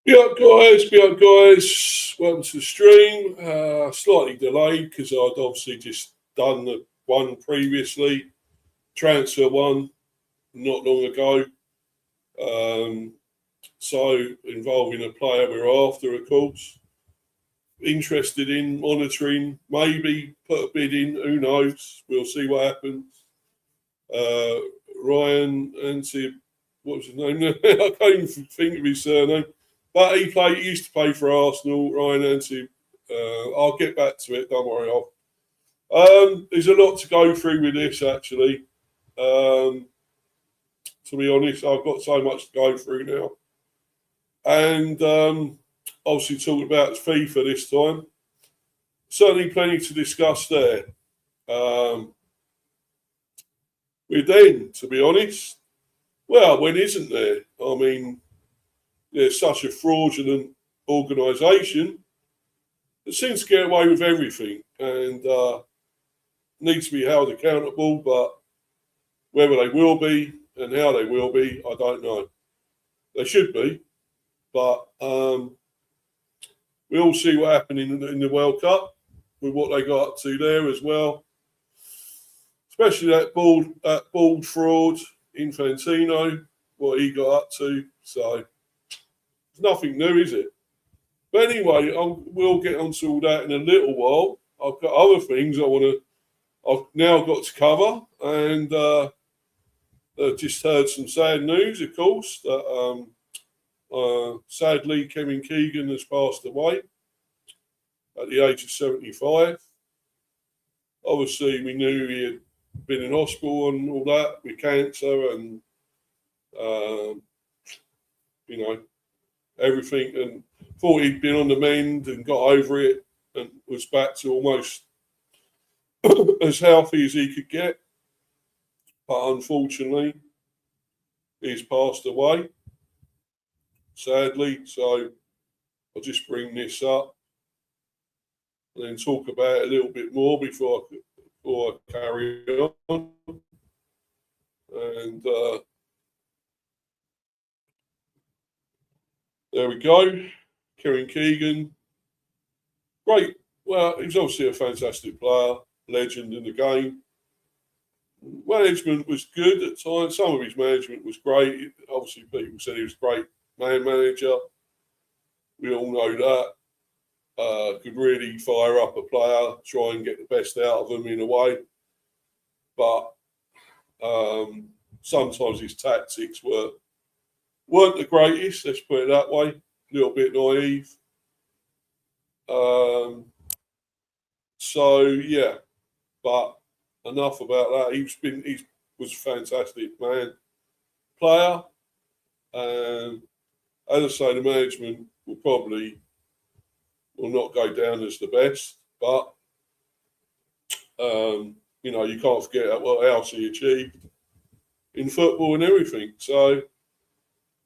Be up, guys. Welcome to the stream. Slightly delayed because I'd obviously just done the one previously, transfer one, not long ago. So involving a player we're after, of course. Interested in monitoring, maybe put a bid in. Who knows? We'll see what happens. Ryan Anti, what was his name? I can't even think of his surname. But he used to play for Arsenal, Ryan Anti. I'll get back to it, don't worry. There's a lot to go through with this, actually. To be honest, I've got so much to go through now. And obviously talking about FIFA this time. Certainly plenty to discuss there. With then, to be honest, well, when isn't there? I mean, there's such a fraudulent organisation that seems to get away with everything and needs to be held accountable, but whether they will be and how they will be, I don't know. They should be, but we all see what happened in the World Cup with what they got up to there as well. Especially that bald fraud, Infantino, what he got up to. So it's nothing new, is it? But anyway, we'll get onto all that in a little while. I've got other things I've now got to cover, and just heard some sad news, of course, that sadly Kevin Keegan has passed away at the age of 75. Obviously, we knew he had been in hospital and all that with cancer and, everything, and thought he'd been on the mend and got over it and was back to almost as healthy as he could get. But unfortunately, he's passed away, sadly. So I'll just bring this up and then talk about it a little bit more before I carry on. And there we go. Kevin Keegan. Great. Well, he's obviously a fantastic player, legend in the game. Management was good at times. Some of his management was great. Obviously, people said he was a great man manager. We all know that. Could really fire up a player, try and get the best out of them in a way. But sometimes his tactics weren't the greatest, let's put it that way. A little bit naive. So yeah, but enough about that. He was a fantastic player. And as I say, the management will not go down as the best, but you can't forget what else he achieved in football and everything. So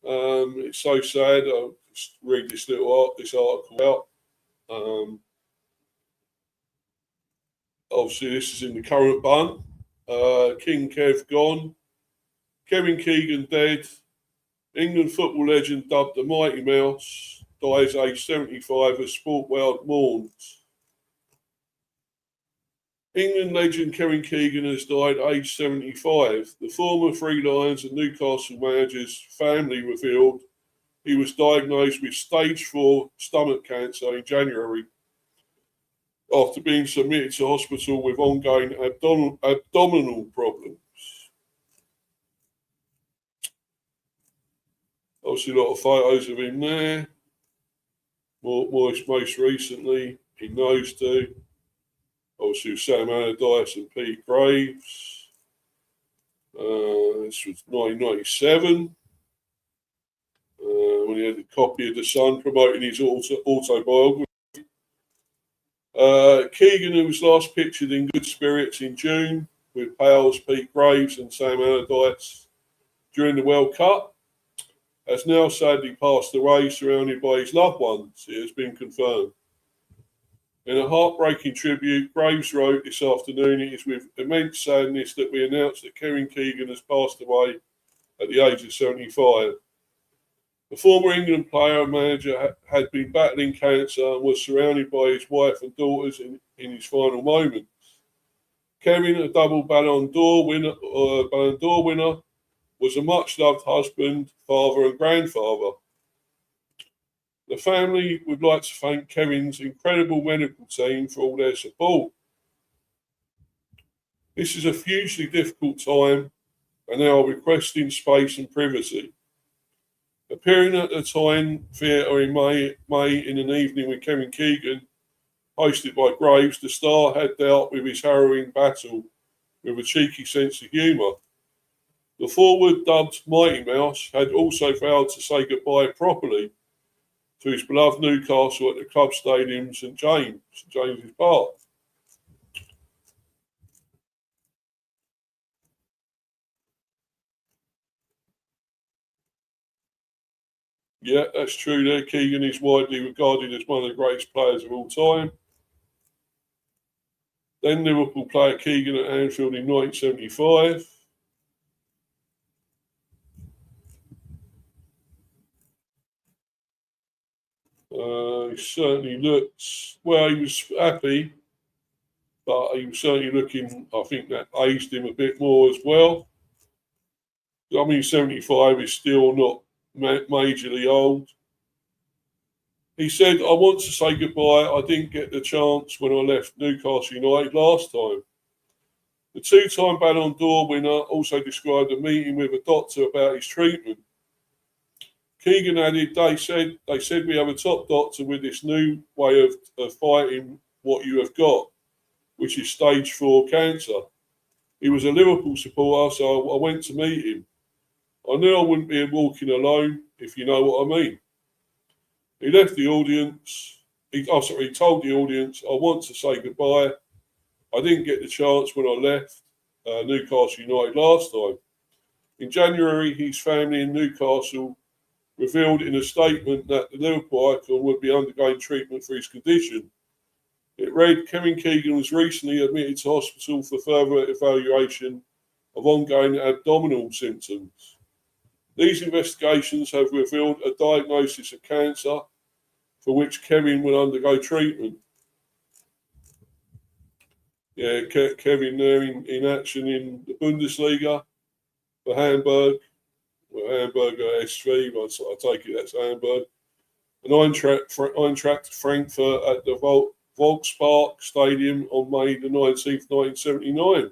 it's so sad. I'll just read this article out. Obviously, this is in the current bun. King Kev gone. Kevin Keegan dead. England football legend dubbed the Mighty Mouse dies age 75 as sport world mourns. England legend Kevin Keegan has died aged 75. The former Three Lions and Newcastle manager's family revealed he was diagnosed with stage 4 stomach cancer in January after being submitted to hospital with ongoing abdominal problems. Obviously, a lot of photos of him there. Most recently, in those two. Obviously, Sam Allardyce and Pete Graves. This was 1997. When he had a copy of The Sun promoting his autobiography. Keegan, who was last pictured in good spirits in June with pals Pete Graves and Sam Allardyce during the World Cup, has now sadly passed away surrounded by his loved ones, it has been confirmed. In a heartbreaking tribute, Graves wrote this afternoon, "It is with immense sadness that we announce that Kevin Keegan has passed away at the age of 75. The former England player and manager had been battling cancer and was surrounded by his wife and daughters in his final moments. Kevin, a double Ballon d'Or winner, was a much-loved husband, father and grandfather. The family would like to thank Kevin's incredible medical team for all their support. This is a hugely difficult time, and they are requesting space and privacy. Appearing at the Tyne Theatre in May in an evening with Kevin Keegan, hosted by Graves, the star had dealt with his harrowing battle with a cheeky sense of humour. The forward, dubbed Mighty Mouse, had also vowed to say goodbye properly to his beloved Newcastle at the club stadium St James's Park. Yeah, that's true there. Keegan is widely regarded as one of the greatest players of all time. Then Liverpool player Keegan at Anfield in 1975. He certainly looked, well, he was happy, but he was certainly looking, I think that aged him a bit more as well. I mean, 75 is still not majorly old. He said, I want to say goodbye. I didn't get the chance when I left Newcastle United last time. The two-time Ballon d'Or winner also described a meeting with a doctor about his treatment. Keegan added, they said we have a top doctor with this new way of fighting what you have got, which is stage 4 cancer. He was a Liverpool supporter, so I went to meet him. I knew I wouldn't be walking alone, if you know what I mean. He left the audience. He told the audience, I want to say goodbye. I didn't get the chance when I left Newcastle United last time. In January, his family in Newcastle revealed in a statement that the Liverpool icon would be undergoing treatment for his condition. It read, Kevin Keegan was recently admitted to hospital for further evaluation of ongoing abdominal symptoms. These investigations have revealed a diagnosis of cancer for which Kevin will undergo treatment. Yeah, Kevin there in action in the Bundesliga for Hamburg. Well, Hamburg SV, but I take it that's Hamburg. And Eintracht Frankfurt at the Volkspark Stadium on May the 19th, 1979.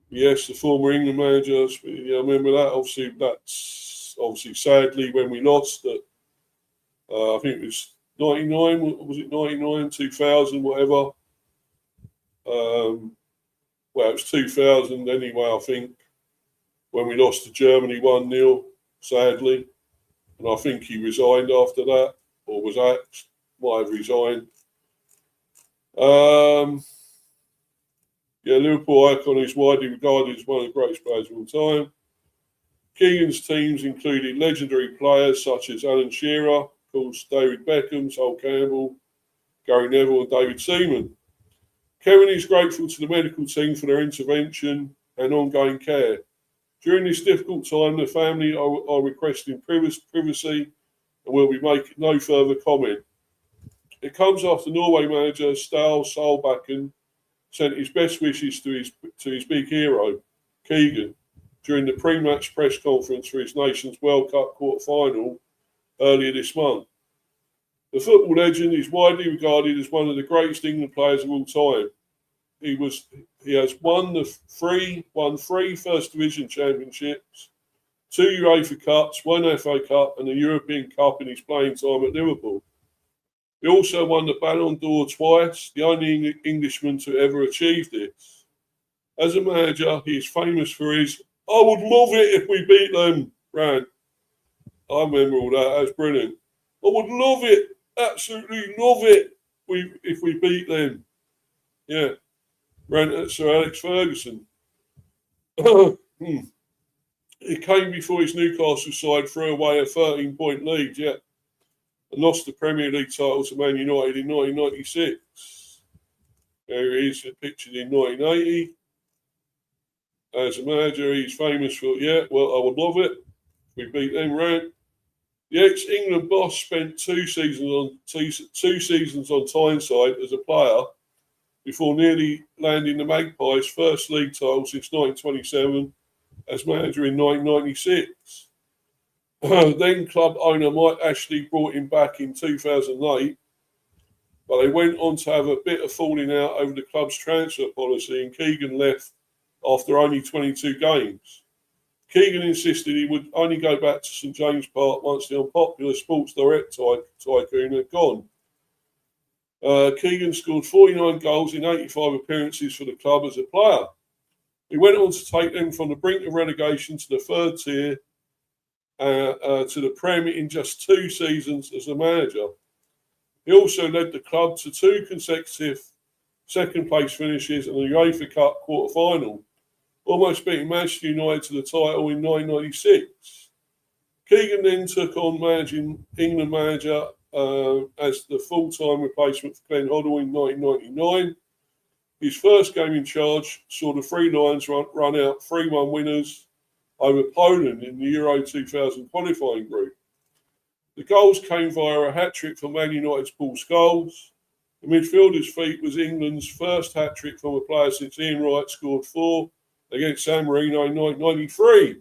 Yes, the former England manager. Yeah, I remember that. That's sadly when we lost it. I think it was 99. Was it 99, 2000, whatever? Well, it was 2000 anyway, I think, when we lost to Germany 1-0, sadly. And I think he resigned after that, or was axed, might have resigned. Yeah, Liverpool icon is widely regarded as one of the greatest players of all time. Keegan's teams included legendary players such as Alan Shearer, of course, David Beckham, Sol Campbell, Gary Neville, and David Seaman. Kevin is grateful to the medical team for their intervention and ongoing care. During this difficult time, the family are requesting privacy and will be making no further comment. It comes after Norway manager Ståle Solbakken sent his best wishes to his big hero, Keegan, during the pre-match press conference for his nation's World Cup quarter-final earlier this month. The football legend is widely regarded as one of the greatest England players of all time. He has won three First Division championships, 2 UEFA Cups, 1 FA Cup, and a European Cup in his playing time at Liverpool. He also won the Ballon d'Or twice, the only Englishman to ever achieve this. As a manager, he is famous for his "I would love it if we beat them" rant. I remember all that. That's brilliant. I would love it, absolutely love it, if we beat them. Yeah, rant at Sir Alex Ferguson. He came before his Newcastle side threw away a 13-point lead, yeah, and lost the Premier League title to Man United in 1996. There he is, pictured in 1980. As a manager, he's famous for, I would love it. We beat them round. The ex-England boss spent two seasons on Tyneside as a player before nearly landing the Magpies' first league title since 1927 as manager in 1996. Then club owner Mike Ashley brought him back in 2008, but they went on to have a bit of falling out over the club's transfer policy, and Keegan left after only 22 games. Keegan insisted he would only go back to St James Park once the unpopular Sports Direct tycoon had gone. Keegan scored 49 goals in 85 appearances for the club as a player. He went on to take them from the brink of relegation to the third tier to the Prem in just 2 seasons as a manager. He also led the club to 2 consecutive second-place finishes and the UEFA Cup quarter-final, almost beating Manchester United to the title in 1996. Keegan then took on managing England manager as the full-time replacement for Glenn Hoddle in 1999. His first game in charge saw the Three Lions run out 3-1 winners over Poland in the Euro 2000 qualifying group. The goals came via a hat-trick from Man United's Paul Scholes. The midfielder's feat was England's first hat-trick from a player since Ian Wright scored 4 against San Marino in 1993.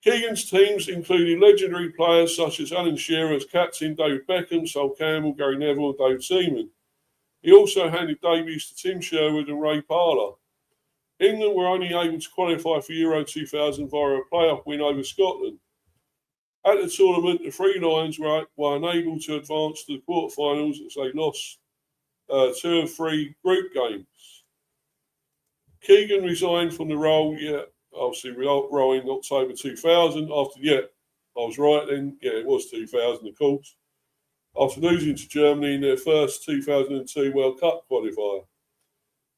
Keegan's teams included legendary players such as Alan Shearer as captain, David Beckham, Sol Campbell, Gary Neville and David Seaman. He also handed debuts to Tim Sherwood and Ray Parlour. England were only able to qualify for Euro 2000 via a playoff win over Scotland. At the tournament, the Three Lions were unable to advance to the quarterfinals as they lost 2 of 3 group games. Keegan resigned from the role, role in October 2000 after, I was right then, it was 2000 of course, after losing to Germany in their first 2002 World Cup qualifier.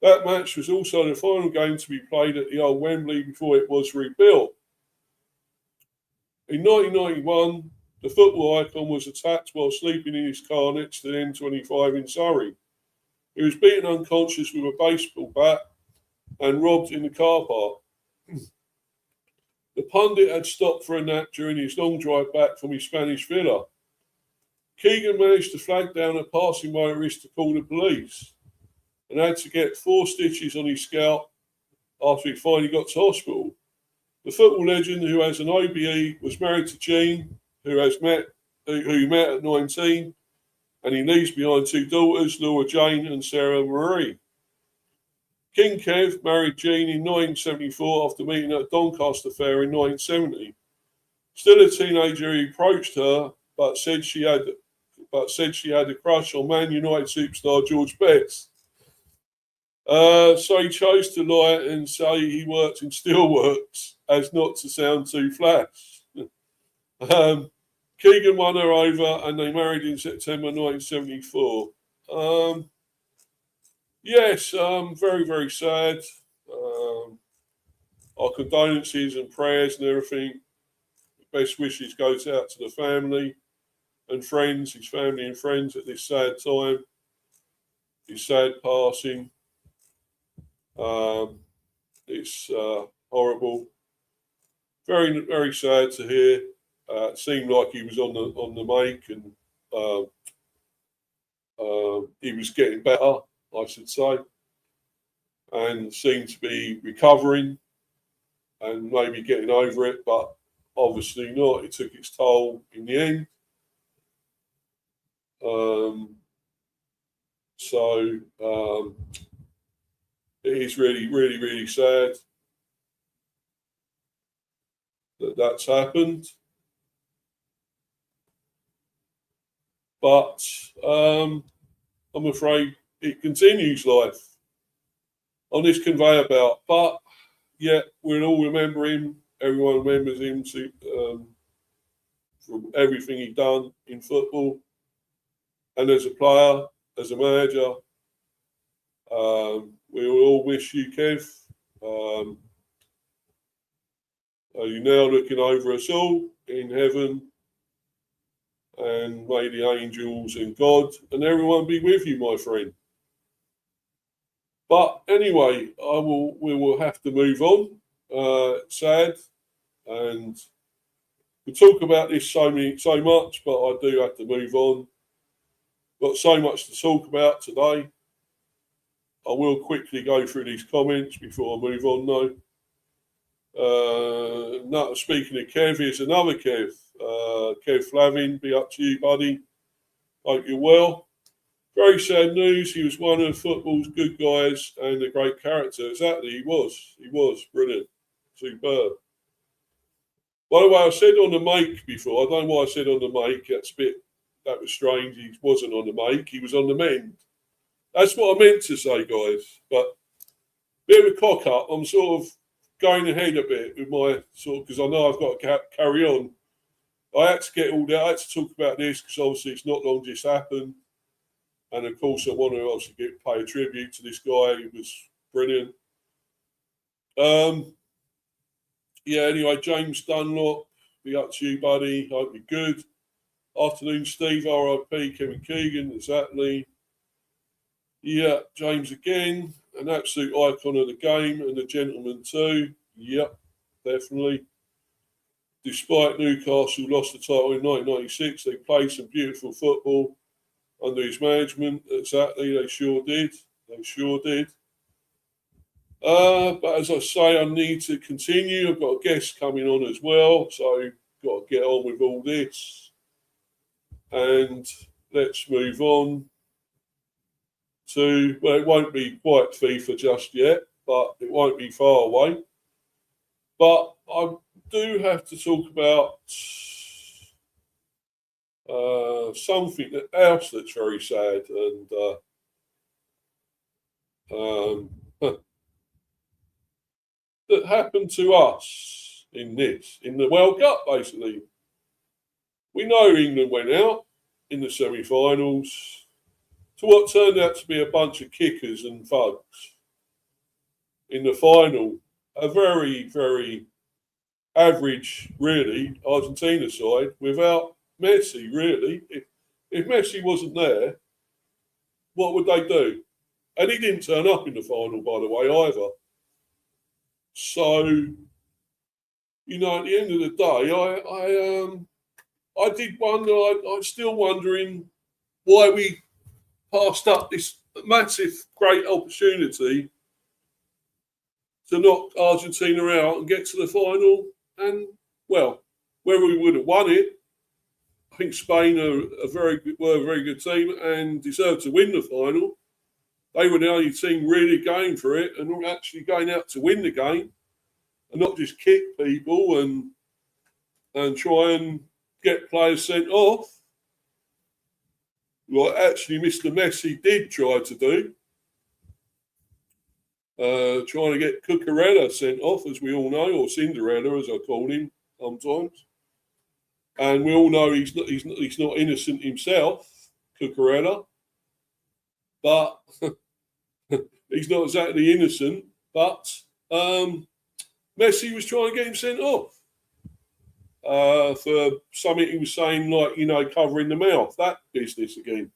That match was also the final game to be played at the old Wembley before it was rebuilt. In 1991, the football icon was attacked while sleeping in his car next to the M25 in Surrey. He was beaten unconscious with a baseball bat and robbed in the car park. The pundit had stopped for a nap during his long drive back from his Spanish villa. Keegan managed to flag down a passing motorist to call the police and had to get 4 stitches on his scalp after he finally got to hospital. The football legend, who has an OBE, was married to Jean, who he met at 19, and he leaves behind 2 daughters, Laura Jane and Sarah Marie. King Kev married Jean in 1974 after meeting at a Doncaster fair in 1970. Still a teenager, he approached her, but said she had a crush on Man United superstar George Betts. So he chose to lie and say he worked in steelworks as not to sound too flash. Keegan won her over and they married in September 1974. Very, very sad. Our condolences and prayers and everything. Best wishes goes out to the family and friends, his family and friends at this sad time. His sad passing. It's horrible. Very, very sad to hear. It seemed like he was on the make, and he was getting better, I should say, and seemed to be recovering and maybe getting over it, but obviously not. It took its toll in the end. It is really, really, really sad that that's happened. But I'm afraid it continues life on this conveyor belt. But we'll all remember him. Everyone remembers him from everything he's done in football and as a player, as a manager. We will all wish you, Kev. You're now looking over us all in heaven, and may the angels and God and everyone be with you, my friend. But anyway, we will have to move on. Sad, and we talk about this so much, but I do have to move on. Got so much to talk about today. I will quickly go through these comments before I move on, though. Speaking of Kev, here's another Kev. Kev Flavin, be up to you, buddy. Hope you're well. Very sad news. He was one of football's good guys and a great character. Exactly, he was. He was brilliant. Superb. By the way, I said on the make before. I don't know why I said on the make. That was strange. He wasn't on the make. He was on the mend. That's what I meant to say, guys. But bit of a cock up. I'm sort of going ahead a bit with my because I know I've got to carry on. I had to get all that. I had to talk about this because obviously it's not long just happened. And of course, I want to obviously pay a tribute to this guy. He was brilliant. Anyway, James Dunlop, be up to you, buddy. Hope you're good. Afternoon, Steve, RIP, Kevin Keegan, exactly. Yeah, James again, an absolute icon of the game and a gentleman too. Yep, definitely. Despite Newcastle lost the title in 1996, they played some beautiful football under his management. Exactly, they sure did. They sure did. But as I say, I need to continue. I've got a guest coming on as well, so I've got to get on with all this. And let's move on to, well, it won't be quite FIFA just yet, but it won't be far away. But I do have to talk about something else that's very sad and that happened to us in the World Cup, basically. We know England went out in the semi-finals to what turned out to be a bunch of kickers and thugs. In the final, a very, very average, really, Argentina side without Messi, really. If Messi wasn't there, what would they do? And he didn't turn up in the final, by the way, either. So, at the end of the day, I did wonder, I'm still wondering why we passed up this massive, great opportunity to knock Argentina out and get to the final. And, well, whether we would have won it, I think Spain were a very good team and deserved to win the final. They were the only team really going for it and actually going out to win the game and not just kick people and try and get players sent off. Like actually Mr. Messi did try to do. Trying to get Cucurella sent off, as we all know, or Cinderella, as I call him sometimes. And we all know he's not innocent himself, Cucurella. But he's not exactly innocent. But Messi was trying to get him sent off for something he was saying, like, covering the mouth, that business again.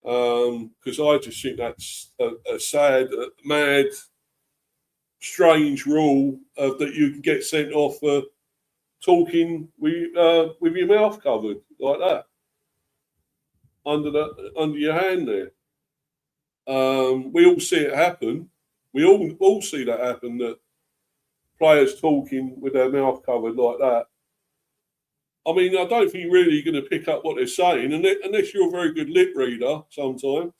Because I just think that's a sad, mad, strange rule that you can get sent off for talking with your mouth covered like that under your hand there. We all see it happen. We all see that happen, that players talking with their mouth covered like that. I mean, I don't think you're really going to pick up what they're saying unless you're a very good lip reader sometimes.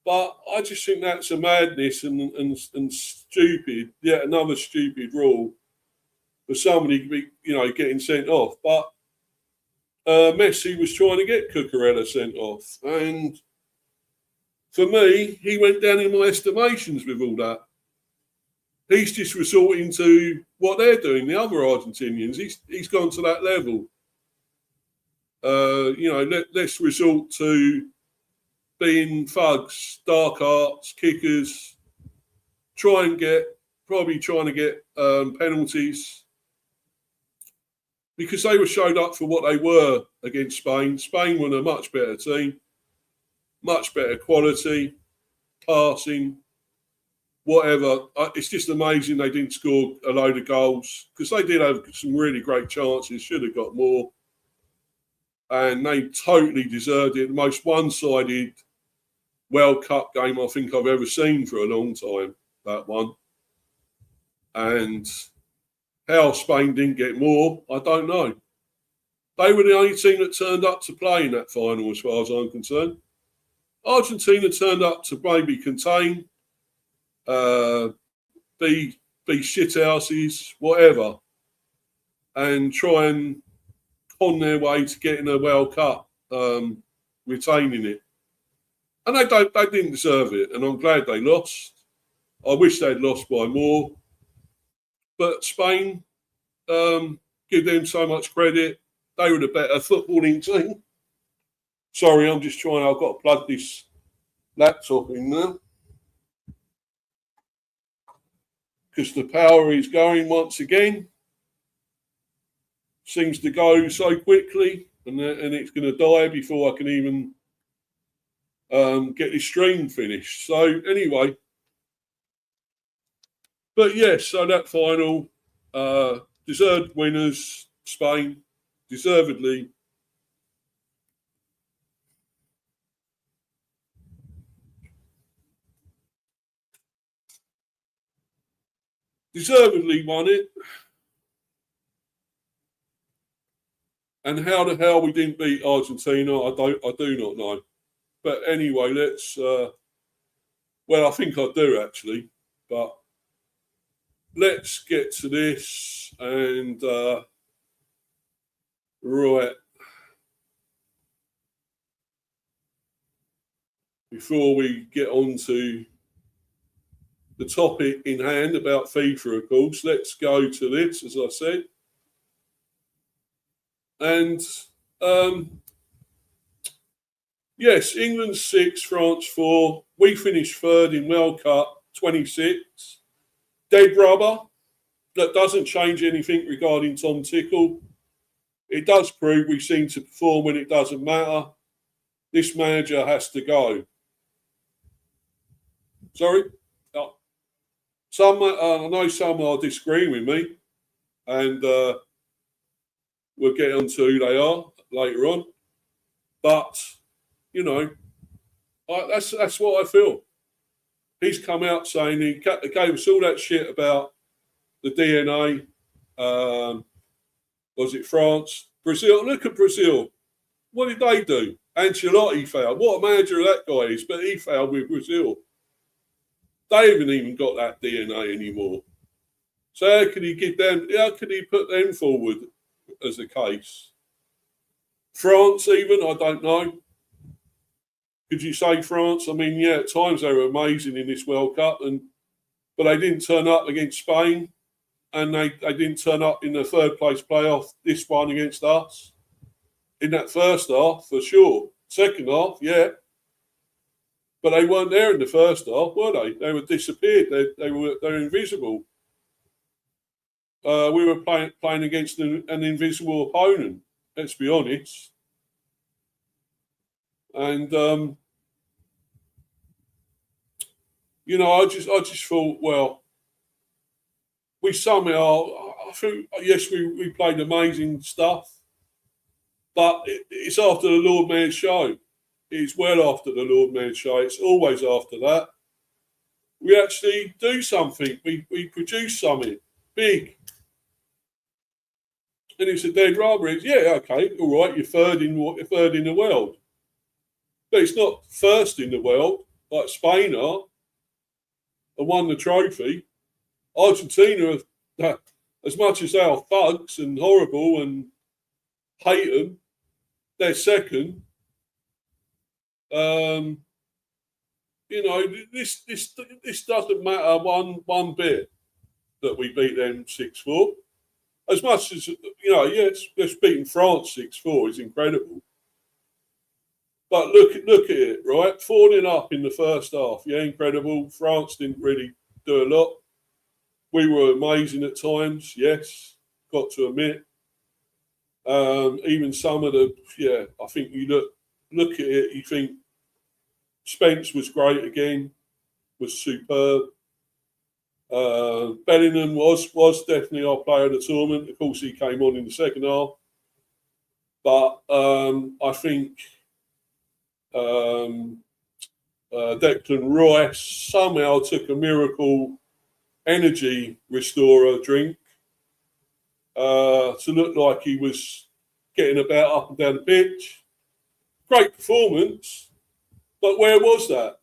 But I just think that's a madness and stupid, yet another stupid rule for somebody to be, getting sent off. But Messi was trying to get Cucurella sent off. And for me, he went down in my estimations with all that. He's just resorting to what they're doing, the other Argentinians. He's gone to that level. Let's resort to being thugs, dark arts, kickers, trying to get penalties, because they were showed up for what they were against Spain. Spain were a much better team, much better quality. passing, whatever. It's just amazing they didn't score a load of goals because they did have some really great chances, should have got more. And they totally deserved it. The most one-sided World Cup game I think I've ever seen for a long time, that one. And how Spain didn't get more, I don't know. They were the only team that turned up to play in that final as far as I'm concerned. Argentina turned up to maybe contain, be shithouses, whatever, and try and con their way to getting a World Cup, retaining it. And they didn't deserve it, and I'm glad they lost. I wish they'd lost by more. But Spain, give them so much credit. They were the better footballing team. Sorry, I'm just trying. I've got to plug this laptop in now because the power is going once again. Seems to go so quickly, and it's going to die before I can even get this stream finished. So anyway, but yes, so that final, deserved winners, Spain, deservedly. Deservedly won it. And how the hell we didn't beat Argentina, I do not know. But anyway, let's. Well, I think I do actually, but let's get to this and right before we get on to the topic in hand about FIFA, of course. Let's go to this, as I said. And yes, England 6, France 4. We finished third in World Cup 26. Dead rubber. That doesn't change anything regarding Tom Tickle. It does prove we seem to perform when it doesn't matter. This manager has to go. Sorry? I know some are disagreeing with me, and we'll get on to who they are later on. But, you know, that's what I feel. He's come out saying he gave us all that shit about the DNA. Was it France? Brazil? Look at Brazil. What did they do? Ancelotti failed. What a manager that guy is, but he failed with Brazil. They haven't even got that DNA anymore. So how could he give them? How could he put them forward as a case? France, even I don't know. Could you say France? I mean, yeah, at times they were amazing in this World Cup, but they didn't turn up against Spain, and they didn't turn up in the third place playoff. This one against us in that first half for sure. Second half, yeah. But they weren't there in the first half, were they? They were disappeared. They were invisible. We were playing against an invisible opponent. Let's be honest. And you know, I just thought, well, we somehow, I think, yes, we played amazing stuff, but it's after the Lord Mayor's show. It's well after the Lord Mayor's show. It's always after that. We actually do something. We produce something big. And it's a dead rubber. It's, yeah, okay, all right, you're third in the world. But it's not first in the world, like Spain are, and won the trophy. Argentina, as much as they are thugs and horrible and hate them, they're second. You know, this doesn't matter one bit that we beat them 6-4. As much as, you know, yes, beating France 6-4 is incredible. But look at it, right? 4-0 up in the first half. Yeah, incredible. France didn't really do a lot. We were amazing at times, yes, got to admit. Even some of I think you look at it, you think Spence was great again. was superb. Bellingham was definitely our player of the tournament. Of course, he came on in the second half. But I think Declan Rice somehow took a miracle energy restorer drink to look like he was getting about up and down the pitch. Great performance, but where was that?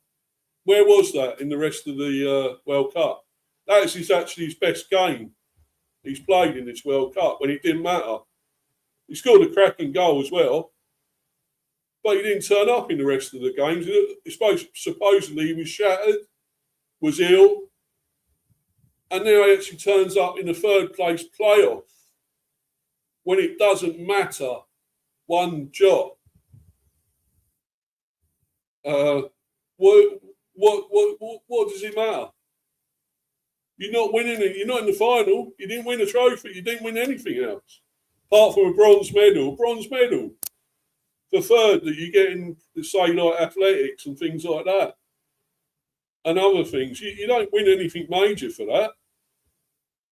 Where was that in the rest of the World Cup? That is actually his best game he's played in this World Cup when it didn't matter. He scored a cracking goal as well, but he didn't turn up in the rest of the games. Supposedly he was shattered, was ill, and now he actually turns up in the third place playoff when it doesn't matter one jot. What does it matter? You're not winning it. You're not in the final. You didn't win a trophy. You didn't win anything else apart from a bronze medal. Bronze medal. The third that you get in, say, like athletics and things like that, and other things. You don't win anything major for that.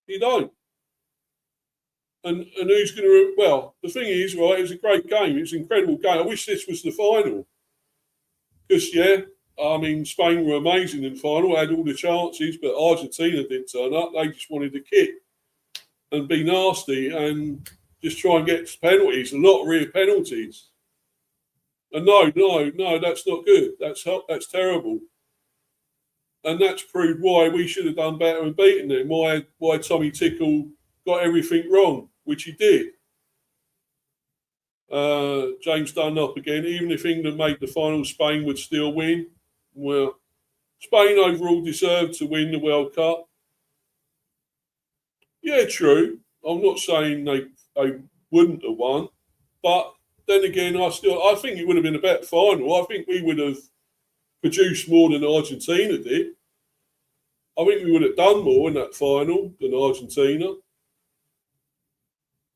You don't. And who's going to? Well, the thing is, right, it was a great game. It was an incredible game. I wish this was the final. Because, I mean, Spain were amazing in the final, had all the chances, but Argentina didn't turn up. They just wanted to kick and be nasty and just try and get penalties, a lot of rear penalties. And no, that's not good. That's terrible. And that's proved why we should have done better and beaten them, why Tommy Tickle got everything wrong, which he did. James Dunlop again, even if England made the final, Spain would still win. Well, Spain overall deserved to win the World Cup. Yeah, true. I'm not saying they wouldn't have won, but then again, I think it would have been a better final. I think we would have produced more than Argentina did. I think we would have done more in that final than Argentina.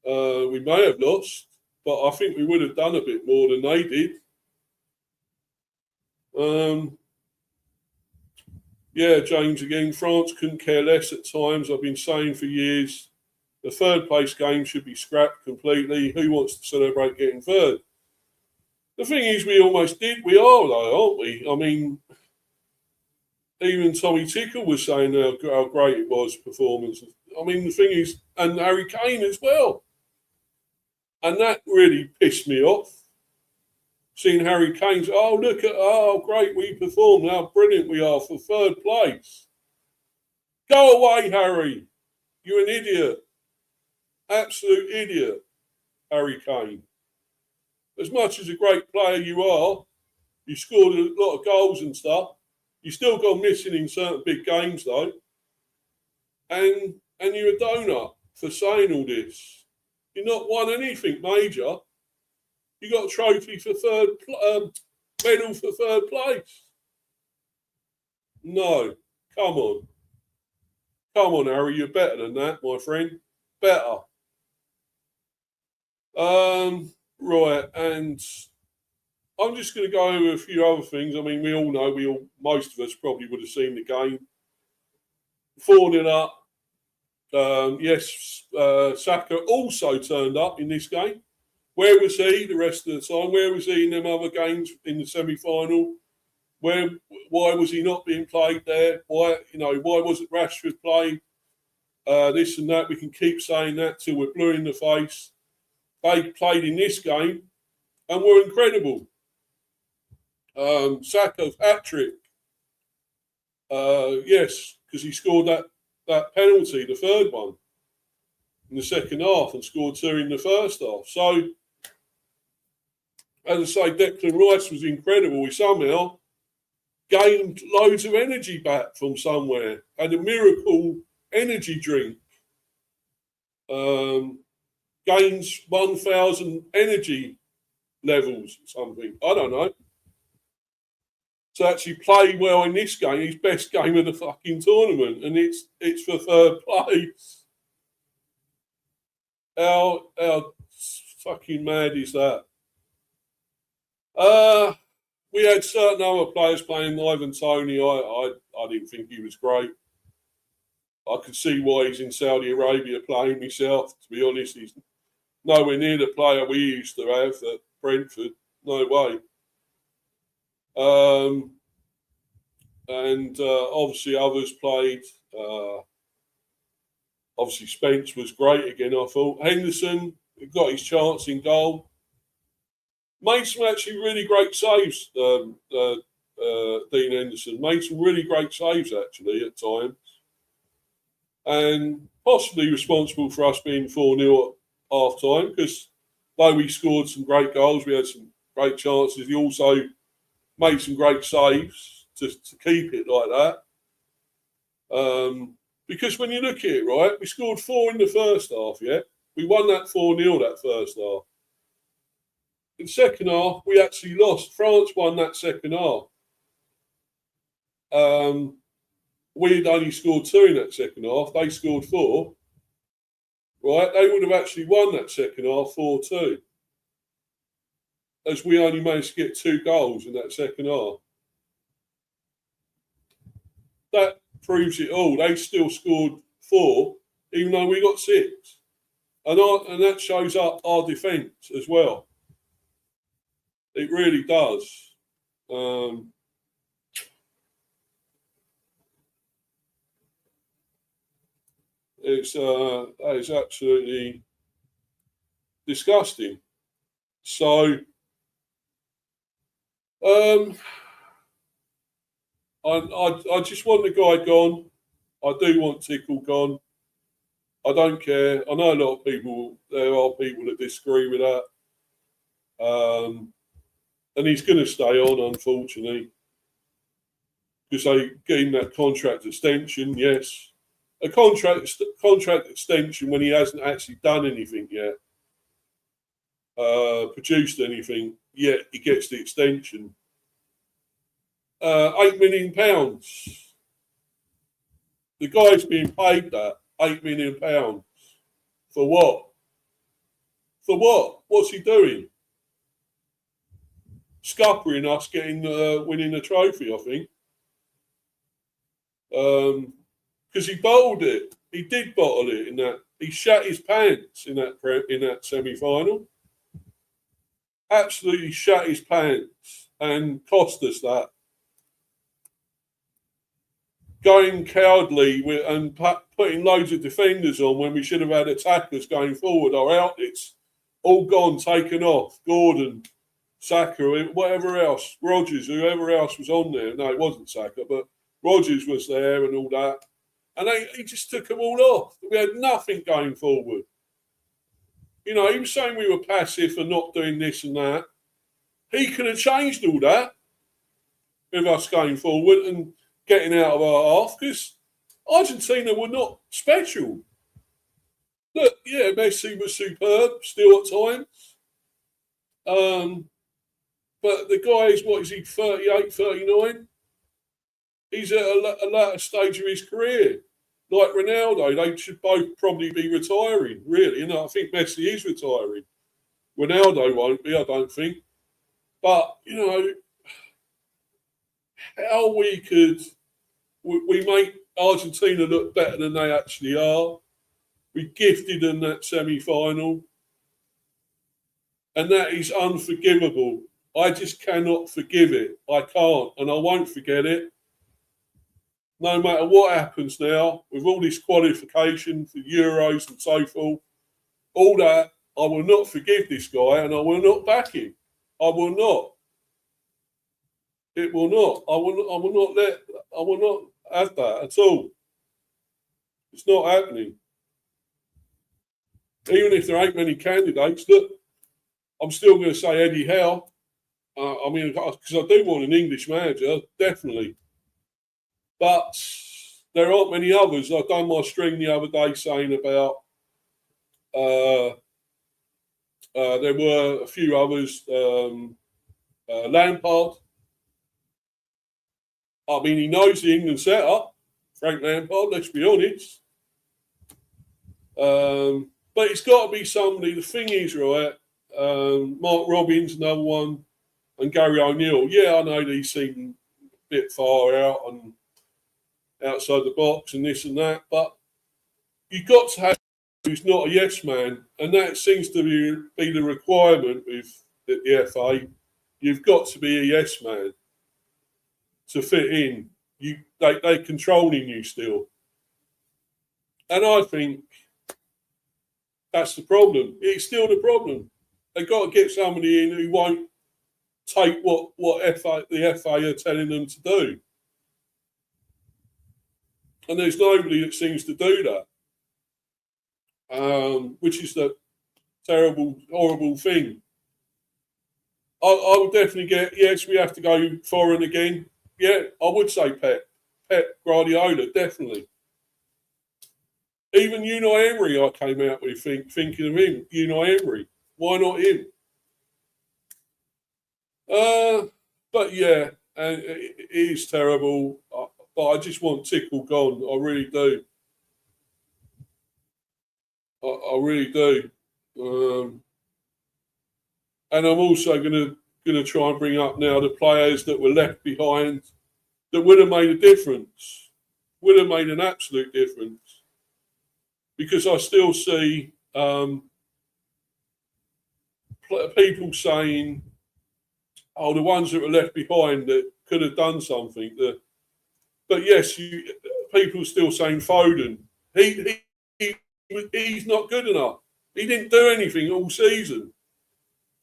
We may have lost, but I think we would have done a bit more than they did. Yeah, James again. France couldn't care less at times. I've been saying for years, the third place game should be scrapped completely. Who wants to celebrate getting third? The thing is, we almost did. We are, though, aren't we? I mean, even Tommy Tickle was saying how great it was, performance. I mean, the thing is, and Harry Kane as well. And that really pissed me off. Seeing Harry Kane, look at how great we performed, how brilliant we are for third place. Go away, Harry. You're an idiot. Absolute idiot, Harry Kane. As much as a great player you are, you scored a lot of goals and stuff. You still gone missing in certain big games, though. And you're a donut for saying all this. You've not won anything major. You got a trophy for medal for third place. No, come on. Come on, Harry, you're better than that, my friend. Better. Right, and I'm just going to go over a few other things. I mean, we all know, most of us probably would have seen the game. 4-0 up. Yes, Saka also turned up in this game. Where was he the rest of the time? Where was he in them other games in the semi-final? Why was he not being played there? Why wasn't Rashford playing? This and that. We can keep saying that till we're blue in the face. They played in this game and were incredible. Saka's hat-trick. Yes, because he scored that penalty, the third one, in the second half and scored 2 in the first half. So, as I say, Declan Rice was incredible. He somehow gained loads of energy back from somewhere. Had a miracle energy drink. Gains 1,000 energy levels or something. I don't know. To actually play well in this game, his best game of the fucking tournament, and it's for third place. How fucking mad is that? we had certain other players playing. Ivan Toney, I didn't think he was great. I could see why he's in Saudi Arabia playing myself. To be honest, he's nowhere near the player we used to have at Brentford. No way. And obviously others played. Obviously Spence was great again, I thought. Henderson got his chance in goal. Made some actually really great saves, Dean Henderson. Made some really great saves actually at times. And possibly responsible for us being 4-0 at half time, because though we scored some great goals, we had some great chances. He also made some great saves to keep it like that. Because when you look at it, right, we scored 4 in the first half, yeah? We won that 4-0 that first half. In the second half, we actually lost. France won that second half. We'd only scored 2 in that second half. They scored 4. Right? They would have actually won that second half 4-2. As we only managed to get 2 goals in that second half. That proves it all. They still scored 4, even though we got 6. And that shows up our defence as well. It really does. That is absolutely disgusting. So, I just want the guy gone. I do want Tickle gone. I don't care. I know a lot of people. There are people that disagree with that. And he's going to stay on, unfortunately, because they gave him that contract extension. Yes, a contract extension when he hasn't actually done anything yet, produced anything yet. He gets the extension. £8 million. The guy's being paid that £8 million for what? For what? What's he doing? Scuppering us winning the trophy, I think. Because he bottled it. He did bottle it in that. He shat his pants in that semi-final. Absolutely shat his pants and cost us that. Going cowardly and putting loads of defenders on when we should have had attackers going forward. Our outlets all gone, taken off. Gordon, Saka, whatever else, Rodgers, whoever else was on there. No, it wasn't Saka, but Rodgers was there and all that. And he just took them all off. We had nothing going forward. You know, he was saying we were passive and not doing this and that. He could have changed all that with us going forward and getting out of our half, because Argentina were not special. Look, yeah, Messi was superb still at times. But the guy is, what is he, 38, 39? He's at a later stage of his career. Like Ronaldo, they should both probably be retiring, really. And I think Messi is retiring. Ronaldo won't be, I don't think. But, you know, how we make Argentina look better than they actually are. We gifted them that semi-final. And that is unforgivable. I just cannot forgive it. I can't, and I won't forget it. No matter what happens now, with all this qualification for Euros and so forth, all that, I will not forgive this guy and I will not back him. I will not. It will not. I will not have that at all. It's not happening. Even if there ain't many candidates, look, I'm still going to say Eddie Howe. I mean, because I do want an English manager, definitely. But there aren't many others. I've done my string the other day saying about there were a few others. Lampard. I mean, he knows the England setup, Frank Lampard, let's be honest. But it's got to be somebody. The thing is, right, Mark Robins, another one. And Gary O'Neill, yeah, I know he seemed a bit far out and outside the box and this and that, but you've got to have who's not a yes man, and that seems to be the requirement with the FA. You've got to be a yes man to fit in. They're controlling you still. And I think that's the problem. It's still the problem. They've got to get somebody in who won't take what the FA are telling them to do. And there's nobody that seems to do that, which is the terrible, horrible thing. I would definitely yes, we have to go foreign again. Yeah, I would say Pep Guardiola, definitely. Even Unai Emery, I came out with thinking of him. Unai Emery, why not him? But yeah, and it is terrible. But I just want Tickle gone. I really do. I really do. And I'm also going to try and bring up now the players that were left behind that would have made a difference, would have made an absolute difference. Because I still see people saying, "Oh, the ones that were left behind that could have done something." But yes, people are still saying Foden. He's not good enough. He didn't do anything all season.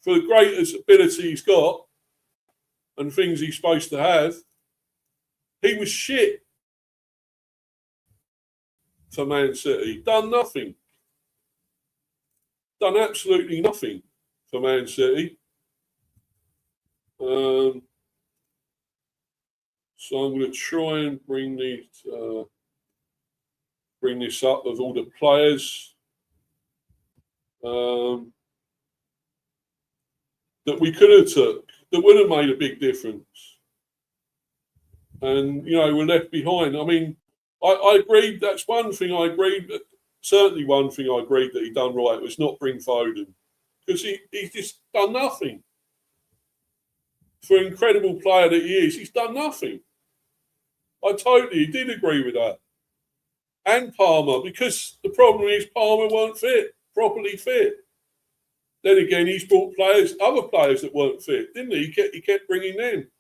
For the greatest ability he's got and things he's supposed to have, he was shit for Man City. Done nothing. Done absolutely nothing for Man City. So I'm going to try and bring this up of all the players that we could have took that would have made a big difference. And, we're left behind. I mean, I agreed, that's one thing I agreed, but certainly one thing I agreed that he done right was not bring Foden. Because he's just done nothing. For an incredible player that he is, he's done nothing. I totally did agree with that. And Palmer, because the problem is Palmer weren't properly fit. Then again, he's brought other players that weren't fit, didn't he? He kept bringing them.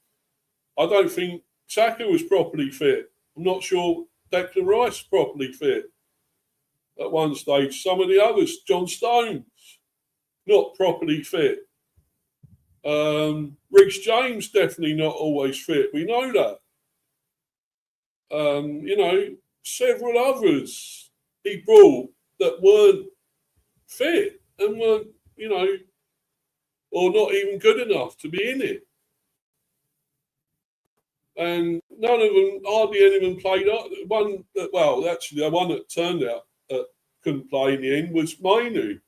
I don't think Saka was properly fit. I'm not sure Declan Rice properly fit at one stage. Some of the others, John Stones, not properly fit. Reece James definitely not always fit. We know that. Several others he brought that weren't fit and weren't, or not even good enough to be in it. And hardly any of them played up. The one that turned out couldn't play in the end was Mainu.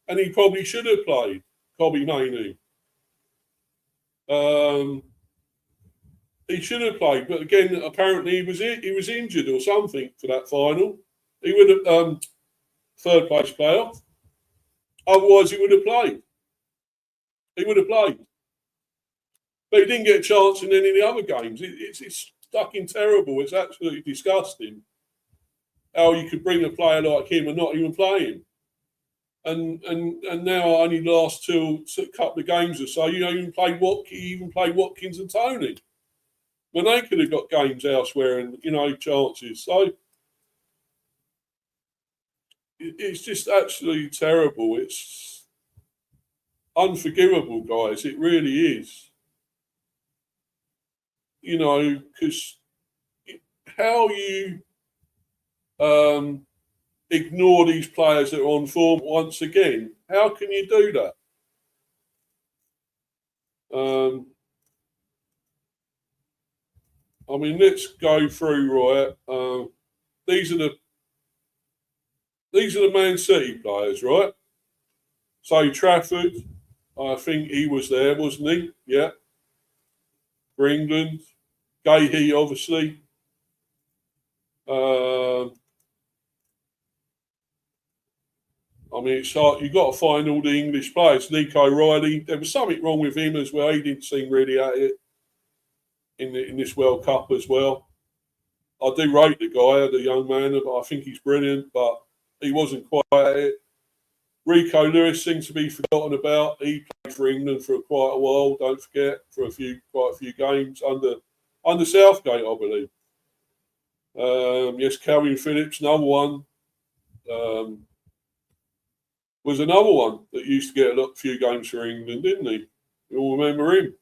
And he probably should have played, Kobbie Mainu. He should have played, but again, apparently he was injured or something for that final. He would have third place playoff. Otherwise, he would have played. But he didn't get a chance in any of the other games. It's fucking terrible. It's absolutely disgusting how you could bring a player like him and not even play him. And now only last till a couple of games or so, he even played Watkins and Tony. When they could have got games elsewhere and, chances. So it's just absolutely terrible. It's unforgivable, guys. It really is. Because how you ignore these players that are on form once again, how can you do that? Let's go through, right? These are the Man City players, right? So Trafford, I think he was there, wasn't he? Yeah. For England. Gahey, obviously. I mean, it's hard. You've got to find all the English players. Nico Riley, there was something wrong with him as well. He didn't seem really at it in this World Cup as well. I do rate the guy, the young man, but I think he's brilliant, but he wasn't quite at it. Rico Lewis seems to be forgotten about. He played for England for quite a while, don't forget, for quite a few games under Southgate, I believe. Yes, Calvin Phillips, another one. Was another one that used to get a few games for England, didn't he? You all remember him?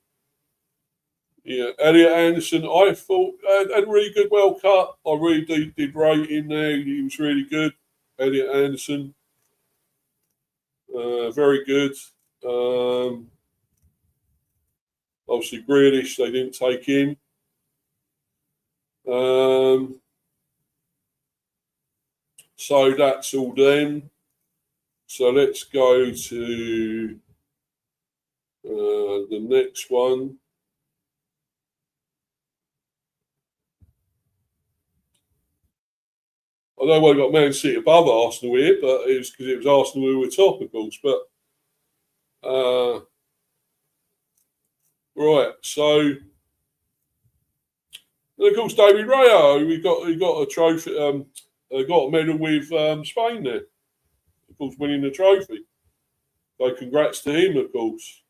Yeah, Elliot Anderson, I thought had a really good World Cup. I really did rate him there. He was really good. Elliot Anderson, very good. Obviously, Grealish, they didn't take him. So that's all them. So let's go to the next one. I know I got Man City above Arsenal here, but it was because it was Arsenal who were top, of course. But right, so and of course David Raya, he got a trophy, got a medal with Spain there, of course, winning the trophy. So congrats to him, of course.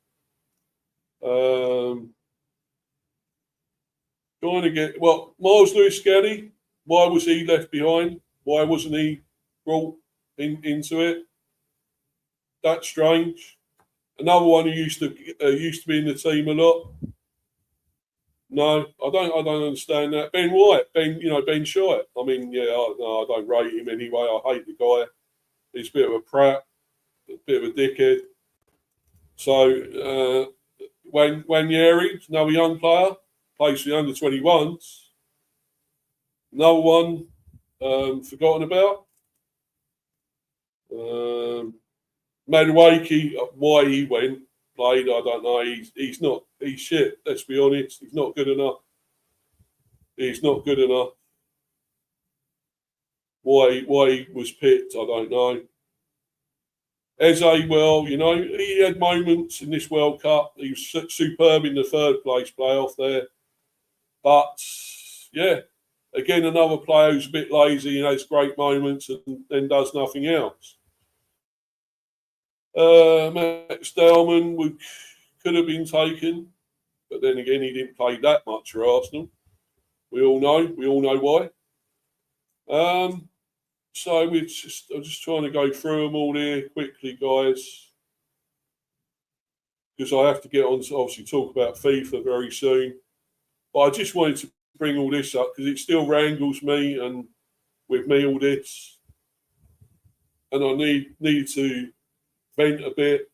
Trying to get Miles Lewis Skelly. Why was he left behind? Why wasn't he brought into it? That's strange. Another one who used to be in the team a lot. No, I don't understand that. Ben White, Ben Shite. I mean, yeah, I don't rate him anyway. I hate the guy. He's a bit of a prat, a bit of a dickhead. So Wanyeri, another young player, plays for the under-21s. Another one forgotten about. Madueke, why he played, I don't know. He's shit, let's be honest. He's not good enough. He's not good enough. Why he was picked, I don't know. Eze, well, he had moments in this World Cup. He was superb in the third place playoff there. But, yeah, again, another player who's a bit lazy and has great moments and then does nothing else. Max Dellman could have been taken, but then again, he didn't play that much for Arsenal. We all know why. So I'm just trying to go through them all here quickly, guys, because I have to get on to obviously talk about FIFA very soon. But I just wanted to bring all this up because it still wrangles me and with me all this, and I need to vent a bit.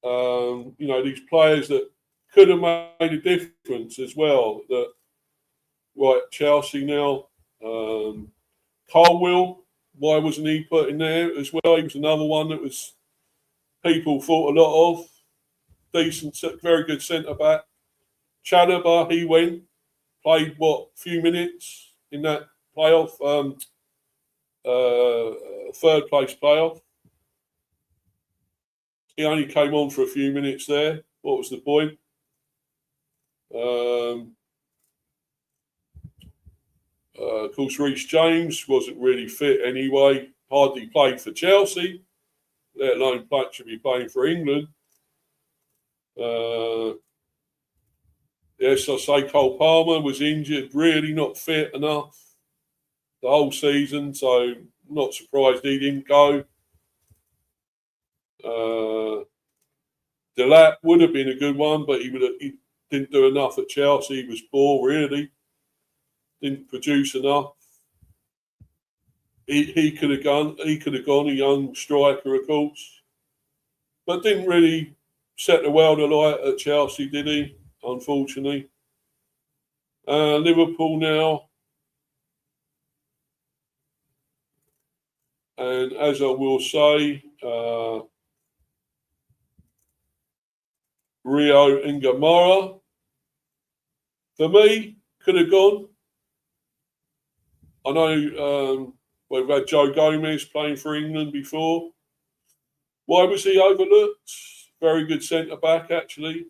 These players that could have made a difference as well. Chelsea now. Colwill, why wasn't he put in there as well? He was another one that was people thought a lot of. Decent, very good centre back. Chalobah, he played few minutes in that playoff, third place playoff. He only came on for a few minutes there. What was the point? Of course, Reece James wasn't really fit anyway. Hardly played for Chelsea, let alone should be playing for England. Yes, I say Cole Palmer was injured, really not fit enough the whole season, so not surprised he didn't go. Delap would have been a good one, but he didn't do enough at Chelsea. He was poor, really. Didn't produce enough. He could have gone. He could have gone, a young striker, of course, but didn't really set the world alight at Chelsea, did he? Unfortunately. Liverpool now, and as I will say, Rio Ingamara, for me, could have gone. I know, We've had Joe Gomez playing for England before. Why was he overlooked? Very good centre back, actually.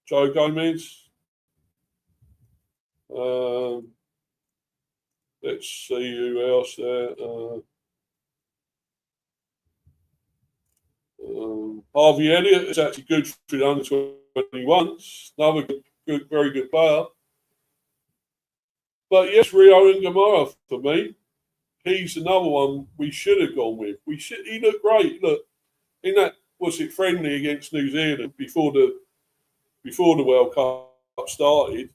Joe Gomez. Let's see who else there. Harvey Elliott is actually good for the under-21s. Another good, very good player. But yes, Rio and Gamara for me. He's another one we should have gone with. He looked great. Look, in that friendly against New Zealand before the World Cup started.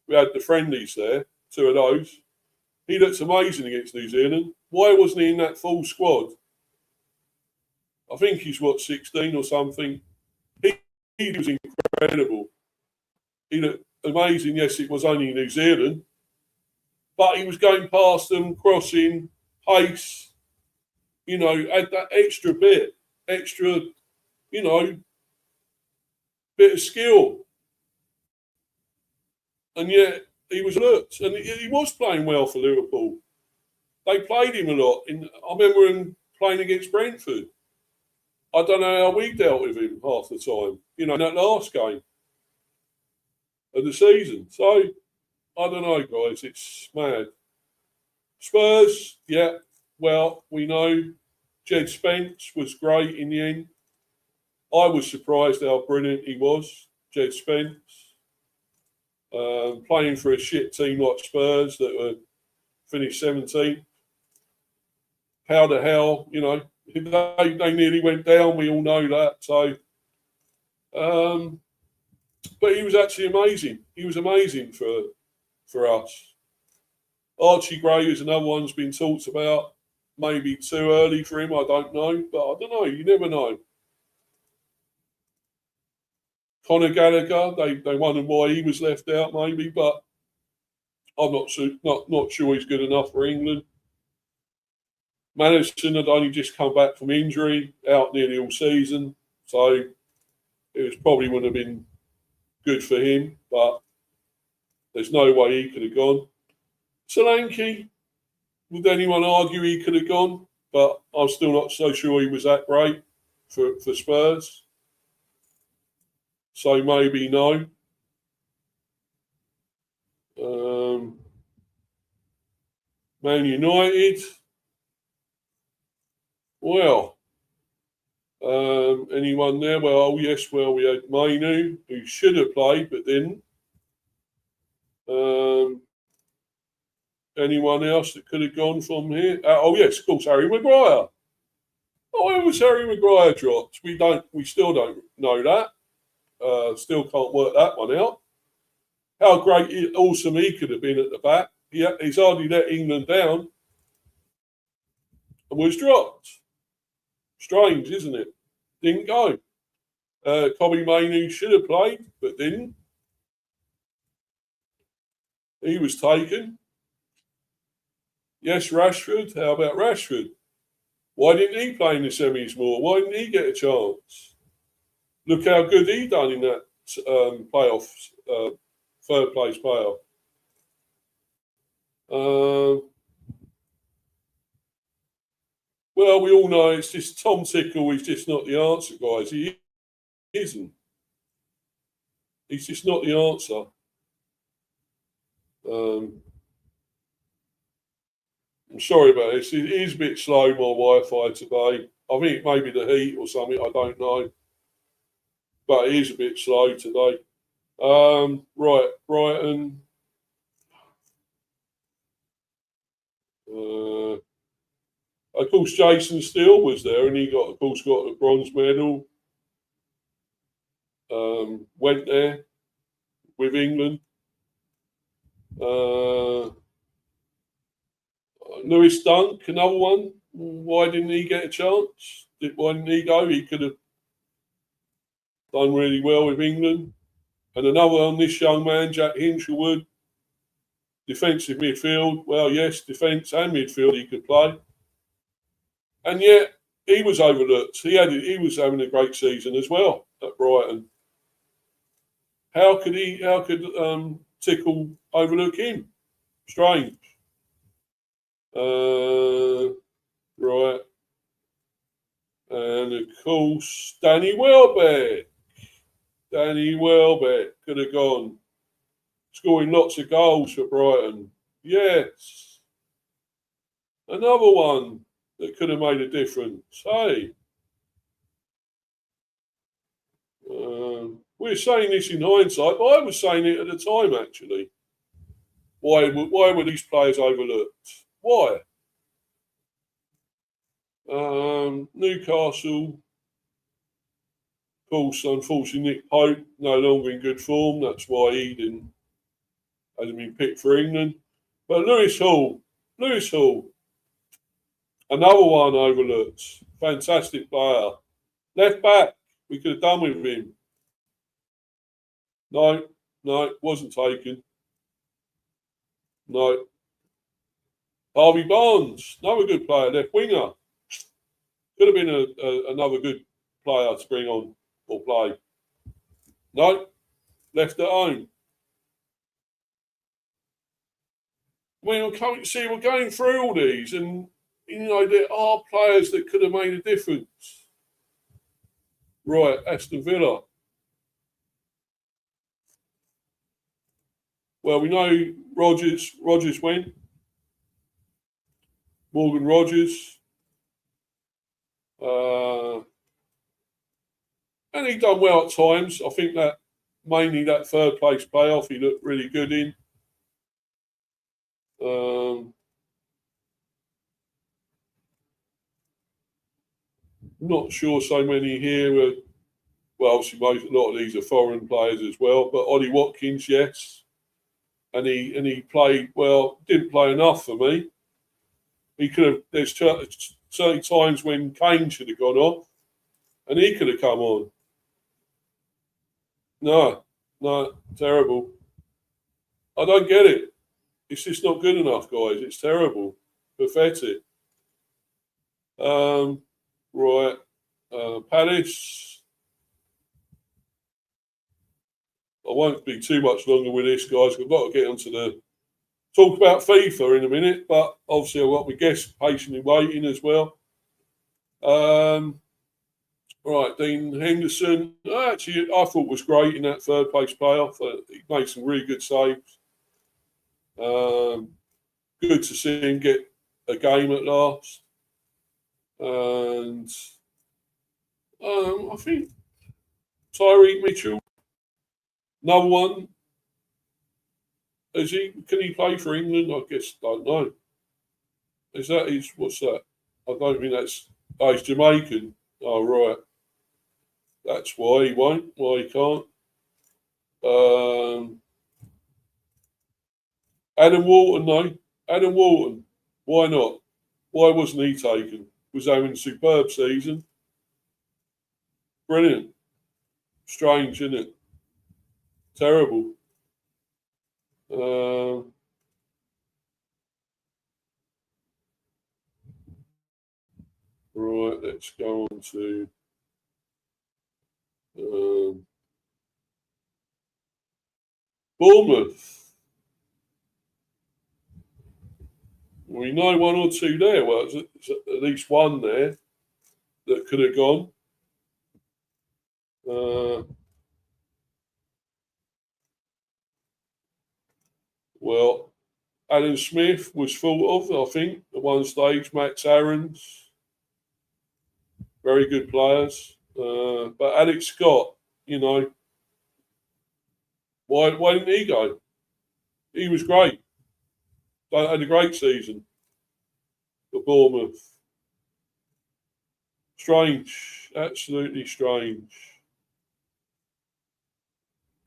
We had the friendlies there, 2 of those. He looked amazing against New Zealand. Why wasn't he in that full squad? I think he's 16 or something. He was incredible. He looked amazing. Yes, it was only New Zealand, but he was going past them, crossing, pace. You know, had that extra, you know, bit of skill. And yet he was alert, and he was playing well for Liverpool. They played him a lot. I remember him playing against Brentford. I don't know how we dealt with him half the time, you know, in that last game of the season. So, I don't know, guys. It's mad. Spurs, yeah, well, we know Jed Spence was great in the end. I was surprised how brilliant he was, Jed Spence. Playing for a shit team like Spurs that were finished 17th. How the hell, you know, they nearly went down. We all know that. So, but he was actually amazing. He was amazing for us. Archie Gray is another one who's been talked about. Maybe too early for him. I don't know, but I don't know. You never know. Conor Gallagher, they wondered why he was left out, maybe, but I'm not sure he's good enough for England. Madison had only just come back from injury, out nearly all season, so it probably wouldn't have been good for him, but there's no way he could have gone. Solanke, would anyone argue he could have gone? But I'm still not so sure he was that great for Spurs. So maybe no. Man United. Well, anyone there? Well, yes, we had Mainu, who should have played, but didn't. Anyone else that could have gone from here? Yes, of course, Harry Maguire. Why was Harry Maguire dropped? We still don't know that. Still can't work that one out. How great, awesome he could have been at the back. He's hardly let England down and was dropped. Strange, isn't it? Didn't go. Kobe Mainu should have played, but didn't. He was taken. Yes, Rashford. How about Rashford? Why didn't he play in the semis more? Why didn't he get a chance? Look how good he done in that playoff, third place playoff. Well, we all know it's just Tom Tickle. He's just not the answer, guys. He isn't. He's just not the answer. I'm sorry about this. It is a bit slow, my Wi-Fi today. I think it may be the heat or something. I don't know. But it is a bit slow today. Right, Brighton. Of course, Jason Steele was there, and he got the bronze medal. Went there with England. Lewis Dunk, another one. Why didn't he get a chance? Why didn't he go? He could have done really well with England. And another one, this young man, Jack Hinchelwood, defensive midfield. Well, yes, defence and midfield he could play. And yet he was overlooked. He was having a great season as well at Brighton. How could Tickle overlook him? Strange. Right. And of course, Danny Welbeck. Danny Welbeck could have gone, scoring lots of goals for Brighton. Yes. Another one that could have made a difference. Hey. We're saying this in hindsight, but I was saying it at the time, actually. Why were these players overlooked? Why? Newcastle, of course, unfortunately, Nick Pope no longer in good form. That's why he hasn't been picked for England. But Lewis Hall, another one overlooked. Fantastic player. Left back, we could have done with him. No, wasn't taken. No. Harvey Barnes, another good player, left winger. Could have been another good player to bring on or play. No, left at home. We're going through all these, and there are players that could have made a difference. Right, Aston Villa. Well, we know Rogers went. Morgan Rogers. And he done well at times. I think that mainly that third place playoff he looked really good in. Not sure so many here were, well, obviously a lot of these are foreign players as well, but Ollie Watkins, yes. And he played well, didn't play enough for me. He could have, there's certain times when Kane should have gone off and he could have come on. No, terrible. I don't get it. It's just not good enough, guys. It's terrible. Pathetic. Right. Palace. I won't be too much longer with this, guys. We've got to get onto the talk about FIFA in a minute, but obviously I've got my guests patiently waiting as well. Right, Dean Henderson. Actually, I thought was great in that third place playoff. He made some really good saves. Good to see him get a game at last. And I think Tyreek Mitchell, another one. Can he play for England? I guess don't know. What's that? I don't think that's. Oh, he's Jamaican. Oh, right. That's why he won't. Why he can't. Adam Walton, no. Adam Walton. Why not? Why wasn't he taken? Was having a superb season. Brilliant. Strange, isn't it? Terrible. Right, let's go on to Bournemouth. We know one or two there. Well, it's at least one there that could have gone. Well, Alan Smith was thought of, I think, at one stage. Max Aarons, very good players. But Alex Scott, why didn't he go? He was great. Had a great season for Bournemouth. Strange, absolutely strange.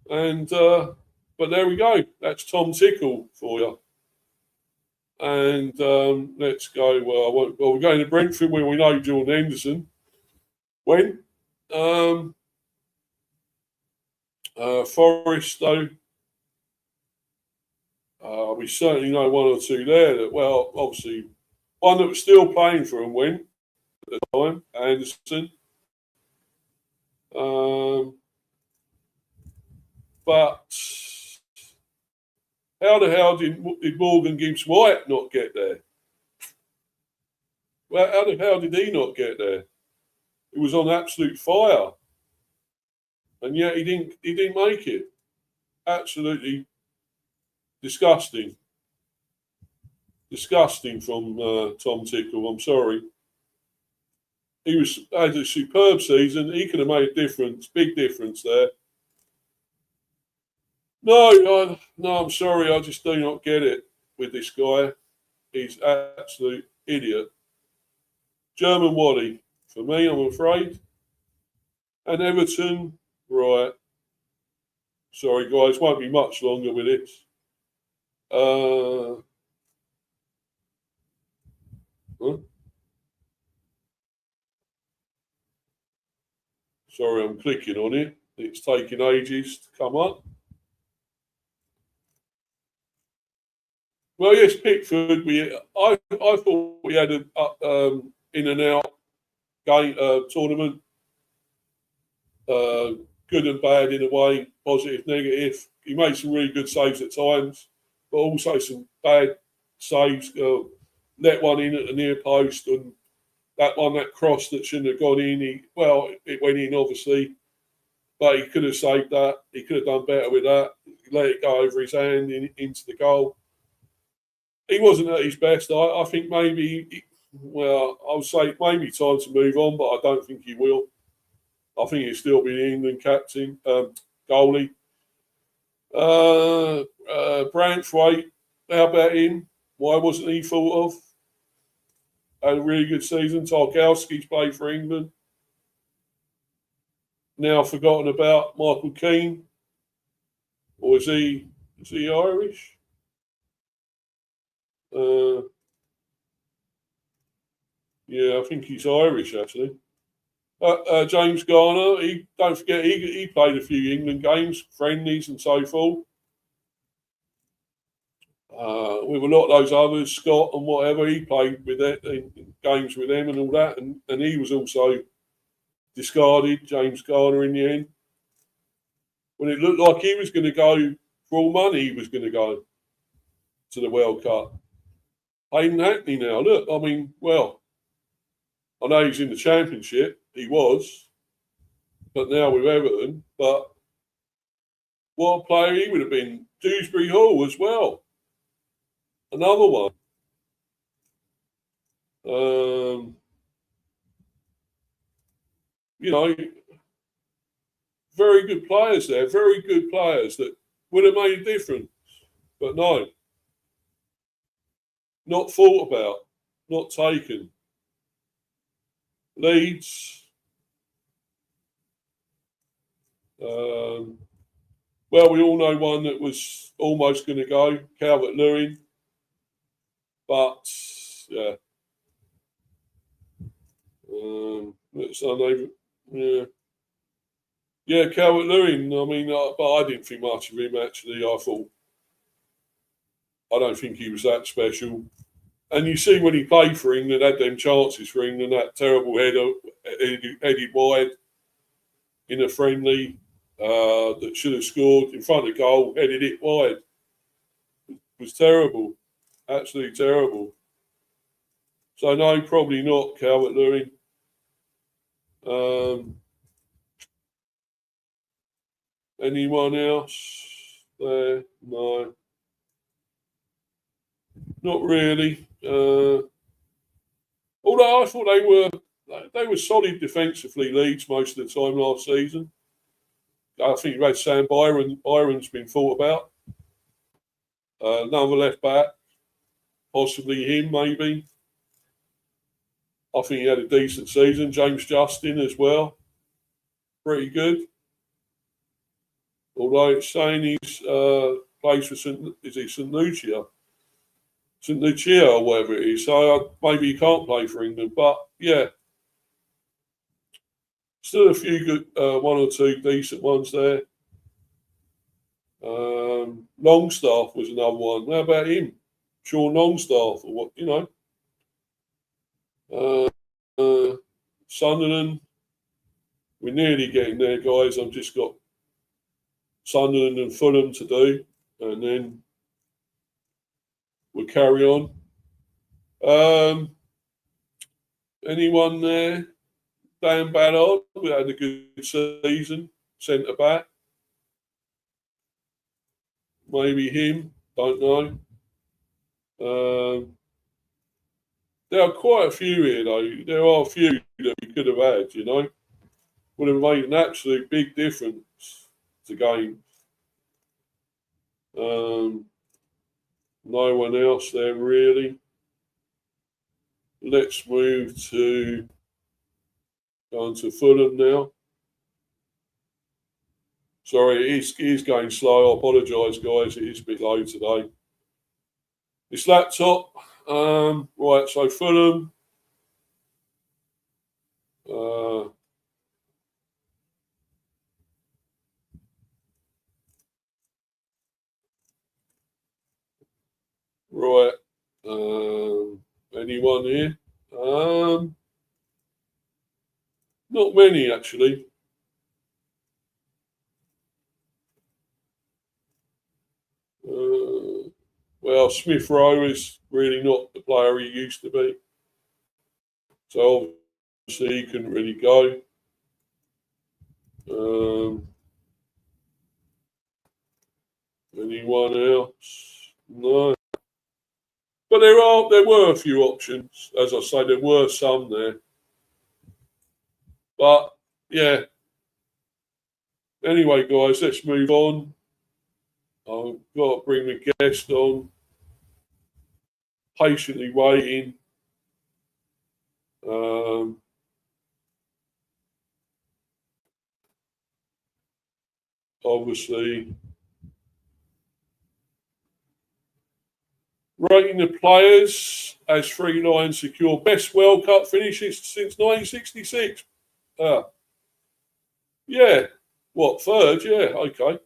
And but there we go. That's Tom Tickle for you. And let's go. Well, we're going to Brentford where we know Jordan Henderson. When? Forest, though. We certainly know one or two there that, well, obviously, one that was still playing for him went at the time, Anderson. But how the hell did Morgan Gibbs White not get there? Well, how did he not get there? He was on absolute fire, and yet he didn't make it. Absolutely disgusting. Disgusting from Tom Tickle. I'm sorry. He had a superb season. He could have made a difference, big difference there. No, I'm sorry. I just do not get it with this guy. He's an absolute idiot. German Waddy for me, I'm afraid. And Everton, right. Sorry, guys, won't be much longer with this. Huh? Sorry, I'm clicking on it. It's taking ages to come up. Well, yes, Pickford. I thought we had a in and out game tournament. Good and bad in a way, positive, negative. He made some really good saves at times, but also some bad saves. Let one in at the near post, and that cross that shouldn't have gone in. It went in obviously, but he could have saved that. He could have done better with that. He let it go over his hand into the goal. He wasn't at his best. I think maybe, I would say maybe time to move on, but I don't think he will. I think he'll still be the England captain, goalie. Branthwaite, how about him? Why wasn't he thought of? Had a really good season. Tarkowski's played for England. Now forgotten about Michael Keane. Or is he Irish? Yeah, I think he's Irish actually. James Garner, don't forget he played a few England games, friendlies and so forth. With a lot of those others, Scott and whatever, he played with it in games with them and all that, and he was also discarded, James Garner, in the end. When it looked like he was going to go for all money, he was going to go to the World Cup. Ain't happening now. Look, I mean, well, I know he's in the Championship, he was, but now with Everton, but what a player he would have been. Dewsbury Hall as well. Another one. You know, very good players there, very good players that would have made a difference. But no, not thought about, not taken. Leeds. Well, we all know one that was almost going to go, Calvert-Lewin. But, yeah. Yeah. Yeah, Calvert-Lewin. I mean, but I didn't think much of him, actually. I don't think he was that special. And you see when he played for England, had them chances for England, that terrible header headed wide in a friendly that should have scored in front of goal, headed it wide. It was terrible. Absolutely terrible. So, no, probably not Calvert-Lewin. Anyone else there? No. Not really. Although I thought they were solid defensively, Leeds, most of the time last season. I think you had Sam Byron. Byron's been thought about. Another left back, possibly him, maybe. I think he had a decent season. James Justin as well, pretty good. Although it's saying he's plays for St Lucia, St Lucia or whatever it is. So maybe he can't play for England. But yeah, still a few good, one or two decent ones there. Longstaff was another one. How about him? Sean Longstaff, or what, you know. Sunderland. We're nearly getting there, guys. I've just got Sunderland and Fulham to do, and then we'll carry on. Anyone there? Dan Ballard, we had a good season. Centre back. Maybe him. Don't know. There are quite a few here, though. There are a few that we could have had, you know. Would have made an absolute big difference to games. No one else there, really. Let's move to going to Fulham now. Sorry, it is going slow. I apologise, guys. It is a bit low today. This laptop. Right, so Fulham. Right. Anyone here? Not many, actually. Well, Smith Rowe is really not the player he used to be. So obviously he couldn't really go. Anyone else? No. But there were a few options. As I say, there were some there. But yeah. Anyway, guys, let's move on. I've got to bring the guest on. Patiently waiting. Obviously, rating the players as 3 lines secure best World Cup finishes since 1966. Yeah. What, third? Yeah, okay.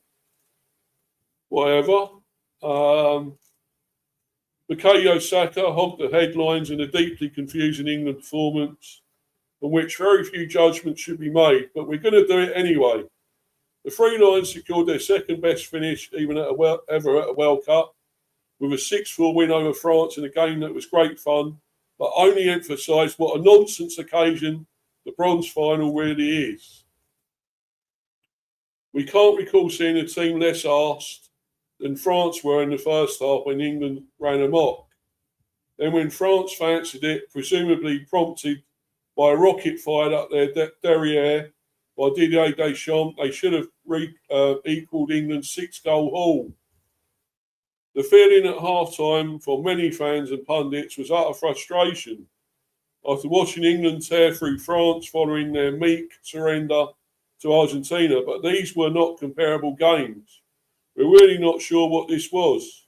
Whatever. Bukayo Saka hogged the headlines in a deeply confusing England performance on which very few judgments should be made, but we're going to do it anyway. The 3 Lions secured their second best finish ever at a World Cup, with a 6-4 win over France in a game that was great fun, but only emphasised what a nonsense occasion the bronze final really is. We can't recall seeing a team less arsed than France were in the first half when England ran amok. Then when France fancied it, presumably prompted by a rocket fired up their derriere by Didier Deschamps, they should have equalled England's 6-goal haul. The feeling at half-time for many fans and pundits was utter frustration after watching England tear through France following their meek surrender to Argentina, but these were not comparable games. We're really not sure what this was.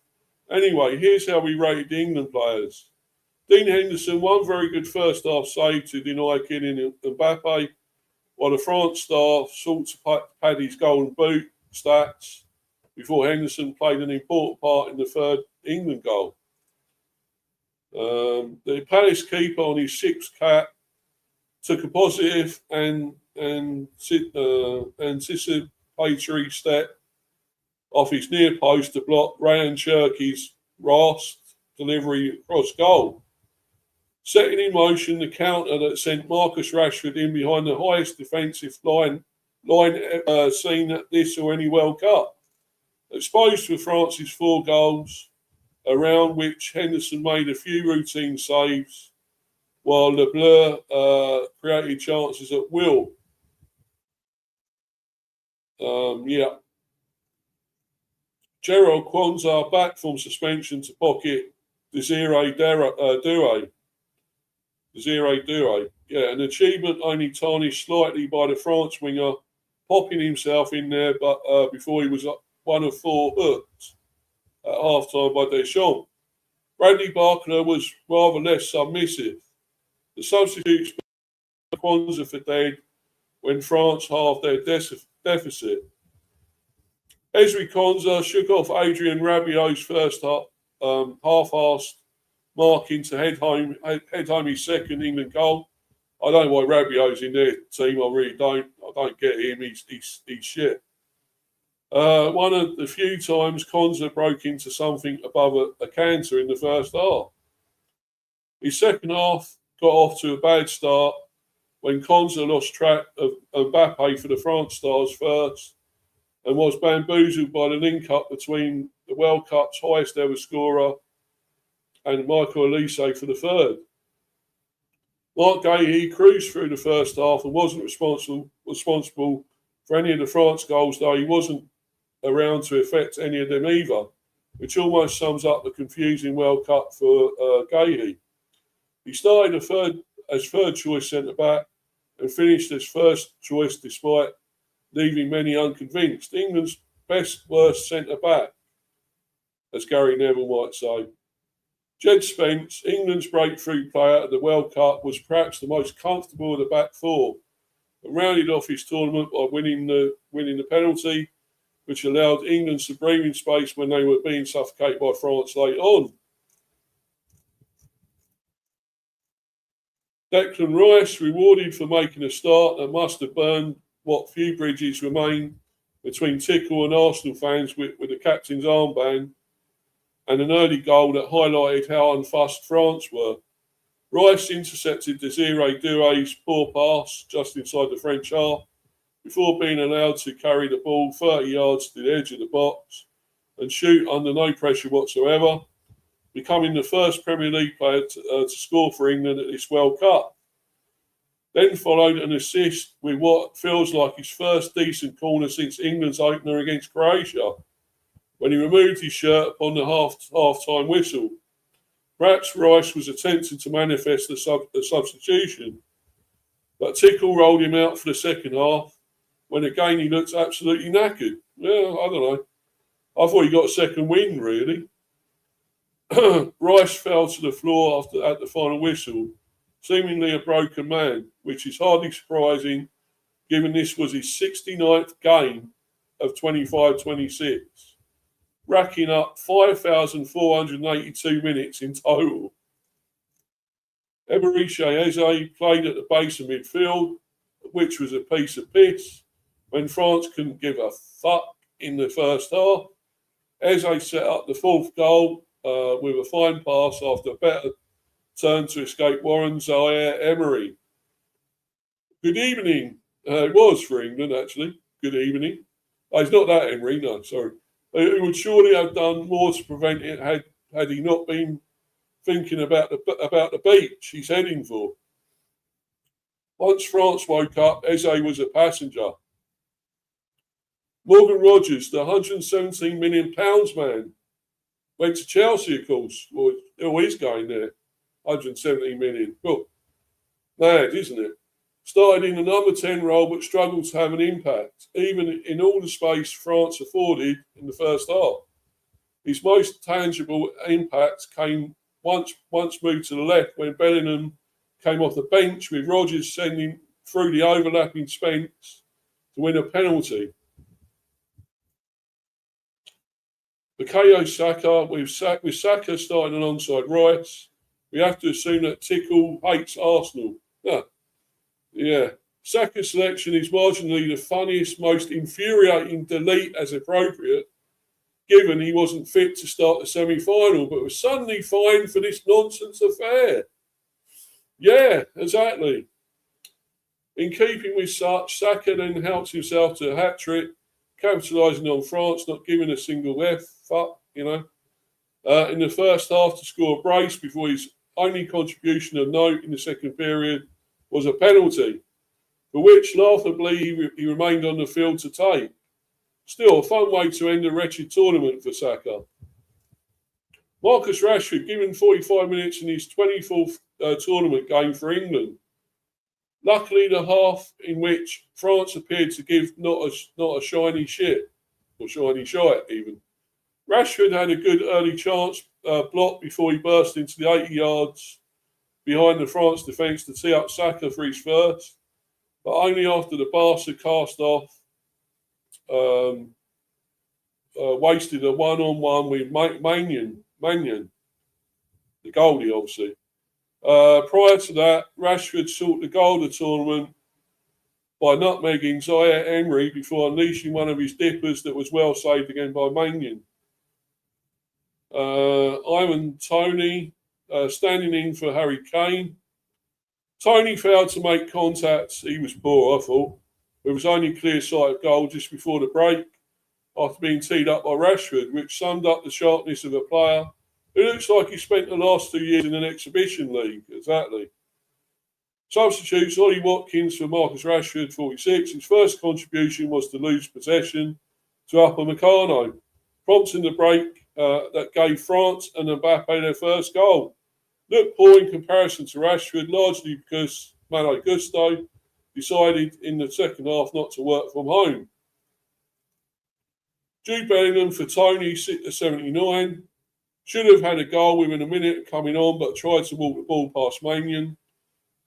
Anyway, here's how we rated the England players. Dean Henderson, one very good first half save to deny killing Mbappe, while the France star sought to pad his golden boot stats before Henderson played an important part in the third England goal. The Palace keeper on his 6th cap took a positive and anticipatory step off his near post to block Ryan Cherky's rasped delivery across goal, setting in motion the counter that sent Marcus Rashford in behind the highest defensive line seen at this or any World Cup. Exposed for France's 4 goals, around which Henderson made a few routine saves, while Le Bleu created chances at will. Gerald Kwanzaa back from suspension to pocket Desiree Doué. Yeah, an achievement only tarnished slightly by the France winger popping himself in there, but before he was one of 4 hooked at half-time by Deschamps. Bradley Barker was rather less submissive. The substitutes put Kwanzaa for dead when France halved their deficit. Ezri Konsa shook off Adrien Rabiot's first half-assed marking to head home his second England goal. I don't know why Rabiot's in their team. I really don't. I don't get him. He's shit. One of the few times Konsa broke into something above a canter in the first half. His second half got off to a bad start when Konza lost track of Mbappe for the France stars first and was bamboozled by the link-up between the World Cup's highest ever scorer and Michael Olise for the third. Marc Guéhi cruised through the first half and wasn't responsible for any of the France goals, though he wasn't around to affect any of them either, which almost sums up the confusing World Cup for Guéhi. He started as third choice centre-back and finished as first choice despite leaving many unconvinced. England's best worst centre-back, as Gary Neville might say. Jed Spence, England's breakthrough player at the World Cup, was perhaps the most comfortable of the back four and rounded off his tournament by winning the penalty, which allowed England some breathing space when they were being suffocated by France late on. Declan Rice, rewarded for making a start that must have burned what few bridges remain between Tickle and Arsenal fans with the captain's armband, and an early goal that highlighted how unfussed France were. Rice intercepted Desiré Doué's poor pass just inside the French half before being allowed to carry the ball 30 yards to the edge of the box and shoot under no pressure whatsoever, becoming the first Premier League player to score for England at this World Cup. Then followed an assist with what feels like his first decent corner since England's opener against Croatia, when he removed his shirt upon the half-time whistle. Perhaps Rice was attempting to manifest the substitution, but Tickle rolled him out for the second half, when again he looked absolutely knackered. Well, I don't know. I thought he got a second win, really. Rice fell to the floor at the final whistle, seemingly a broken man, which is hardly surprising given this was his 69th game of 25-26, racking up 5,482 minutes in total. Eberechi Eze played at the base of midfield, which was a piece of piss when France couldn't give a fuck in the first half. Eze set up the fourth goal with a fine pass after a better turn to escape Warren Zaire-Emery. Good evening. It was for England, actually. Good evening. Oh, he's not that Emery, no, sorry. He would surely have done more to prevent it had he not been thinking about the beach he's heading for. Once France woke up, Eze was a passenger. Morgan Rogers, the £117 million man, went to Chelsea, of course. Well, he's going there. 117 million. Well, mad, isn't it? Started in the number 10 role, but struggled to have an impact, even in all the space France afforded in the first half. His most tangible impact came once moved to the left when Bellingham came off the bench, with Rodgers sending through the overlapping Spence to win a penalty. Bukayo Saka, with Saka starting alongside Rice, we have to assume that Tickle hates Arsenal. Yeah. Saka's selection is marginally the funniest, most infuriating delete as appropriate, given he wasn't fit to start the semi-final, but was suddenly fined for this nonsense affair. Yeah, exactly. In keeping with such, Saka then helped himself to a hat-trick, capitalising on France not giving a single fuck, in the first half to score a brace before his only contribution of note in the second period was a penalty, for which, laughably, he remained on the field to take. Still, a fun way to end a wretched tournament for Saka. Marcus Rashford, given 45 minutes in his 24th tournament game for England. Luckily, the half in which France appeared to give not a shiny shit, or shiny shite even. Rashford had a good early chance block before he burst into the 80 yards behind the France defence to tee up Saka for his first, but only after the Barca cast off wasted a one-on-one with Mannion, the goalie, obviously. Prior to that, Rashford sought the goal of the tournament by nutmegging Zaire Emery before unleashing one of his dippers that was well saved again by Mannion. Ivan Toney standing in for Harry Kane. Tony failed to make contact. He was poor, I thought. It was only clear sight of goal just before the break after being teed up by Rashford, which summed up the sharpness of a player who looks like he spent the last 2 years in an exhibition league. Exactly. Substitutes Ollie Watkins for Marcus Rashford, 46. His first contribution was to lose possession to Upper Meccano, prompting the break that gave France and Mbappe their first goal. Looked poor in comparison to Rashford, largely because Malo Gusto decided in the second half not to work from home. Jude Bellingham for Tony, 79. Should have had a goal within a minute coming on, but tried to walk the ball past Manion.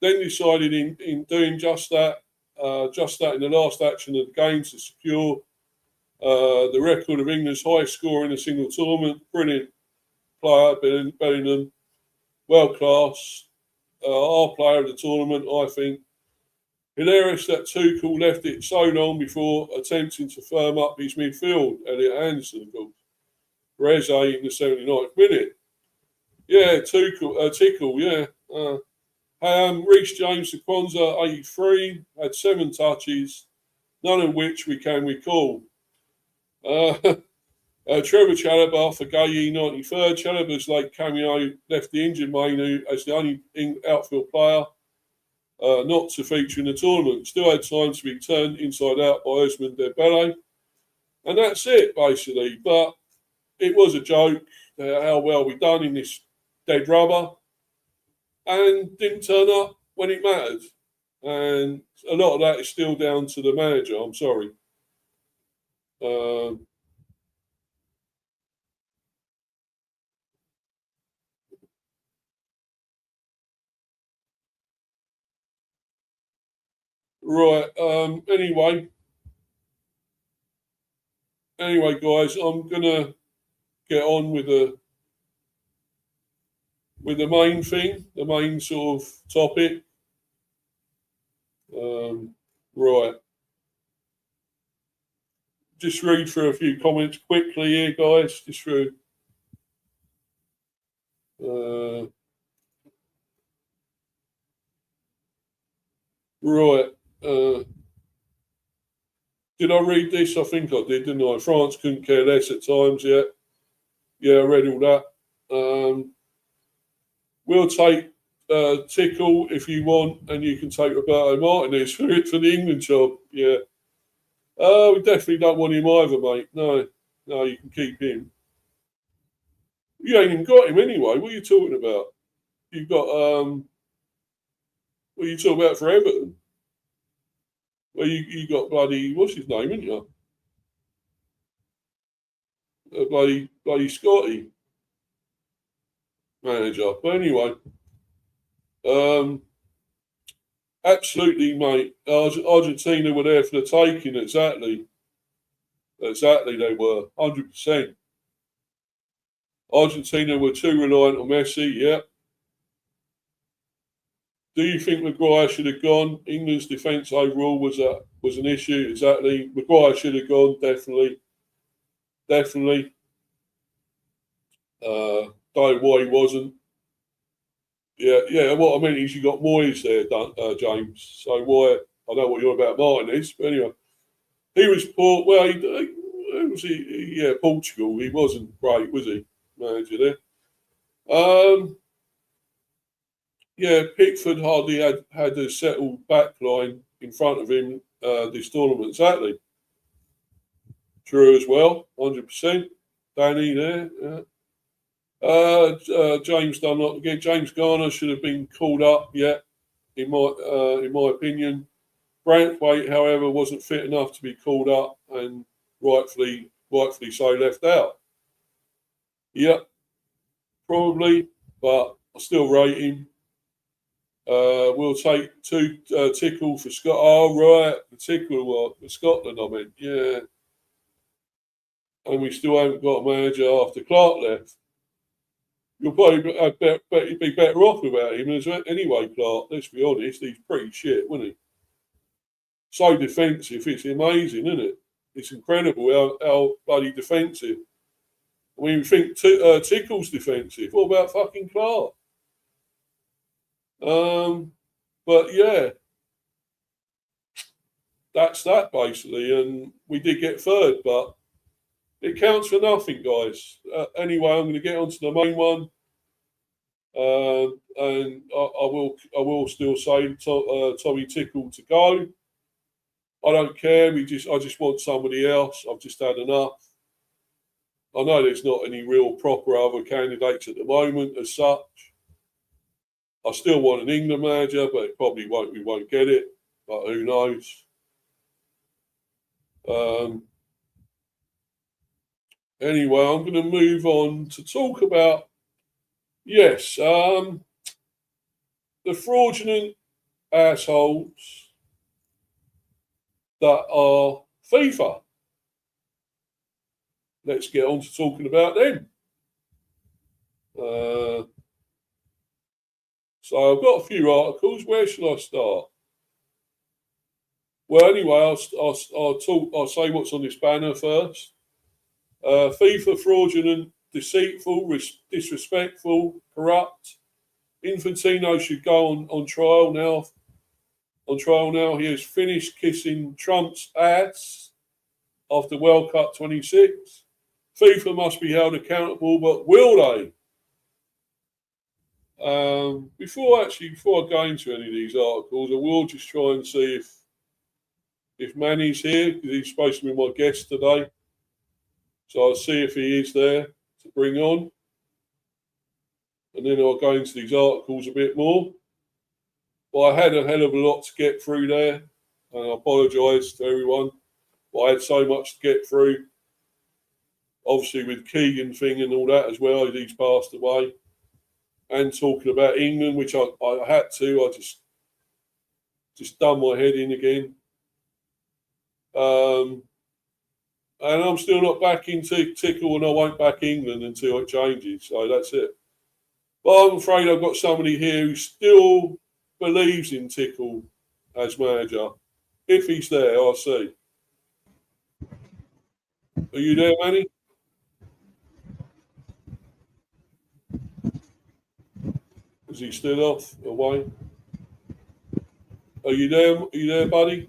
Then decided in doing just that in the last action of the game to secure the record of England's highest score in a single tournament. Brilliant player, Bellingham. World class. Our player of the tournament, I think. Hilarious that Tuchel left it so long before attempting to firm up his midfield. Elliot Anderson, of course. Reze in the 79th minute. Yeah, Tickle, yeah. Reece James to Kwanzaa, 83, had 7 touches, none of which we can recall. Trevor Chalobah for Gaye, 93rd. Chalobah's late cameo left the injured Mainu as the only outfield player not to feature in the tournament. Still had time to be turned inside out by Osman Dembele. And that's it, basically. But it was a joke how well we done in this dead rubber and didn't turn up when it mattered. And a lot of that is still down to the manager, I'm sorry. Right. Anyway, guys, I'm gonna get on with the main thing, the main sort of topic. Right. Just read through a few comments quickly here, guys. Just through. Right. Did I read this? I think I did, didn't I? France couldn't care less at times yet. Yeah, I read all that. We'll take Tickle if you want, and you can take Roberto Martinez for the England job. Yeah. We definitely don't want him either, mate. No, you can keep him. You ain't even got him anyway. What are you talking about? You've got what are you talking about for Everton? Well, you got bloody what's his name, haven't you? Bloody Scotty manager. But anyway, absolutely, mate. Argentina were there for the taking. Exactly, they were 100%. Argentina were too reliant on Messi. Yeah. Do you think Maguire should have gone? England's defence overall was an issue. Exactly. Maguire should have gone. Definitely. Don't know why he wasn't. Yeah. What I mean is you got Moyes there, James. So why? I know what you're about Martinez, but anyway, he was poor. Well, he Portugal. He wasn't great, was he? Manager there. Yeah, Pickford hardly had a settled backline in front of him this tournament. Exactly. True as well, 100%. Danny there. Yeah. James Dunlop again. James Garner should have been called up. Yeah, in my opinion. Branthwaite, however, wasn't fit enough to be called up, and rightfully so left out. Yeah, probably, but I still rate him. We'll take 2 Tickle for Scott. Oh, right. The Tickle for Scotland, I mean. Yeah. And we still haven't got a manager after Clark left. You'll probably be better off without him anyway, Clark. Let's be honest. He's pretty shit, wasn't he? So defensive. It's amazing, isn't it? It's incredible how bloody defensive. I mean, you think Tickle's defensive. What about fucking Clark? But yeah, that's that basically. And we did get third, but it counts for nothing, guys. Anyway, I'm going to get onto the main one. And I will still say Tommy Tickle to go. I don't care. I just want somebody else. I've just had enough. I know there's not any real proper other candidates at the moment as such. I still want an England manager, but it probably won't. We won't get it. But who knows? Anyway, I'm going to move on to talk about the fraudulent assholes that are FIFA. Let's get on to talking about them. So I've got a few articles. Where should I start? Well, anyway, I'll say what's on this banner first. FIFA fraudulent, deceitful, disrespectful, corrupt. Infantino should go on trial now. He has finished kissing Trump's ass after World Cup 26. FIFA must be held accountable, but will they? Before I go into any of these articles, I will just try and see if Manny's here, because he's supposed to be my guest today. So I'll see if he is there to bring on. And then I'll go into these articles a bit more. But I had a hell of a lot to get through there. And I apologise to everyone. But I had so much to get through. Obviously with Keegan thing and all that as well, he's passed away. And talking about England, which I had to. I just done my head in again. And I'm still not backing Tickle, and I won't back England until it changes. So that's it. But I'm afraid I've got somebody here who still believes in Tickle as manager. If he's there, I'll see. Are you there, Manny? Is he still off away? Are you there? Are you there, buddy?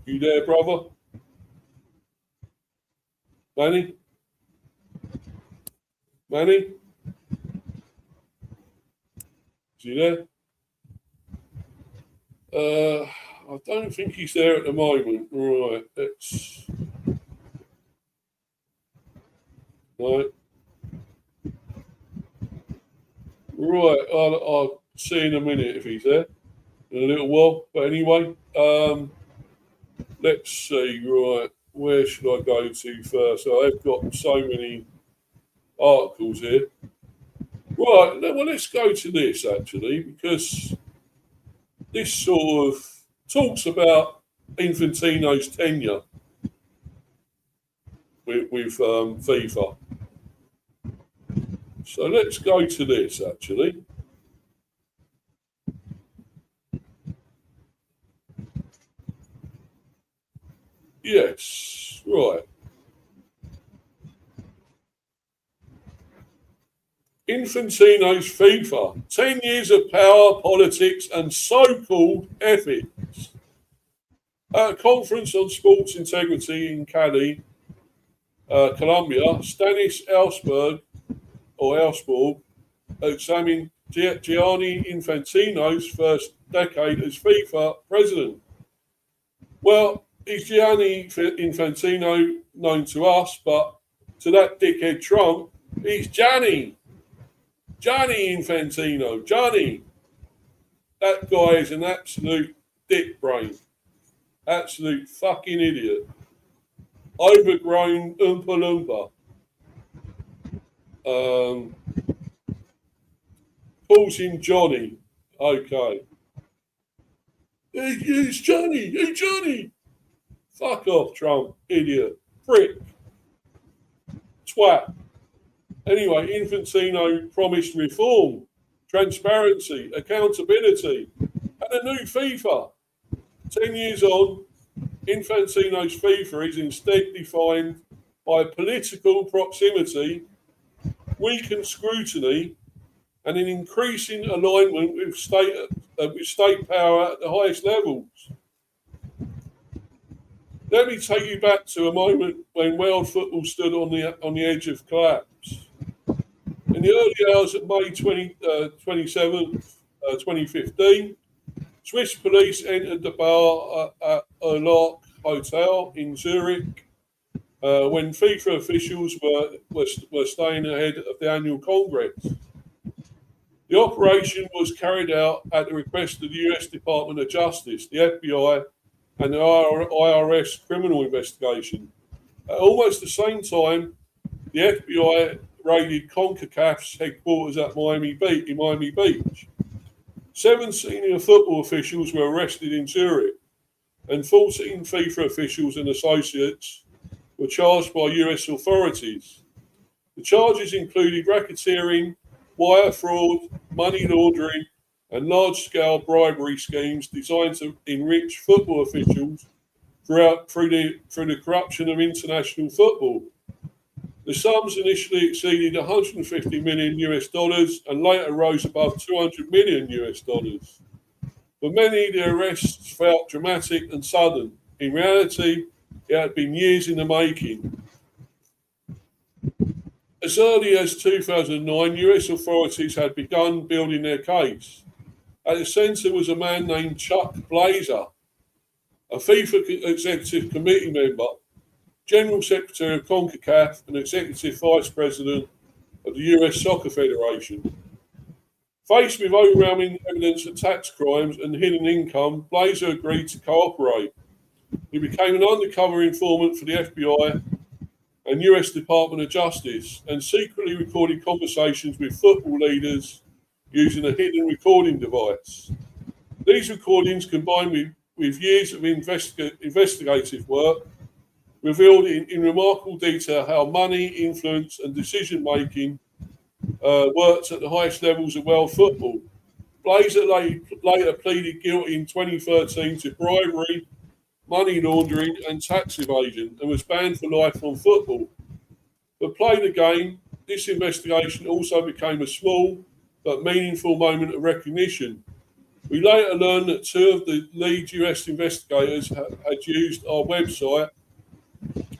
You there, brother? Manny? Manny? Is he there? I don't think he's there at the moment. Right, let's... Right. Right, I'll see in a minute if he's there. In a little while. But anyway, let's see, right, where should I go to first? I've got so many articles here. Right, well, let's go to this, actually, because this sort of talks about Infantino's tenure with FIFA. So let's go to this, actually. Yes, right. Infantino's FIFA, 10 years of power, politics and so-called ethics. At a conference on sports integrity in Cali, Colombia, Stanis Ellsberg examined Gianni Infantino's first decade as FIFA president. Well, is Gianni Infantino known to us, but to that dickhead Trump, he's Gianni Infantino. Johnny. That guy is an absolute dick brain. Absolute fucking idiot. Overgrown Oompa Loompa. Calls him Johnny. Okay. It's Johnny. Hey, Johnny. Fuck off, Trump. Idiot. Prick. Twat. Anyway, Infantino promised reform, transparency, accountability, and a new FIFA. 10 years on, Infantino's FIFA is instead defined by political proximity, weakened scrutiny, and an increasing alignment with state power at the highest levels. Let me take you back to a moment when world football stood on the edge of collapse. In the early hours of May 27th, 2015, Swiss police entered the bar at Erlach Hotel in Zurich when FIFA officials were staying ahead of the annual Congress. The operation was carried out at the request of the US Department of Justice, the FBI, and the IRS criminal investigation. At almost the same time, the FBI raided CONCACAF's headquarters at Miami Beach. 7 senior football officials were arrested in Zurich, and 14 FIFA officials and associates were charged by US authorities. The charges included racketeering, wire fraud, money laundering, and large-scale bribery schemes designed to enrich football officials through the corruption of international football. The sums initially exceeded $150 million and later rose above $200 million. For many, the arrests felt dramatic and sudden. In reality, it had been years in the making. As early as 2009, US authorities had begun building their case. At the centre was a man named Chuck Blazer, a FIFA Executive Committee member, General Secretary of CONCACAF, and Executive Vice President of the US Soccer Federation. Faced with overwhelming evidence of tax crimes and hidden income, Blazer agreed to cooperate. He became an undercover informant for the FBI and US Department of Justice and secretly recorded conversations with football leaders using a hidden recording device. These recordings, combined with years of investigative work, revealed in remarkable detail how money, influence, and decision-making worked at the highest levels of world football. Blazer later pleaded guilty in 2013 to bribery, money laundering, and tax evasion, and was banned for life from football. But Play the Game, this investigation also became a small but meaningful moment of recognition. We later learned that 2 of the lead US investigators had used our website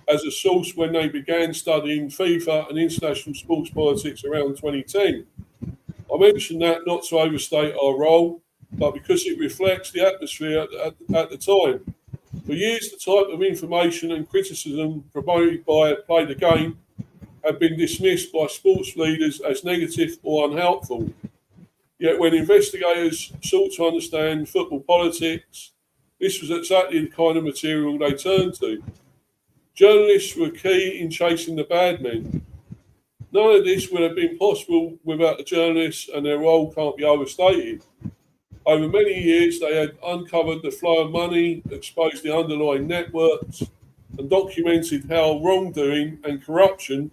as a source when they began studying FIFA and international sports politics around 2010. I mention that not to overstate our role, but because it reflects the atmosphere at the time. For years, the type of information and criticism promoted by Play the Game had been dismissed by sports leaders as negative or unhelpful. Yet when investigators sought to understand football politics, this was exactly the kind of material they turned to. Journalists were key in chasing the bad men. None of this would have been possible without the journalists, and their role can't be overstated. Over many years, they had uncovered the flow of money, exposed the underlying networks, and documented how wrongdoing and corruption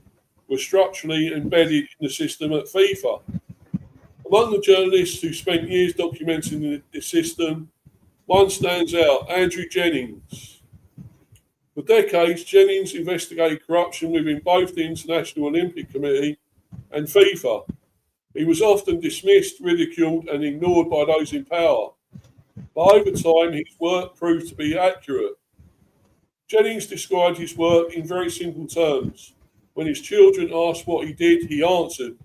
were structurally embedded in the system at FIFA. Among the journalists who spent years documenting the system, one stands out, Andrew Jennings. For decades, Jennings investigated corruption within both the International Olympic Committee and FIFA. He was often dismissed, ridiculed, and ignored by those in power. But over time, his work proved to be accurate. Jennings described his work in very simple terms. When his children asked what he did, he answered,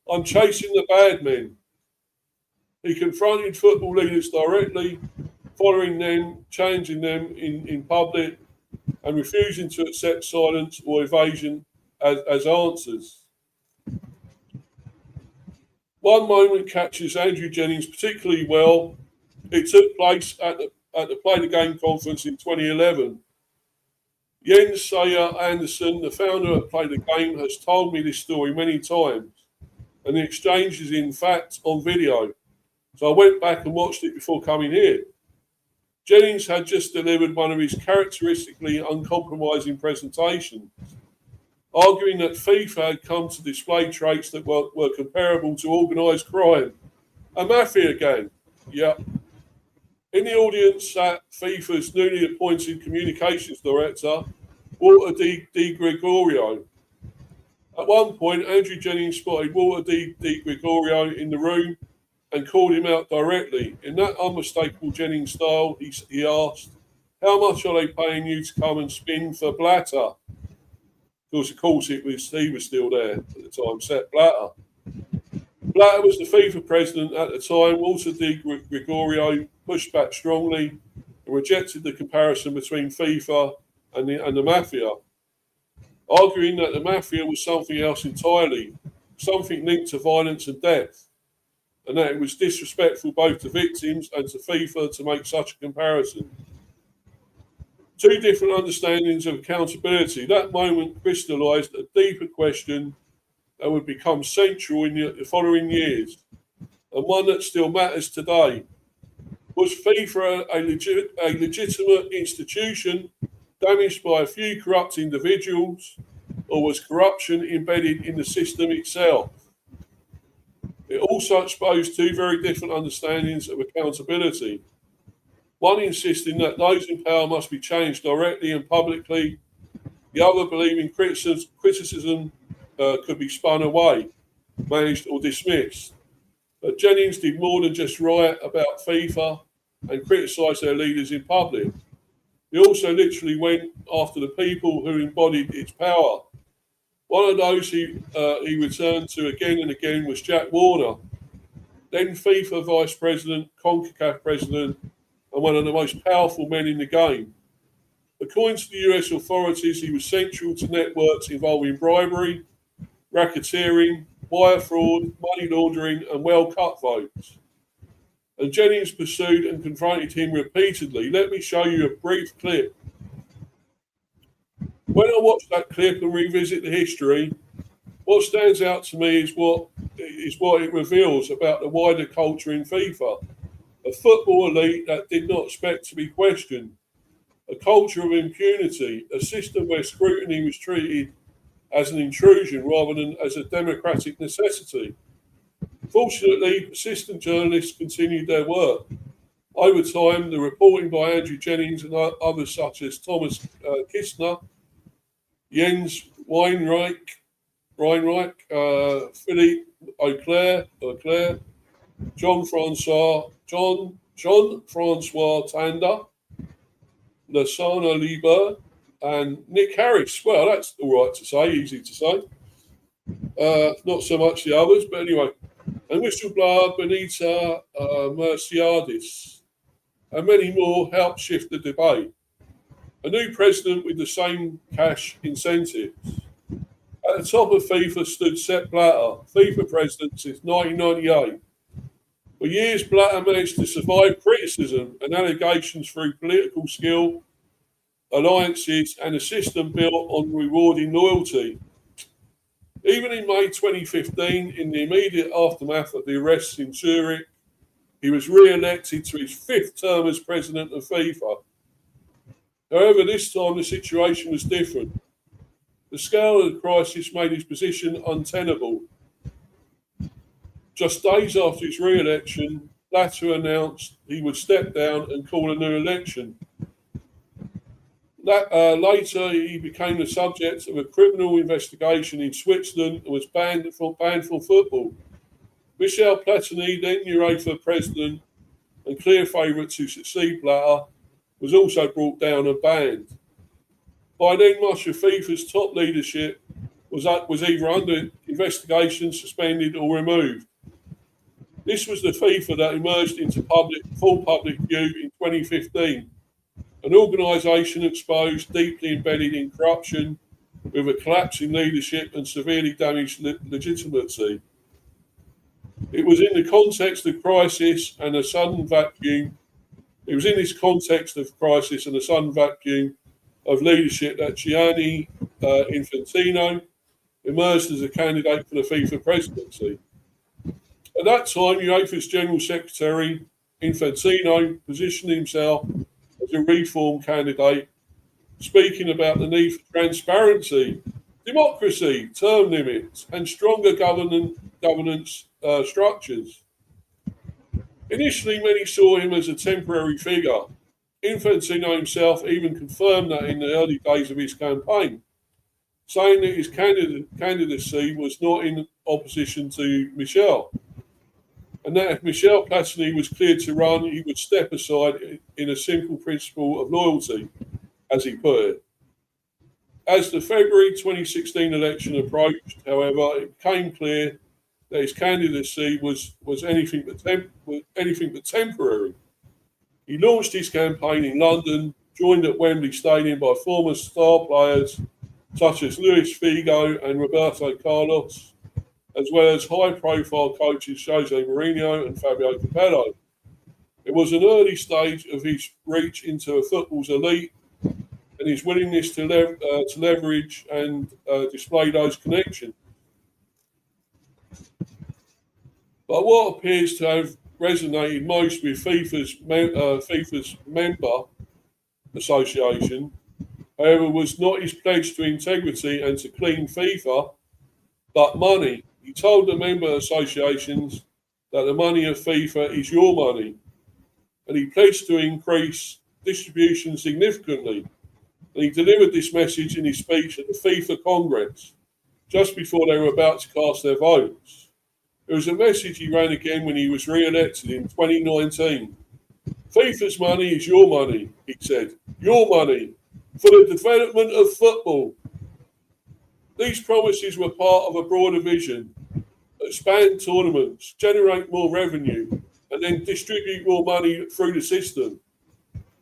"I'm chasing the bad men." He confronted football leaders directly, following them, challenging them in public, and refusing to accept silence or evasion as answers. One moment captures Andrew Jennings particularly well. It took place at the Play the Game conference in 2011. Jens Sayer Anderson, the founder of Play the Game, has told me this story many times, and the exchange is in fact on video. So I went back and watched it before coming here. Jennings had just delivered one of his characteristically uncompromising presentations, arguing that FIFA had come to display traits that were comparable to organised crime. A mafia gang. Yeah. In the audience sat FIFA's newly appointed communications director, Walter Di Gregorio. At one point, Andrew Jennings spotted Walter Di Gregorio in the room and called him out directly. In that unmistakable Jennings style, he asked, "How much are they paying you to come and spin for Blatter?" Of course, he was still there at the time, Sepp Blatter. Blatter was the FIFA president at the time. Walter Di Gregorio pushed back strongly and rejected the comparison between FIFA and the mafia, arguing that the mafia was something else entirely, something linked to violence and death, and that it was disrespectful both to victims and to FIFA to make such a comparison. Two different understandings of accountability. That moment crystallised a deeper question that would become central in the following years, and one that still matters today. Was FIFA a legitimate institution damaged by a few corrupt individuals, or was corruption embedded in the system itself? It also exposed two very different understandings of accountability. One insisting that those in power must be changed directly and publicly, the other believing criticism could be spun away, managed or dismissed. But Jennings did more than just write about FIFA and criticise their leaders in public. He also literally went after the people who embodied its power. One of those he returned to again and again was Jack Warner, then FIFA vice president, CONCACAF president, and one of the most powerful men in the game. According to the US authorities, he was central to networks involving bribery, racketeering, wire fraud, money laundering, and well-cut votes. And Jennings pursued and confronted him repeatedly. Let me show you a brief clip. When I watch that clip and revisit the history, what stands out to me is what it reveals about the wider culture in FIFA. A football elite that did not expect to be questioned. A culture of impunity, a system where scrutiny was treated as an intrusion rather than as a democratic necessity. Fortunately, persistent journalists continued their work. Over time, the reporting by Andrew Jennings and others such as Thomas Kistner, Jens Weinreich, Philippe Auclair, Jean-Francois Tanda, Lasana Lieber, and Nick Harris. Well, that's all right to say, easy to say. Not so much the others, but anyway. And whistleblower Benita Merciades, and many more helped shift the debate. A new president with the same cash incentives. At the top of FIFA stood Sepp Blatter, FIFA president since 1998. For years, Blatter managed to survive criticism and allegations through political skill, alliances, and a system built on rewarding loyalty. Even in May 2015, in the immediate aftermath of the arrests in Zurich, he was re-elected to his fifth term as president of FIFA. However, this time the situation was different. The scale of the crisis made his position untenable. Just days after his re-election, Blatter announced he would step down and call a new election. Later, he became the subject of a criminal investigation in Switzerland and was banned from football. Michel Platini, then UEFA president and clear favourite to succeed Blatter, was also brought down and banned. By then, much of FIFA's top leadership was either under investigation, suspended, or removed. This was the FIFA that emerged into full public view in 2015. An organisation exposed, deeply embedded in corruption, with a collapse in leadership and severely damaged legitimacy. It was in the context of crisis and a sudden vacuum. It was in this context of crisis and a sudden vacuum of leadership that Gianni Infantino emerged as a candidate for the FIFA presidency. At that time, UEFA's General Secretary Infantino positioned himself as a reform candidate, speaking about the need for transparency, democracy, term limits, and stronger governance structures. Initially, many saw him as a temporary figure. Infantino himself even confirmed that in the early days of his campaign. saying that his candidacy was not in opposition to Michel, and that if Michel Platini was cleared to run, he would step aside in a simple principle of loyalty, as he put it. As the February 2016 election approached, however, it became clear that his candidacy was anything but temporary. He launched his campaign in London, joined at Wembley Stadium by former star players such as Luis Figo and Roberto Carlos, as well as high-profile coaches Jose Mourinho and Fabio Capello. It was an early stage of his reach into football's elite and his willingness to leverage and display those connections. But what appears to have resonated most with FIFA's member association, however, was not his pledge to integrity and to clean FIFA, but money. He told the member associations that the money of FIFA is your money, and he pledged to increase distribution significantly. And he delivered this message in his speech at the FIFA Congress, just before they were about to cast their votes. It was a message he ran again when he was re-elected in 2019. FIFA's money is your money, he said. Your money for the development of football. These promises were part of a broader vision: expand tournaments, generate more revenue, and then distribute more money through the system.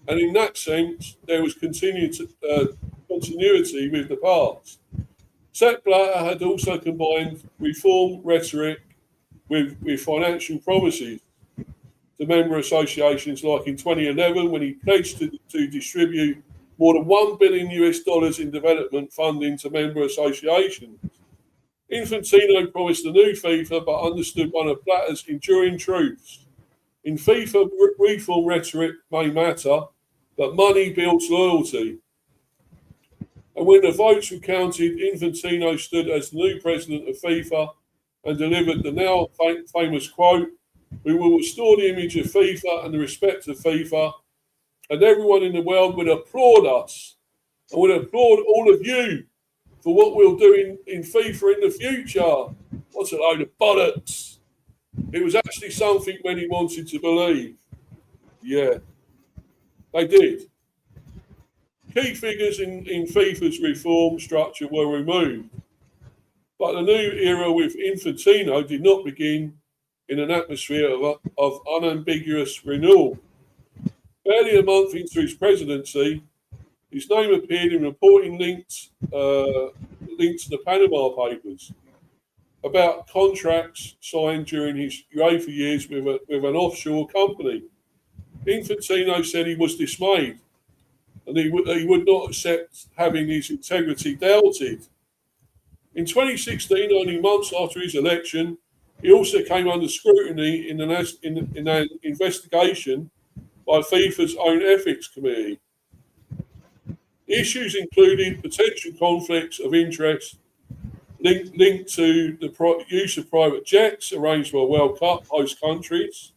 And in that sense, there was continuity with the past. Sepp Blatter had also combined reform rhetoric with financial promises to member associations, like in 2011 when he pledged to distribute more than $1 billion in development funding to member associations. Infantino promised a new FIFA, but understood one of Blatter's enduring truths. In FIFA, reform rhetoric may matter, but money builds loyalty. And when the votes were counted, Infantino stood as the new president of FIFA and delivered the now famous quote, "We will restore the image of FIFA and the respect of FIFA, and everyone in the world would applaud us and would applaud all of you for what we'll do in FIFA in the future." What's a load of bollocks? It was actually something many wanted to believe. Yeah, they did. Key figures in FIFA's reform structure were removed, but the new era with Infantino did not begin in an atmosphere of unambiguous renewal. Barely a month into his presidency, his name appeared in reporting linked to the Panama Papers about contracts signed during his UEFA years with an offshore company. Infantino said he was dismayed and he would not accept having his integrity doubted. In 2016, only months after his election, he also came under scrutiny in an investigation by FIFA's own ethics committee. Issues included potential conflicts of interest linked to the use of private jets arranged by World Cup host countries,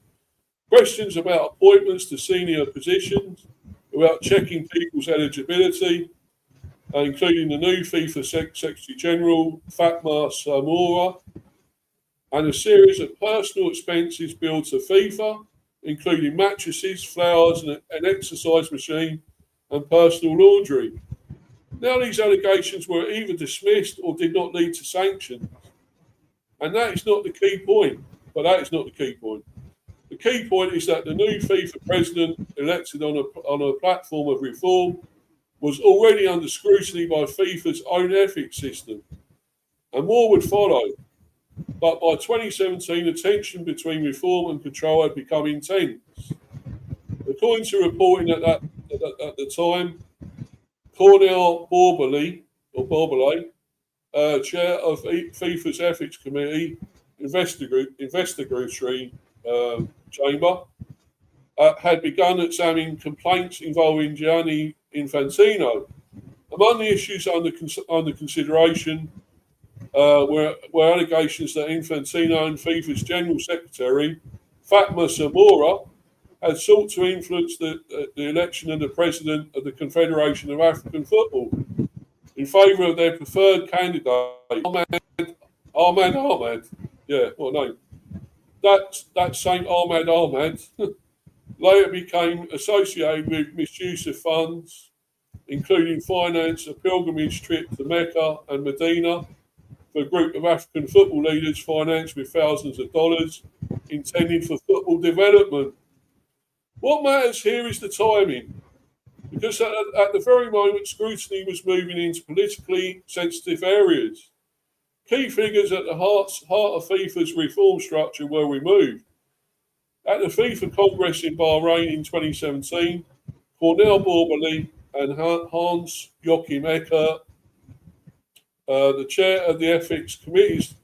questions about appointments to senior positions without checking people's eligibility, including the new FIFA Secretary General, Fatma Samora, and a series of personal expenses billed to FIFA, including mattresses, flowers, and an exercise machine, and personal laundry. Now, these allegations were either dismissed or did not lead to sanctions. And that is not the key point. But that is not the key point. The key point is that the new FIFA president, elected on a platform of reform, was already under scrutiny by FIFA's own ethics system. And more would follow. But by 2017, the tension between reform and control had become intense. According to reporting at the time, Cornel Borbely, chair of FIFA's ethics committee, investigatory chamber, had begun examining complaints involving Gianni Infantino. Among the issues under consideration were allegations that Infantino and FIFA's General Secretary, Fatma Samora, had sought to influence the election of the president of the Confederation of African Football, in favour of their preferred candidate, Ahmad. Yeah, what name? That same Ahmad later became associated with misuse of funds, including finance a pilgrimage trip to Mecca and Medina for a group of African football leaders financed with thousands of dollars intended for football development. What matters here is the timing, because at the very moment scrutiny was moving into politically sensitive areas, key figures at the heart of FIFA's reform structure were removed. At the FIFA Congress in Bahrain in 2017, Cornel Borbeli and Hans Joachim Eckert, the chair of the ethics committees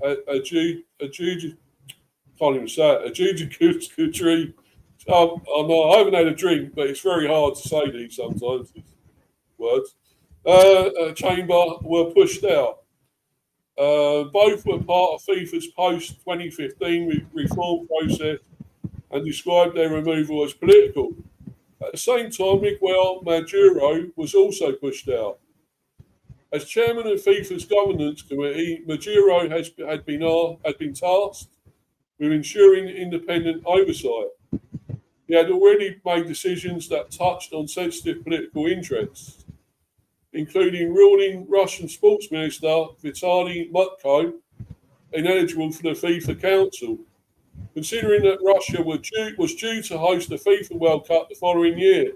adjudicatory. I haven't had a drink, but it's very hard to say these sometimes, these words. Chamber were pushed out. Both were part of FIFA's post-2015 reform process and described their removal as political. At the same time, Miguel Maduro was also pushed out. As chairman of FIFA's governance committee, Maduro had been tasked with ensuring independent oversight. He had already made decisions that touched on sensitive political interests, including ruling Russian sports minister Vitaly Mutko ineligible for the FIFA Council, considering that Russia was due to host the FIFA World Cup the following year,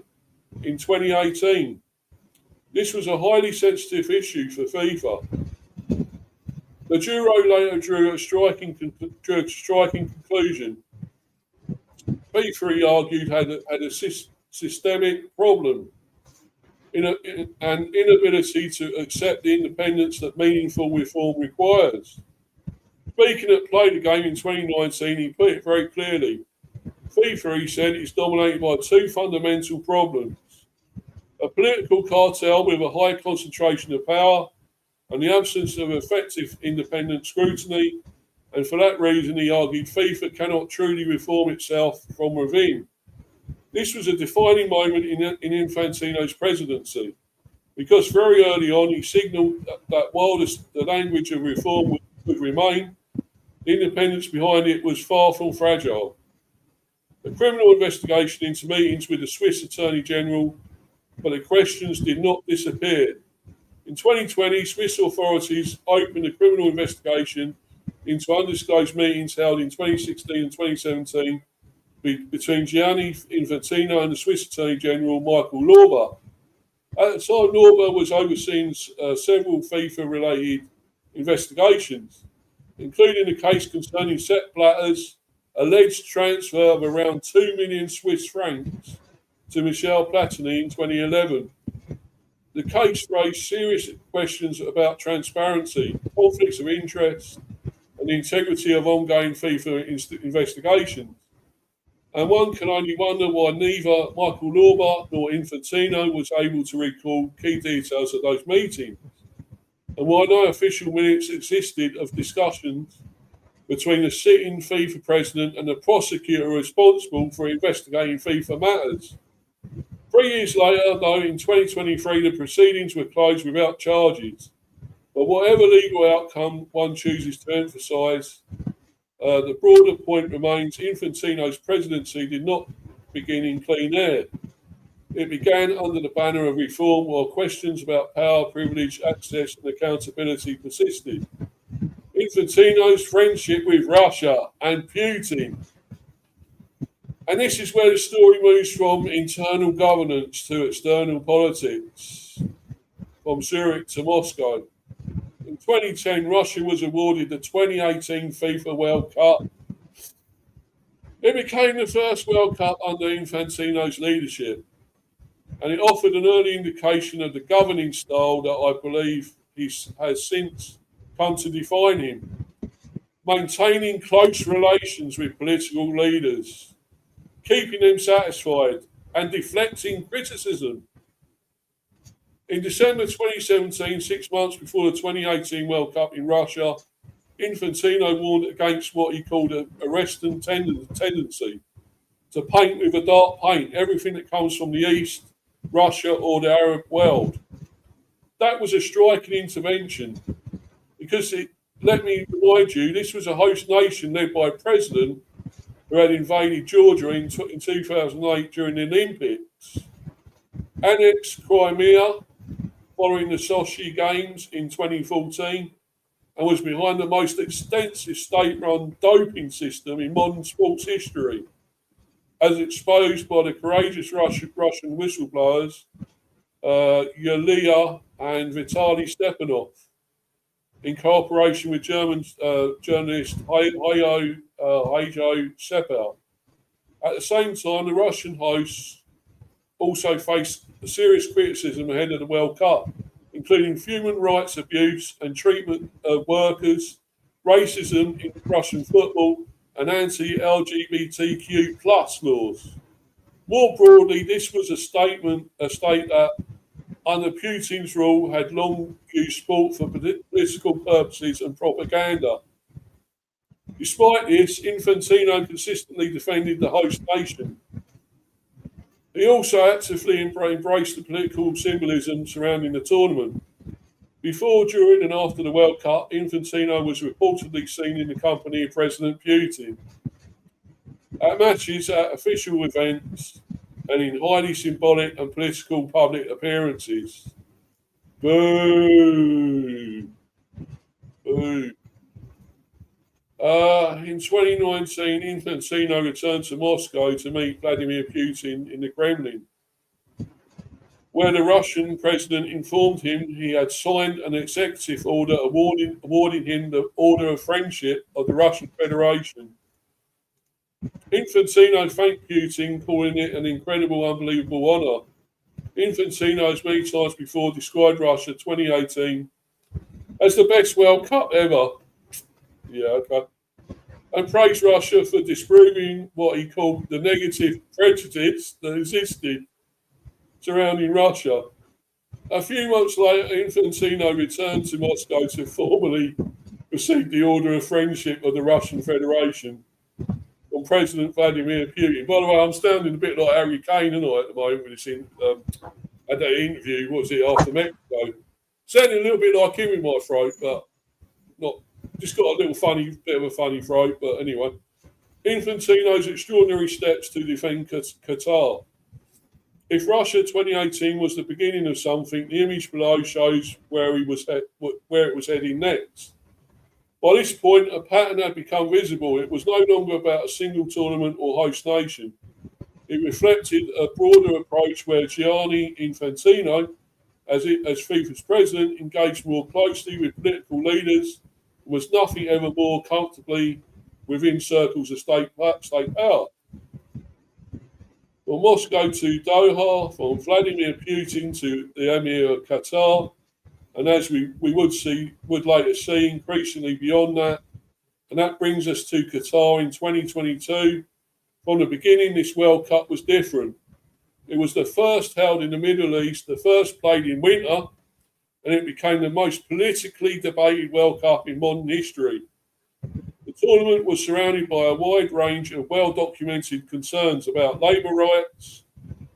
in 2018. This was a highly sensitive issue for FIFA. Maduro later drew a striking conclusion. FIFA, he argued, had a systemic problem an inability to accept the independence that meaningful reform requires. Speaking at Play the Game in 2019, he put it very clearly. FIFA, he said, is dominated by two fundamental problems: a political cartel with a high concentration of power and the absence of effective independent scrutiny. And for that reason, he argued, FIFA cannot truly reform itself from within. This was a defining moment in Infantino's presidency, because very early on he signalled that while the language of reform would remain, the independence behind it was far from fragile. A criminal investigation into meetings with the Swiss Attorney General, but the questions did not disappear. In 2020, Swiss authorities opened a criminal investigation into undisclosed meetings held in 2016 and 2017 between Gianni Infantino and the Swiss Attorney General Michael Lauber. At the time, Lauber was overseeing several FIFA-related investigations, including the case concerning Sepp Blatter's alleged transfer of around 2 million Swiss francs to Michel Platini in 2011. The case raised serious questions about transparency, conflicts of interest, and the integrity of ongoing FIFA investigations. And one can only wonder why neither Michael Lauber nor Infantino was able to recall key details of those meetings, and why no official minutes existed of discussions between the sitting FIFA president and the prosecutor responsible for investigating FIFA matters. 3 years later, though, in 2023, the proceedings were closed without charges. But whatever legal outcome one chooses to emphasise, the broader point remains Infantino's presidency did not begin in clean air. It began under the banner of reform, while questions about power, privilege, access and accountability persisted. Infantino's friendship with Russia and Putin. And this is where the story moves from internal governance to external politics, from Zurich to Moscow. In 2010, Russia was awarded the 2018 FIFA World Cup. It became the first World Cup under Infantino's leadership, and it offered an early indication of the governing style that I believe has since come to define him. Maintaining close relations with political leaders, keeping them satisfied, and deflecting criticism. In December 2017, 6 months before the 2018 World Cup in Russia, Infantino warned against what he called a Western tendency to paint with a dark paint everything that comes from the East, Russia or the Arab world. That was a striking intervention because let me remind you, this was a host nation led by a president who had invaded Georgia in 2008 during the Olympics, annexed Crimea following the Sochi Games in 2014, and was behind the most extensive state-run doping system in modern sports history, as exposed by the courageous Russian whistleblowers Yulia and Vitaly Stepanov, in cooperation with German journalist Hajo Sepel. At the same time, the Russian hosts also faced serious criticism ahead of the World Cup, including human rights abuse and treatment of workers, racism in Russian football, and anti-LGBTQ plus laws. More broadly, this was a state that, under Putin's rule, had long used sport for political purposes and propaganda. Despite this, Infantino consistently defended the host nation. He also actively embraced the political symbolism surrounding the tournament. Before, during, and after the World Cup, Infantino was reportedly seen in the company of President Putin at matches, at official events, and in highly symbolic and political public appearances. Boo! Boo! In 2019, Infantino returned to Moscow to meet Vladimir Putin in the Kremlin, where the Russian president informed him he had signed an executive order awarding him the Order of Friendship of the Russian Federation. Infantino thanked Putin, calling it an incredible, unbelievable honour. Infantino has many times before described Russia 2018 as the best World Cup ever. Yeah, okay. And praised Russia for disproving what he called the negative prejudice that existed surrounding Russia. A few months later, Infantino returned to Moscow to formally receive the Order of Friendship of the Russian Federation from President Vladimir Putin. By the way, I'm sounding a bit like Harry Kane, aren't I, at the moment with this at that interview, what was it, after Mexico? Sounding a little bit like him in my throat, but not. Just got a little bit of a funny throat, but anyway. Infantino's extraordinary steps to defend Qatar. If Russia 2018 was the beginning of something, the image below shows where it was heading next. By this point, a pattern had become visible. It was no longer about a single tournament or host nation. It reflected a broader approach where Gianni Infantino, as FIFA's president, engaged more closely with political leaders, was nothing ever more comfortably within circles of state power. From Moscow to Doha, from Vladimir Putin to the Emir of Qatar, and as we would later see, increasingly beyond that. And that brings us to Qatar in 2022. From the beginning, this World Cup was different. It was the first held in the Middle East, the first played in winter, and it became the most politically debated World Cup in modern history. The tournament was surrounded by a wide range of well-documented concerns about labour rights,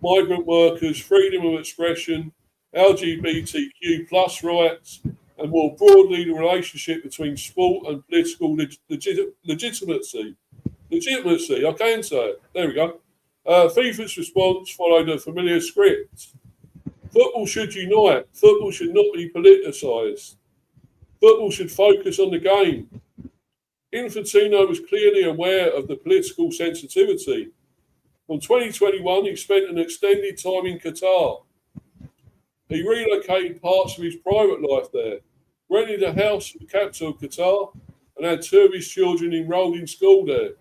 migrant workers, freedom of expression, LGBTQ plus rights, and more broadly the relationship between sport and political legitimacy. Legitimacy, I can say it. There we go. FIFA's response followed a familiar script. Football should unite. Football should not be politicised. Football should focus on the game. Infantino was clearly aware of the political sensitivity. From 2021, he spent an extended time in Qatar. He relocated parts of his private life there, rented a house in the capital of Qatar, and had two of his children enrolled in school there.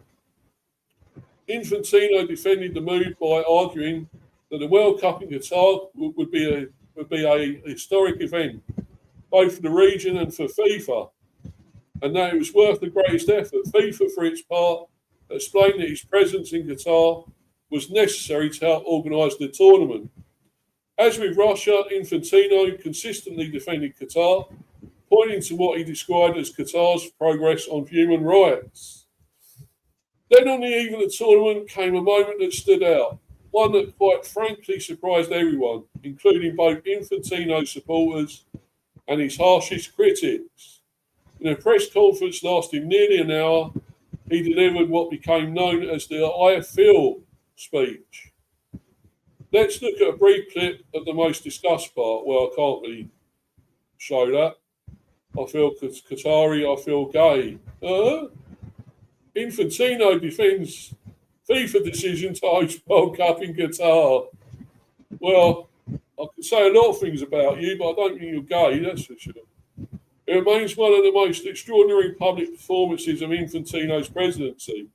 Infantino defended the move by arguing that the World Cup in Qatar would be a historic event, both for the region and for FIFA, and that it was worth the greatest effort. FIFA, for its part, explained that his presence in Qatar was necessary to help organise the tournament. As with Russia, Infantino consistently defended Qatar, pointing to what he described as Qatar's progress on human rights. Then on the eve of the tournament came a moment that stood out, one that quite frankly surprised everyone, including both Infantino supporters and his harshest critics. In a press conference lasting nearly an hour, he delivered what became known as the I feel speech. Let's look at a brief clip of the most discussed part. Well, I can't really show that. I feel Qatari, I feel gay. Infantino defends FIFA decision to host World Cup in Qatar. Well, I could say a lot of things about you, but I don't think you're gay, that's for sure. It remains one of the most extraordinary public performances of Infantino's presidency,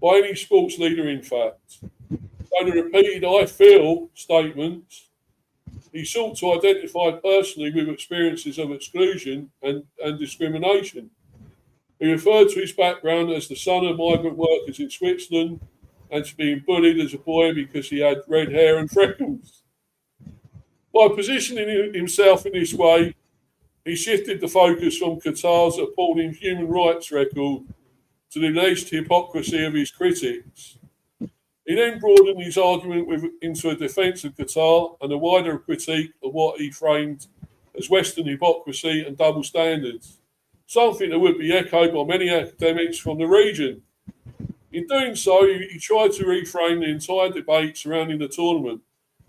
by any sports leader, in fact. So the repeated I feel statements, he sought to identify personally with experiences of exclusion and discrimination. He referred to his background as the son of migrant workers in Switzerland and to being bullied as a boy because he had red hair and freckles. By positioning himself in this way, he shifted the focus from Qatar's appalling human rights record to the alleged hypocrisy of his critics. He then broadened his argument into a defence of Qatar and a wider critique of what he framed as Western hypocrisy and double standards, something that would be echoed by many academics from the region. In doing so, he tried to reframe the entire debate surrounding the tournament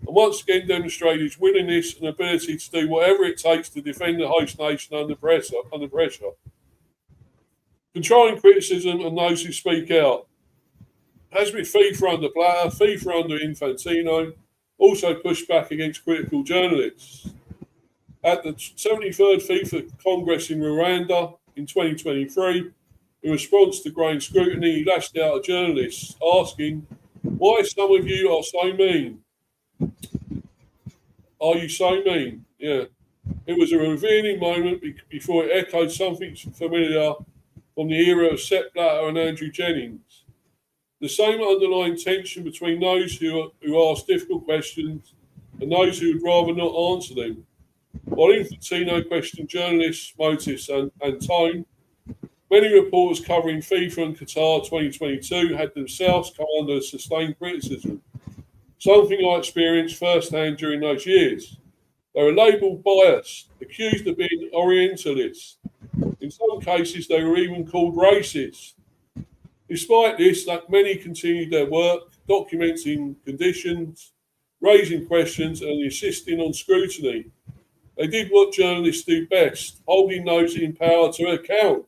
and once again demonstrated his willingness and ability to do whatever it takes to defend the host nation under pressure. Controlling criticism and those who speak out. As with FIFA under Blatter, FIFA under Infantino also pushed back against critical journalists. At the 73rd FIFA Congress in Rwanda in 2023, in response to growing scrutiny, he lashed out at journalists, asking, "Why some of you are so mean? Are you so mean?" Yeah. It was a revealing moment before it echoed something familiar from the era of Sepp Blatter and Andrew Jennings. The same underlying tension between those who ask difficult questions and those who would rather not answer them. While Infantino questioned journalists' motives and tone, many reporters covering FIFA and Qatar 2022 had themselves come under sustained criticism, something I experienced firsthand during those years. They were labelled biased, accused of being Orientalist. In some cases, they were even called racist. Despite this, many continued their work, documenting conditions, raising questions, and insisting on scrutiny. They did what journalists do best, holding those in power to account.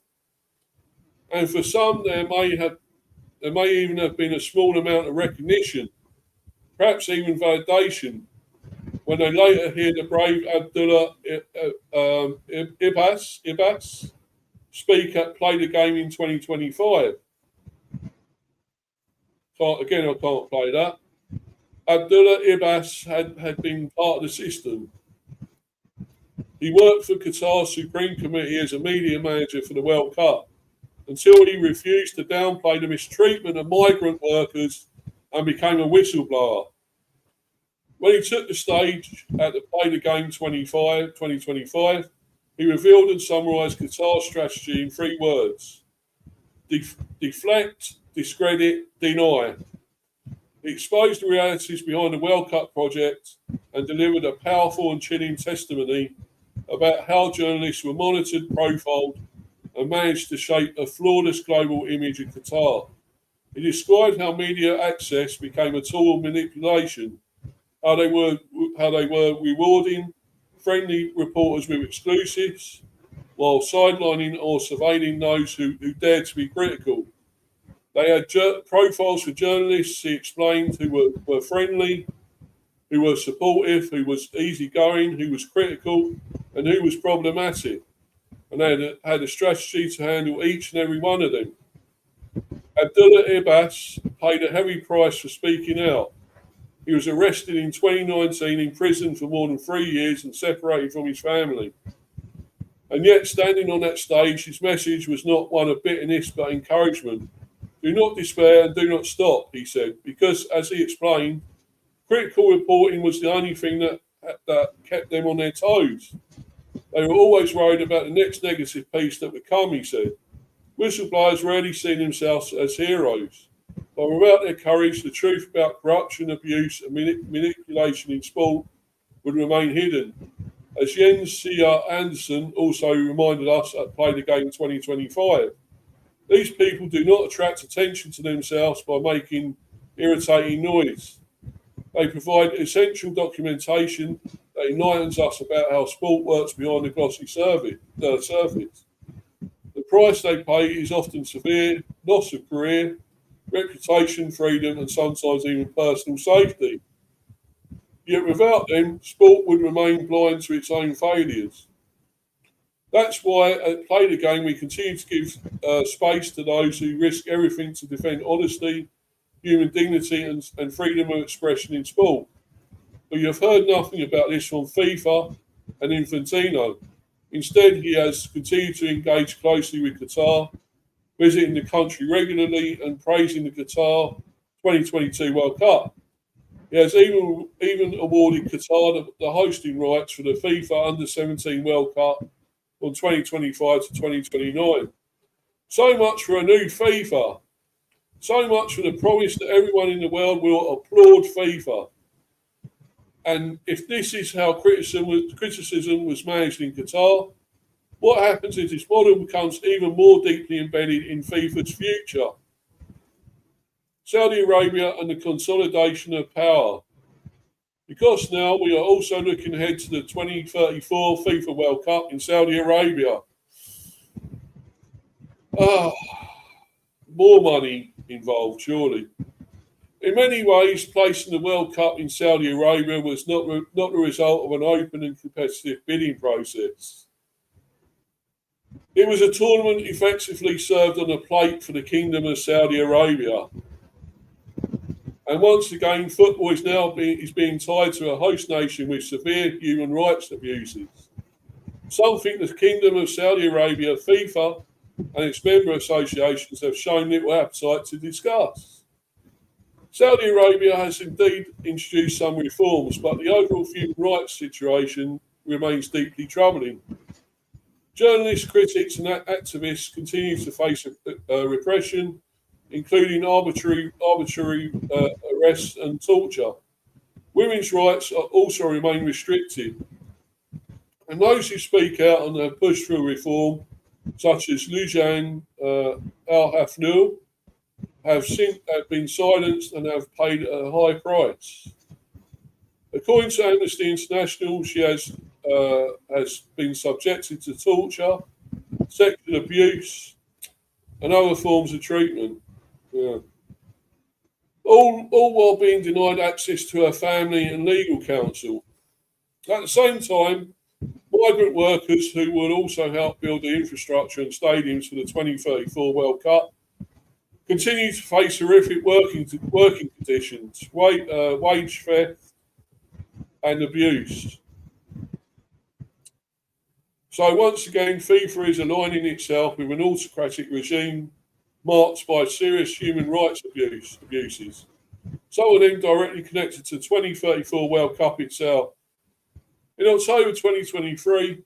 And for some, there may even have been a small amount of recognition, perhaps even validation, when they later hear the brave Abdullah Ibas speak at Play the Game in 2025. I can't play that. Abdullah Ibas had been part of the system. He worked for Qatar's Supreme Committee as a media manager for the World Cup until he refused to downplay the mistreatment of migrant workers and became a whistleblower. When he took the stage at the Play the Game 2025, he revealed and summarised Qatar's strategy in 3 words: deflect, discredit, deny. He exposed the realities behind the World Cup project and delivered a powerful and chilling testimony about how journalists were monitored, profiled, and managed to shape a flawless global image of Qatar. He described how media access became a tool of manipulation, how they were rewarding friendly reporters with exclusives, while sidelining or surveilling those who dared to be critical. They had profiles for journalists, he explained, who were friendly, who were supportive, who was easygoing, who was critical, and who was problematic. And they had a strategy to handle each and every one of them. Abdullah Ibas paid a heavy price for speaking out. He was arrested in 2019, imprisoned for more than 3 years and separated from his family. And yet, standing on that stage, his message was not one of bitterness but encouragement. Do not despair and do not stop, he said, because, as he explained, critical reporting was the only thing that kept them on their toes. They were always worried about the next negative piece that would come, he said. Whistleblowers rarely see themselves as heroes, but without their courage, the truth about corruption, abuse, and manipulation in sport would remain hidden. as Jens C.R. Anderson also reminded us at Play the Game 2025. These people do not attract attention to themselves by making irritating noise. They provide essential documentation that enlightens us about how sport works behind the glossy surface. The price they pay is often severe: loss of career, reputation, freedom, and sometimes even personal safety. Yet without them, sport would remain blind to its own failures. That's why at Play the Game we continue to give space to those who risk everything to defend honesty, human dignity, and freedom of expression in sport. But you've heard nothing about this from FIFA and Infantino. Instead, he has continued to engage closely with Qatar, visiting the country regularly and praising the Qatar 2022 World Cup. He has even awarded Qatar the hosting rights for the FIFA Under-17 World Cup from 2025 to 2029. So much for a new FIFA. So much for the promise that everyone in the world will applaud FIFA. And if this is how criticism was managed in Qatar, what happens is this model becomes even more deeply embedded in FIFA's future. Saudi Arabia and the consolidation of power. Because now we are also looking ahead to the 2034 FIFA World Cup in Saudi Arabia. More money involved, surely. In many ways, placing the World Cup in Saudi Arabia was not the result of an open and competitive bidding process. It was a tournament effectively served on a plate for the Kingdom of Saudi Arabia. And once again, football is now being tied to a host nation with severe human rights abuses. Something the Kingdom of Saudi Arabia, FIFA, and its member associations have shown little appetite to discuss. Saudi Arabia has indeed introduced some reforms, but the overall human rights situation remains deeply troubling. Journalists, critics, and activists continue to face repression, including arbitrary arrests and torture. Women's rights also remain restricted. And those who speak out and have pushed for reform, such as Lujan Al-Hafnul, have been silenced and have paid a high price. According to Amnesty International, she has been subjected to torture, sexual abuse, and other forms of treatment. Yeah. All while being denied access to her family and legal counsel. At the same time, migrant workers who would also help build the infrastructure and stadiums for the 2034 World Cup continue to face horrific working conditions, wage theft, and abuse. So once again, FIFA is aligning itself with an autocratic regime marked by serious human rights abuses. Some of them directly connected to the 2034 World Cup itself. In October 2023,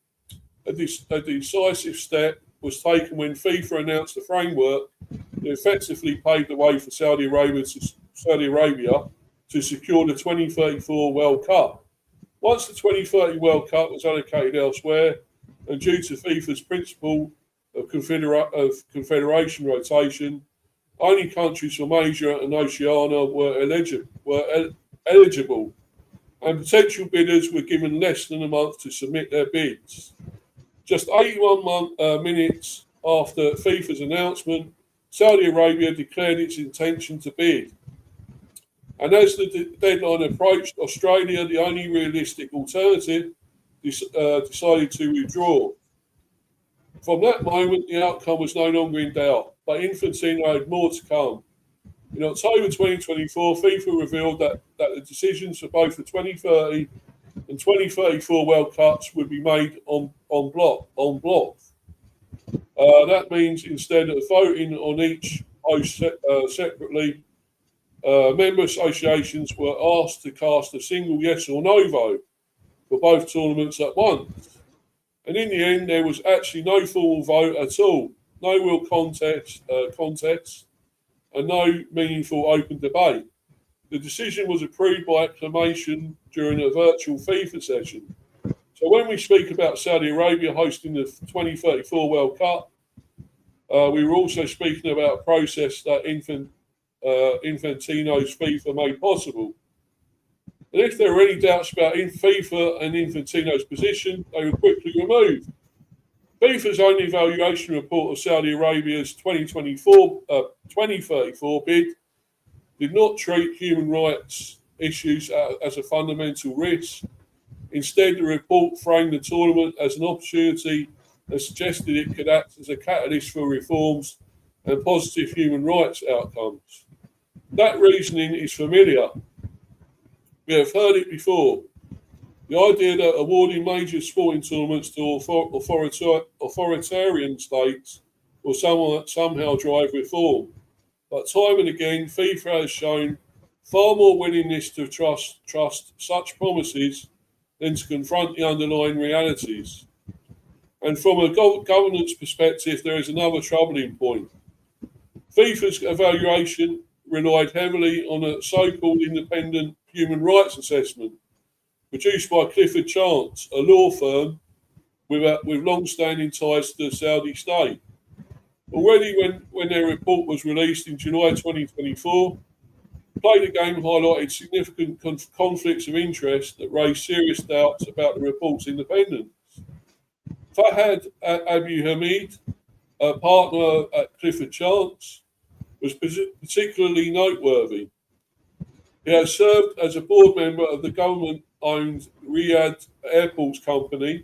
a decisive step was taken when FIFA announced a framework that effectively paved the way for Saudi Arabia to secure the 2034 World Cup. Once the 2030 World Cup was allocated elsewhere, and due to FIFA's principle of confederation rotation, only countries from Asia and Oceania were eligible, and potential bidders were given less than a month to submit their bids. Just 81 minutes after FIFA's announcement, Saudi Arabia declared its intention to bid. And as the deadline approached, Australia, the only realistic alternative, decided to withdraw. From that moment, the outcome was no longer in doubt, but Infantino had more to come. In October 2024, FIFA revealed that the decisions for both the 2030 and 2034 World Cups would be made en bloc. That means instead of voting on each host separately, member associations were asked to cast a single yes or no vote for both tournaments at once. And in the end, there was actually no formal vote at all, no real contest, and no meaningful open debate. The decision was approved by acclamation during a virtual FIFA session. So when we speak about Saudi Arabia hosting the 2034 World Cup, we were also speaking about a process that Infantino's FIFA made possible. And if there were any doubts about FIFA and Infantino's position, they were quickly removed. FIFA's own evaluation report of Saudi Arabia's 2034 bid did not treat human rights issues as a fundamental risk. Instead, the report framed the tournament as an opportunity and suggested it could act as a catalyst for reforms and positive human rights outcomes. That reasoning is familiar. We have heard it before. The idea that awarding major sporting tournaments to authoritarian states will somehow drive reform. But time and again, FIFA has shown far more willingness to trust such promises than to confront the underlying realities. And from a governance perspective, there is another troubling point. FIFA's evaluation relied heavily on a so-called independent human rights assessment produced by Clifford Chance, a law firm with long-standing ties to the Saudi state. Already when their report was released in July 2024, Play the Game highlighted significant conflicts of interest that raised serious doubts about the report's independence. Fahad Abu Hamid, a partner at Clifford Chance, was particularly noteworthy. He has served as a board member of the government-owned Riyadh Airports Company,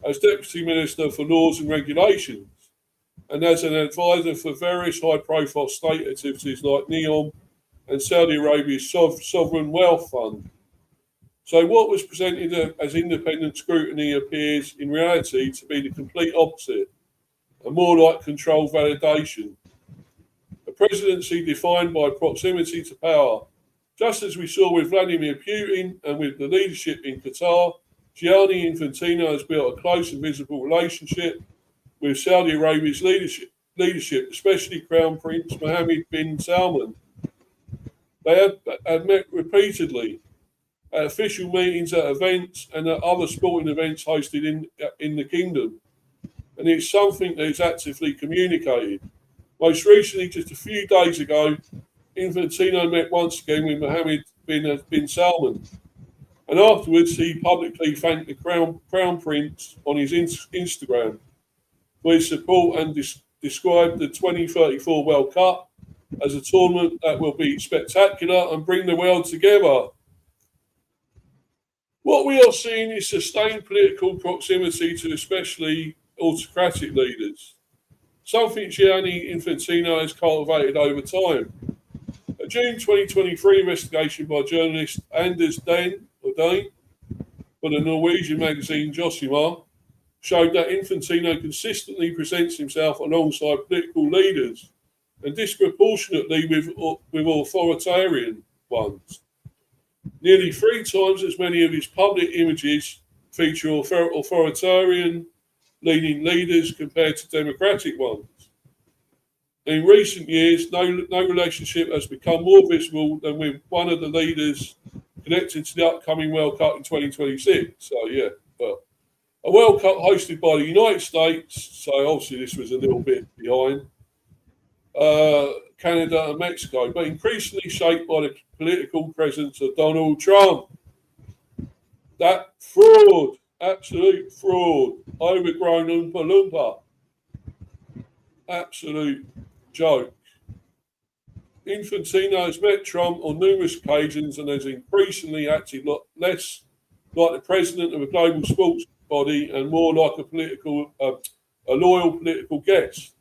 as Deputy Minister for Laws and Regulations, and as an advisor for various high-profile state activities like NEOM and Saudi Arabia's Sovereign Wealth Fund. So what was presented as independent scrutiny appears in reality to be the complete opposite, and more like controlled validation. A presidency defined by proximity to power. Just as we saw with Vladimir Putin and with the leadership in Qatar, Gianni Infantino has built a close and visible relationship with Saudi Arabia's leadership, especially Crown Prince Mohammed bin Salman. They have met repeatedly at official meetings, at events, and at other sporting events hosted in the kingdom. And it's something that is actively communicated. Most recently, just a few days ago, Infantino met once again with Mohammed bin Salman. And afterwards, he publicly thanked the Crown Prince on his Instagram for his support and described the 2034 World Cup as a tournament that will be spectacular and bring the world together. What we are seeing is sustained political proximity to especially autocratic leaders, something Gianni Infantino has cultivated over time. A June 2023 investigation by journalist Anders Dane for the Norwegian magazine Josima showed that Infantino consistently presents himself alongside political leaders and disproportionately with authoritarian ones. Nearly 3 times as many of his public images feature authoritarian-leaning leaders compared to democratic ones. In recent years, no relationship has become more visible than with one of the leaders connected to the upcoming World Cup in 2026. So, yeah, well, a World Cup hosted by the United States, so obviously this was a little bit behind, Canada and Mexico, but increasingly shaped by the political presence of Donald Trump. That fraud, absolute fraud, overgrown Oompa Loompa, absolute joke. Infantino has met Trump on numerous occasions and has increasingly acted less like the president of a global sports body and more like a loyal political guest.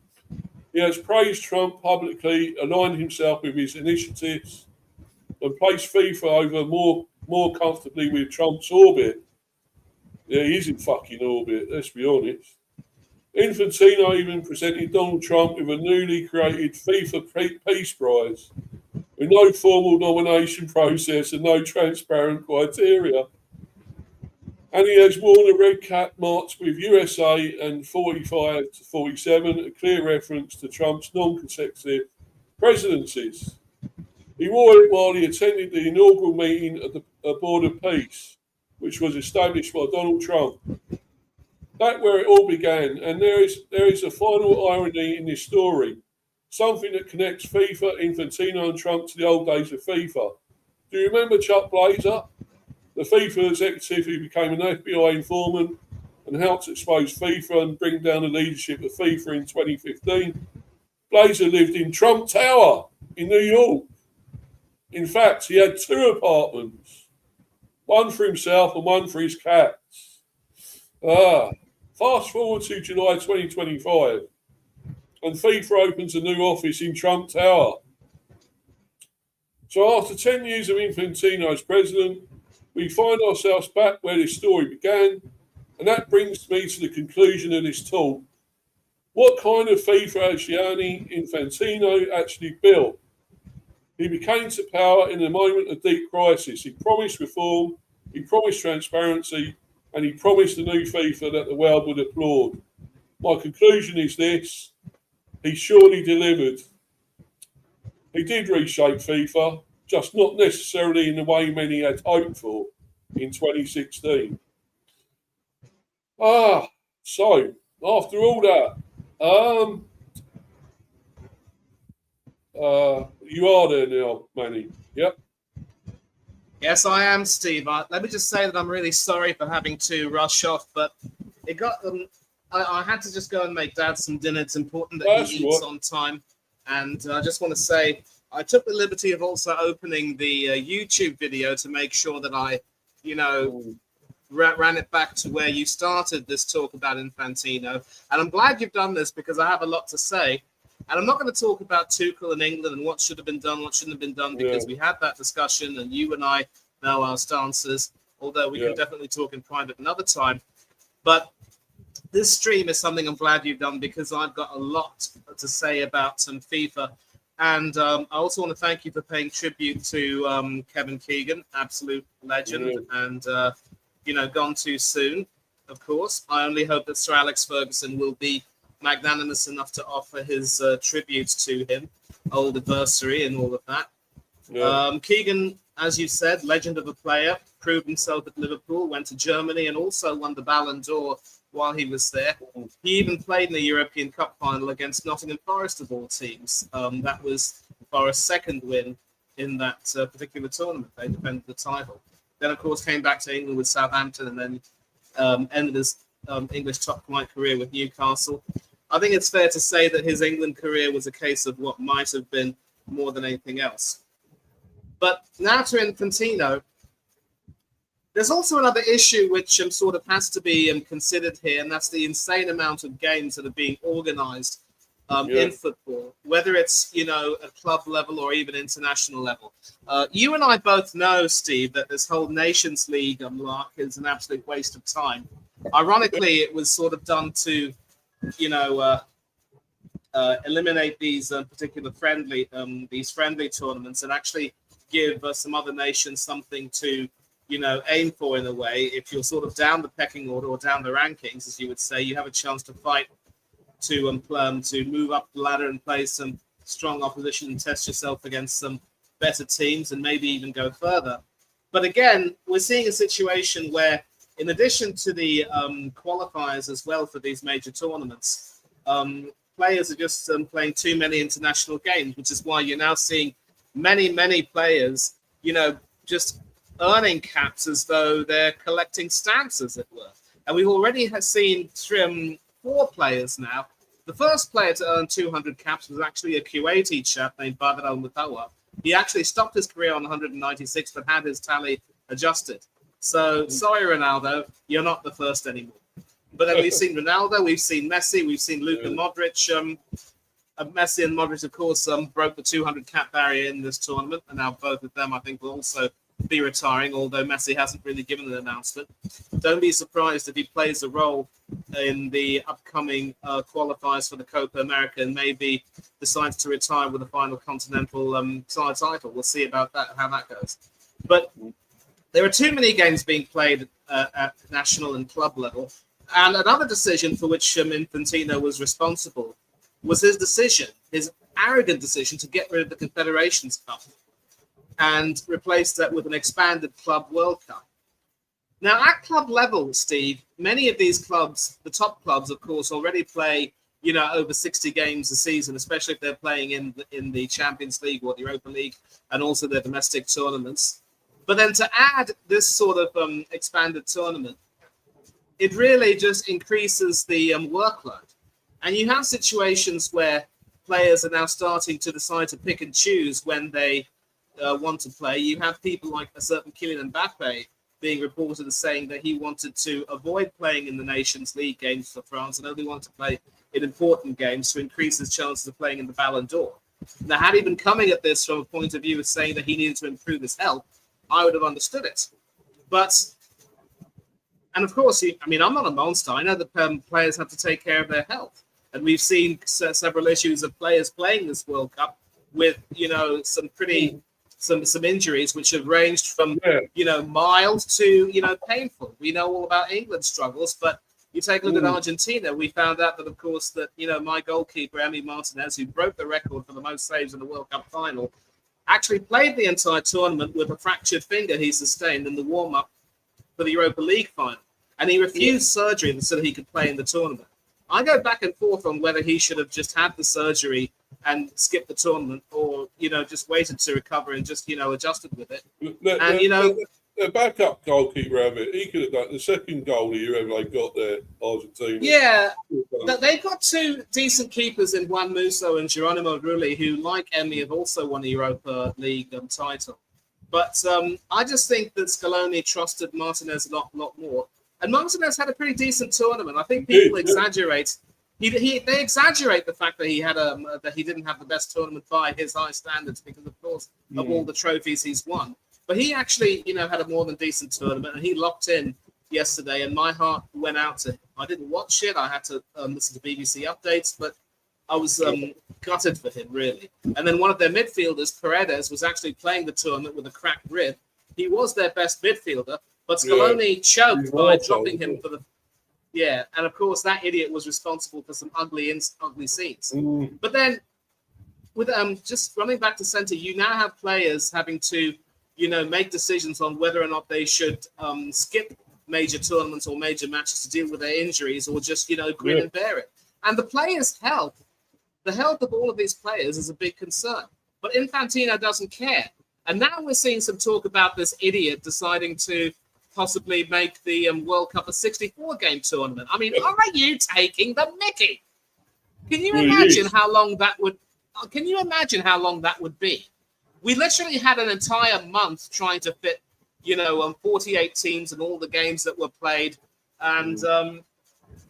He has praised Trump publicly, aligned himself with his initiatives, and placed FIFA over more comfortably with Trump's orbit. Yeah, he's in fucking orbit, let's be honest. Infantino even presented Donald Trump with a newly created FIFA Peace Prize, with no formal nomination process and no transparent criteria. And he has worn a red cap marked with USA and 45 to 47, a clear reference to Trump's non-consecutive presidencies. He wore it while he attended the inaugural meeting of the Board of Peace, which was established by Donald Trump. That's where it all began, and there is a final irony in this story, something that connects FIFA, Infantino and Trump to the old days of FIFA. Do you remember Chuck Blazer, the FIFA executive who became an FBI informant and helped expose FIFA and bring down the leadership of FIFA in 2015? Blazer lived in Trump Tower in New York. In fact, he had 2 apartments, one for himself and one for his cats. Fast forward to July 2025, and FIFA opens a new office in Trump Tower. So after 10 years of Infantino as president, we find ourselves back where this story began, and that brings me to the conclusion of this talk. What kind of FIFA has Gianni Infantino actually built? He became to power in a moment of deep crisis. He promised reform, he promised transparency, and he promised a new FIFA that the world would applaud. My conclusion is this: he surely delivered. He did reshape FIFA, just not necessarily in the way many had hoped for in 2016. So after all that, you are there now, Manny. Yep. Yes, I am, Steve. Let me just say that I'm really sorry for having to rush off, but it got I had to just go and make Dad some dinner. It's important that he eats on time. And I just want to say, I took the liberty of also opening the YouTube video to make sure that I, ran it back to where you started this talk about Infantino. And I'm glad you've done this because I have a lot to say. And I'm not going to talk about Tuchel in England and what should have been done, what shouldn't have been done, because we had that discussion and you and I know our stances, although we can definitely talk in private another time. But this stream is something I'm glad you've done because I've got a lot to say about some FIFA. And I also want to thank you for paying tribute to Kevin Keegan, absolute legend, and, gone too soon, of course. I only hope that Sir Alex Ferguson will be magnanimous enough to offer his tributes to him, old adversary and all of that. Keegan, as you said, legend of a player, proved himself at Liverpool, went to Germany and also won the Ballon d'Or while he was there. He even played in the European Cup final against Nottingham Forest of all teams. That was Forest's second win in that particular tournament. They defended the title. Then, of course, came back to England with Southampton and then ended his English top flight career with Newcastle. I think it's fair to say that his England career was a case of what might have been more than anything else. But now to Infantino, there's also another issue which sort of has to be considered here, and that's the insane amount of games that are being organized in football, whether it's, at club level or even international level. You and I both know, Steve, that this whole Nations League lark is an absolute waste of time. Ironically, it was sort of done to eliminate these particular friendly tournaments and actually give some other nations something to, aim for in a way. If you're sort of down the pecking order or down the rankings, as you would say, you have a chance to fight to move up the ladder and play some strong opposition and test yourself against some better teams and maybe even go further. But again, we're seeing a situation where, in addition to the qualifiers as well for these major tournaments, players are just playing too many international games, which is why you're now seeing many players, just earning caps as though they're collecting stamps, as it were. And we've already seen 4 players now. The first player to earn 200 caps was actually a Kuwaiti chap named Badr Al-Mutawa. He actually stopped his career on 196, but had his tally adjusted. So, sorry, Ronaldo, you're not the first anymore. But then we've seen Ronaldo, we've seen Messi, we've seen Luka Modric. Messi and Modric, of course, broke the 200 cap barrier in this tournament, and now both of them, I think, will also be retiring, although Messi hasn't really given an announcement. Don't be surprised if he plays a role in the upcoming qualifiers for the Copa America and maybe decides to retire with a final continental title. We'll see about that, how that goes. But there are too many games being played at national and club level. And another decision for which Infantino was responsible was his arrogant decision to get rid of the Confederations Cup and replace that with an expanded Club World Cup. Now, at club level, Steve, many of these clubs, the top clubs, of course, already play, over 60 games a season, especially if they're playing in the Champions League or the Europa League and also their domestic tournaments. But then to add this sort of expanded tournament, it really just increases the workload. And you have situations where players are now starting to decide to pick and choose when they want to play. You have people like a certain Kylian Mbappe being reported as saying that he wanted to avoid playing in the Nations League games for France and only want to play in important games to increase his chances of playing in the Ballon d'Or. Now, had he been coming at this from a point of view of saying that he needed to improve his health, I would have understood it. And of course, I'm not a monster. I know that players have to take care of their health. And we've seen several issues of players playing this World Cup with, some injuries which have ranged from mild to painful. We know all about England's struggles, but you take a look at Argentina. We found out that, of course, that my goalkeeper Emi Martinez, who broke the record for the most saves in the World Cup final, actually played the entire tournament with a fractured finger he sustained in the warm-up for the Europa League final, and he refused surgery so that he could play in the tournament. I go back and forth on whether he should have just had the surgery and skipped the tournament, or just waited to recover and just adjusted with it. The backup goalkeeper of it, he could have done the second goalie whoever they got there, Argentina. Yeah, they've got two decent keepers in Juan Musso and Geronimo Rulli, who, like Emi, have also won a Europa League title. But I just think that Scaloni trusted Martinez a lot more. And Martinez had a pretty decent tournament. I think people exaggerate. They exaggerate the fact that he didn't have the best tournament by his high standards because, of course, of all the trophies he's won. But he actually, had a more than decent tournament, and he locked in yesterday. And my heart went out to him. I didn't watch it. I had to listen to BBC updates, but I was gutted for him, really. And then one of their midfielders, Paredes, was actually playing the tournament with a cracked rib. He was their best midfielder, but Scaloni choked by dropping him for the. Yeah, and of course that idiot was responsible for some ugly scenes. But then, with just running back to centre, you now have players having to, make decisions on whether or not they should skip major tournaments or major matches to deal with their injuries, or just grin and bear it. And the players' health, the health of all of these players, is a big concern. But Infantino doesn't care. And now we're seeing some talk about this idiot deciding to possibly make the World Cup a 64-game tournament. I mean, are you taking the mickey? Can you imagine how long that would? Can you imagine how long that would be? We literally had an entire month trying to fit, 48 teams and all the games that were played, and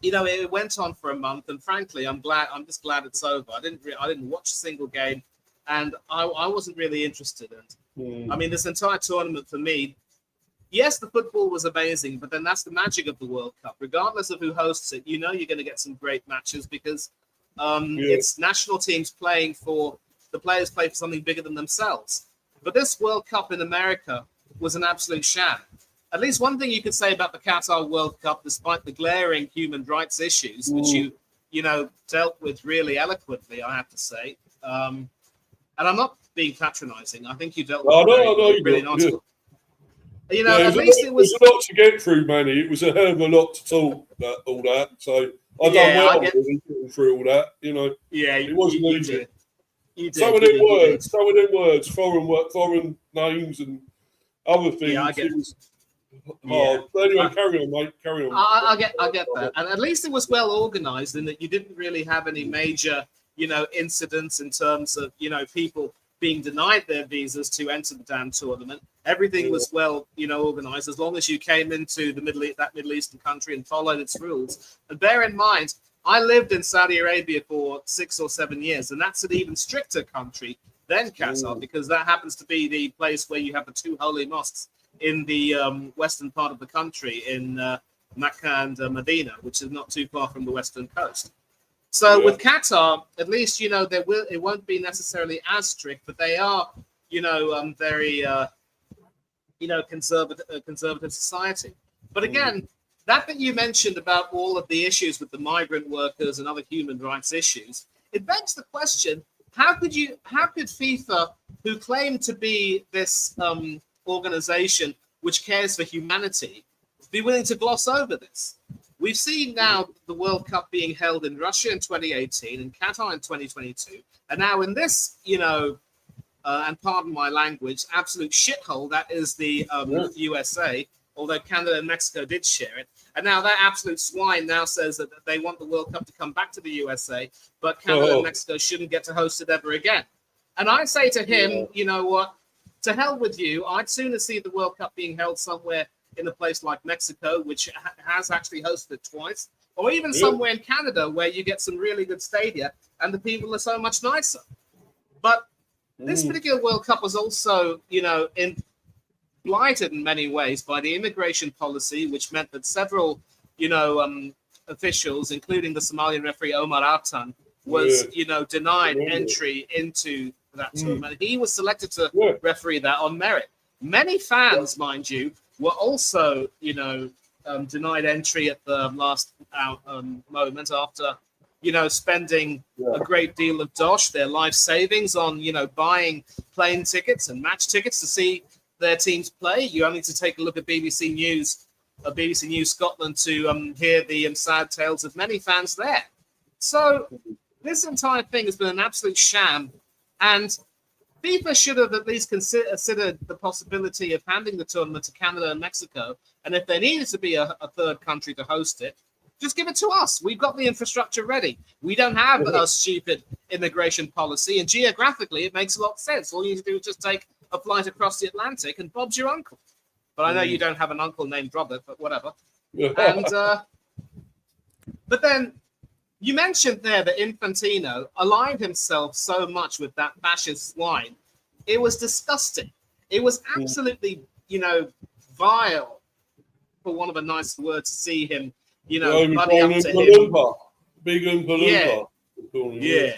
it went on for a month. And frankly, I'm just glad it's over. I didn't watch a single game, and I wasn't really interested in. I mean, this entire tournament for me. Yes, the football was amazing, but then that's the magic of the World Cup. Regardless of who hosts it, you're going to get some great matches because it's national teams playing for the players play for something bigger than themselves. But this World Cup in America was an absolute sham. At least one thing you could say about the Qatar World Cup, despite the glaring human rights issues, which you dealt with really eloquently, I have to say. And I'm not being patronizing. I think you dealt with a brilliant article. At least it was a lot to get through, Manny. It was a hell of a lot to talk about all that. So I done well getting through all that. Yeah, it wasn't easy. Some of them words, foreign names and other things. Yeah, I get it. Was hard. But anyway, carry on, mate. Carry on. I get that, and at least it was well organised in that you didn't really have any major, incidents in terms of people being denied their visas to enter the damn tournament. Everything was well, organised as long as you came into the Middle Eastern country and followed its rules. And bear in mind, I lived in Saudi Arabia for 6 or 7 years, and that's an even stricter country than Qatar because that happens to be the place where you have the two holy mosques in the western part of the country in Mecca and Medina, which is not too far from the western coast. So with Qatar, at least it won't be necessarily as strict, but they are very conservative society. But again, that you mentioned about all of the issues with the migrant workers and other human rights issues, it begs the question: how could FIFA, who claim to be this organization which cares for humanity, be willing to gloss over this. We've seen now the World Cup being held in Russia in 2018 and Qatar in 2022. And now in this, and pardon my language, absolute shithole that is the USA, although Canada and Mexico did share it. And now that absolute swine now says that they want the World Cup to come back to the USA, but Canada and Mexico shouldn't get to host it ever again. And I say to him, you know what? To hell with you. I'd sooner see the World Cup being held somewhere in a place like Mexico, which has actually hosted it twice, or even somewhere in Canada where you get some really good stadia and the people are so much nicer. But this particular World Cup was also, blighted in many ways by the immigration policy, which meant that several, officials, including the Somalian referee Omar Artan, was, denied entry into that tournament. He was selected to referee that on merit. Many fans, mind you, were also, denied entry at the last moment after, spending a great deal of dosh, their life savings on, buying plane tickets and match tickets to see their teams play. You only need to take a look at BBC News Scotland to hear the sad tales of many fans there. So this entire thing has been an absolute sham, and FIFA should have at least considered the possibility of handing the tournament to Canada and Mexico, and if there needed to be a third country to host it, just give it to us. We've got the infrastructure ready. We don't have a stupid immigration policy, and geographically it makes a lot of sense. All you need to do is just take a flight across the Atlantic and Bob's your uncle. But I know you don't have an uncle named Robert, but whatever. And but then you mentioned there that Infantino aligned himself so much with that fascist swine. It was disgusting. It was absolutely, vile, for want of a nicer word, to see him, buddy up to him. Big Oompa Loompa. Yeah,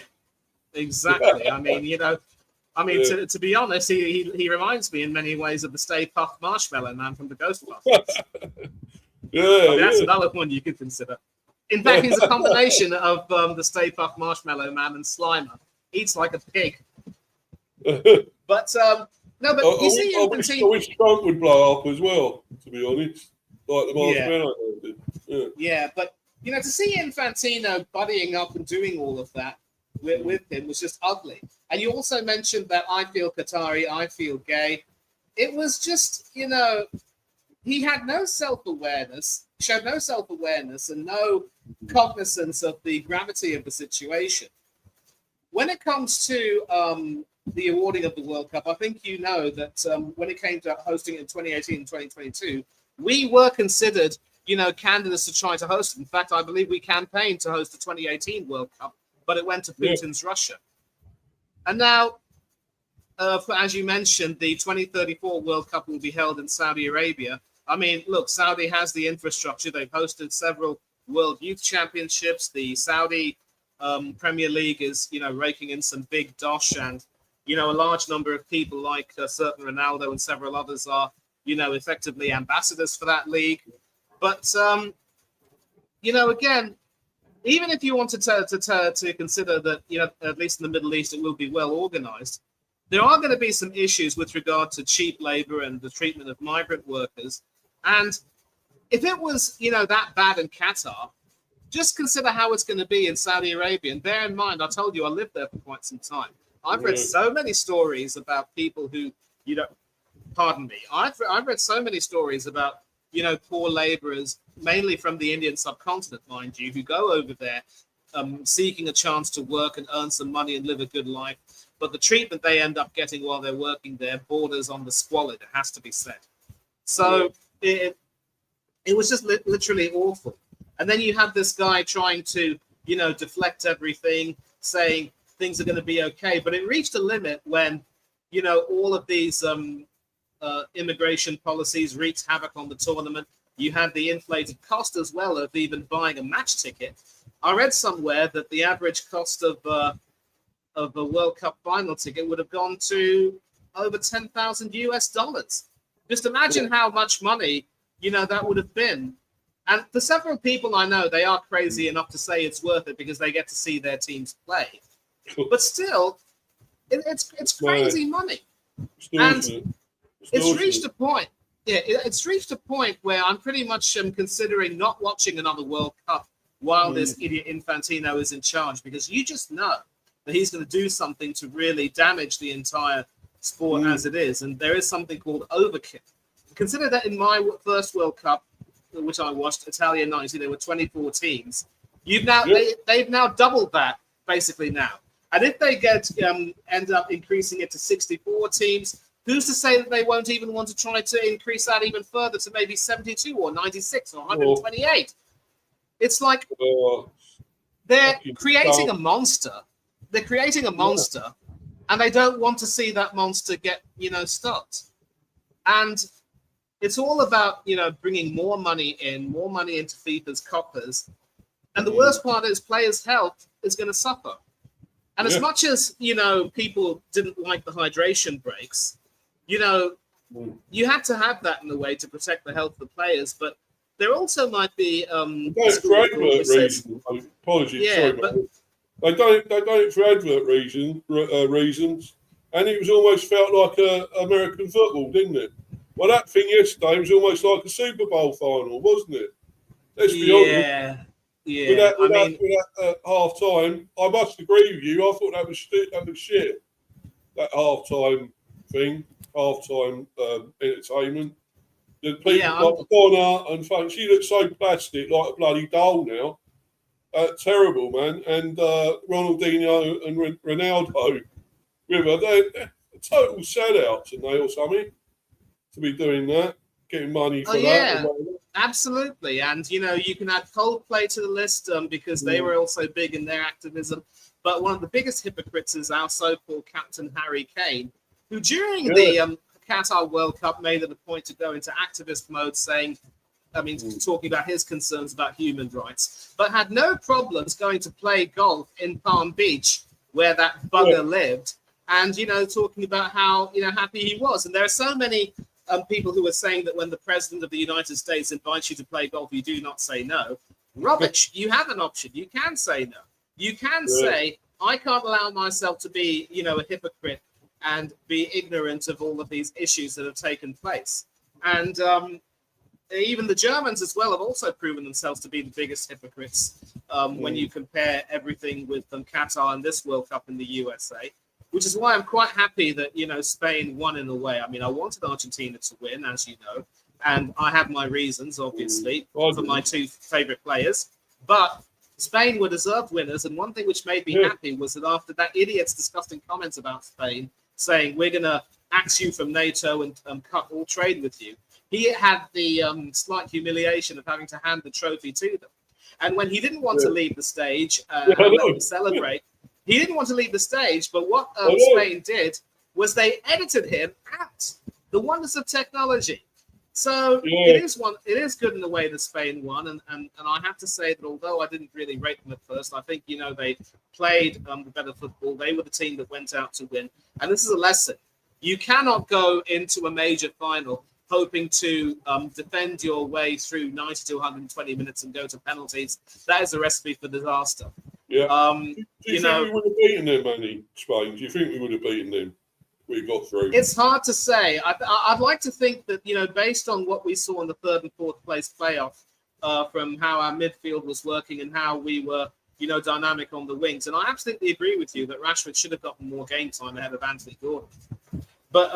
exactly. I mean, to be honest, he reminds me in many ways of the Stay Puft Marshmallow Man from the Ghostbusters. That's another one you could consider. In fact, he's a combination of the Stay Puft Marshmallow Man and Slimer. Eats like a pig. But no, but you see, I wish Trump would blow up as well, to be honest. Like the marshmallow did. Yeah, but to see Infantino buddying up and doing all of that with him was just ugly. And you also mentioned that I feel Qatari, I feel gay. It was just, he had no self-awareness, showed no self-awareness and no cognizance of the gravity of the situation. When it comes to the awarding of the World Cup, I think you know that when it came to hosting it in 2018 and 2022, we were considered, candidates to try to host it. In fact, I believe we campaigned to host the 2018 World Cup, but it went to Putin's Russia. And now, as you mentioned, the 2034 World Cup will be held in Saudi Arabia. I mean, look, Saudi has the infrastructure. They've hosted several World Youth Championships. The Saudi Premier League is, raking in some big dosh, and, a large number of people like certain Ronaldo and several others are, effectively ambassadors for that league. But, again, even if you wanted to consider that, at least in the Middle East, it will be well organized, there are going to be some issues with regard to cheap labor and the treatment of migrant workers. And if it was, that bad in Qatar, just consider how it's going to be in Saudi Arabia. And bear in mind, I told you I lived there for quite some time. I've read so many stories about people who, pardon me, I've read so many stories about, poor laborers, mainly from the Indian subcontinent, mind you, who go over there seeking a chance to work and earn some money and live a good life. But the treatment they end up getting while they're working there borders on the squalid, it has to be said. So it was just literally awful. And then you have this guy trying to, deflect everything, saying things are going to be okay. But it reached a limit when, all of these immigration policies wreaked havoc on the tournament. You had the inflated cost as well of even buying a match ticket. I read somewhere that the average cost of a World Cup final ticket would have gone to over $10,000 US. Just imagine how much money, that would have been. And for several people I know, they are crazy enough to say it's worth it because they get to see their teams play. But still, it's crazy money. And it's reached a point It's reached a point where I'm pretty much considering not watching another World Cup while this idiot Infantino is in charge, because you just know that he's going to do something to really damage the entire sport as it is. And there is something called overkill. Consider that in my first World Cup, which I watched, Italia 90, there were 24 teams. They've now doubled that basically now. And if they end up increasing it to 64 teams, who's to say that they won't even want to try to increase that even further to maybe 72 or 96 or 128? It's like they're creating a monster. They're creating a monster, and they don't want to see that monster get, stopped. And it's all about, bringing more money into FIFA's coffers. And the worst part is players' health is going to suffer. And as much as, people didn't like the hydration breaks, you had to have that in a way to protect the health of the players. But there also might be for advert reasons. Apologies, sorry, but they done it for advert reasons, and it was almost felt like American football, didn't it? Well, that thing yesterday was almost like a Super Bowl final, wasn't it? Let's be honest. Yeah. With that half time, I must agree with you. I thought that was shit. That half time thing, half time entertainment. The people like Bonner and fun, she looks so plastic, like a bloody doll now. Terrible, man. And Ronaldinho and Ronaldo with her, they're total sellouts, and they or something to be doing that, getting money for that. Yeah, absolutely. And you can add Coldplay to the list because they were also big in their activism. But one of the biggest hypocrites is our so-called Captain Harry Kane, who during the Qatar World Cup made it a point to go into activist mode, talking about his concerns about human rights, but had no problems going to play golf in Palm Beach, where that bugger lived, and talking about how happy he was. And there are so many people who are saying that when the president of the United States invites you to play golf, you do not say no. Rubbish. You have an option. You can say no. You can say, I can't allow myself to be, a hypocrite and be ignorant of all of these issues that have taken place. And even the Germans as well have also proven themselves to be the biggest hypocrites when you compare everything with Qatar and this World Cup in the USA, which is why I'm quite happy that, Spain won in a way. I mean, I wanted Argentina to win, as you know, and I have my reasons, obviously, for my two favorite players. But Spain were deserved winners, and one thing which made me happy was that after that idiot's disgusting comments about Spain, saying we're going to axe you from NATO and cut all trade with you, he had the slight humiliation of having to hand the trophy to them. And when he didn't want to leave the stage and let them celebrate, he didn't want to leave the stage, but what Spain did was they edited him out. The wonders of technology. So it is good in the way that Spain won, and I have to say that although I didn't really rate them at first, I think they played the better football. They were the team that went out to win, and this is a lesson. You cannot go into a major final hoping to defend your way through 90 to 120 minutes and go to penalties. That is a recipe for disaster. Yeah. Do you think we would have beaten them, Manny, Spain? Do you think we would have beaten them? We got through. It's hard to say. I'd like to think that, based on what we saw in the third and fourth place playoff, from how our midfield was working and how we were, dynamic on the wings. And I absolutely agree with you that Rashford should have gotten more game time ahead of Anthony Gordon. But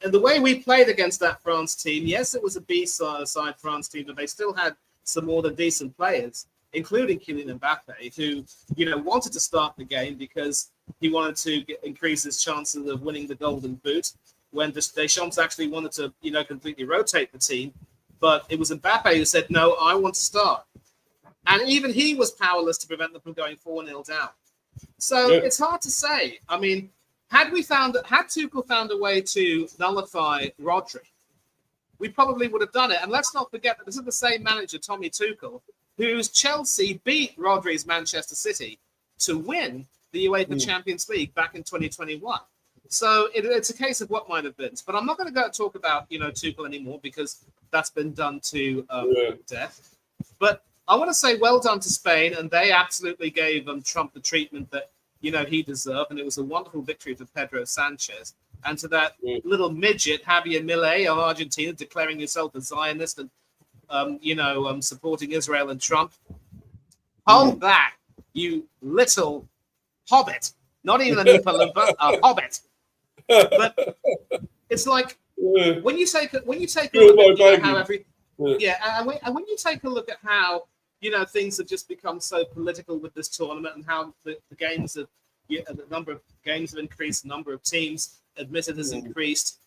and the way we played against that France team, yes, it was a B-side France team, but they still had some more than decent players, including Kylian Mbappe, who, wanted to start the game because he wanted to increase his chances of winning the Golden Boot, when Deschamps actually wanted to, completely rotate the team. But it was Mbappe who said, no, I want to start. And even he was powerless to prevent them from going 4-0 down. So it's hard to say. I mean, had Tuchel found a way to nullify Rodri, we probably would have done it. And let's not forget that this is the same manager, Tommy Tuchel, whose Chelsea beat Rodri's Manchester City to win the UEFA Champions League back in 2021. So it's a case of what might have been. But I'm not going to talk about, Tuchel anymore because that's been done to death. But I want to say well done to Spain, and they absolutely gave Trump the treatment that, he deserved, and it was a wonderful victory for Pedro Sanchez. and to that little midget Javier Milei of Argentina declaring himself a Zionist and supporting Israel and Trump. Hold back, you little hobbit! Not even an Oompa Loompa, a hobbit. But it's like when you take a look at how and when you take a look at how things have just become so political with this tournament and how the games have the number of games have increased, the number of teams admitted has increased.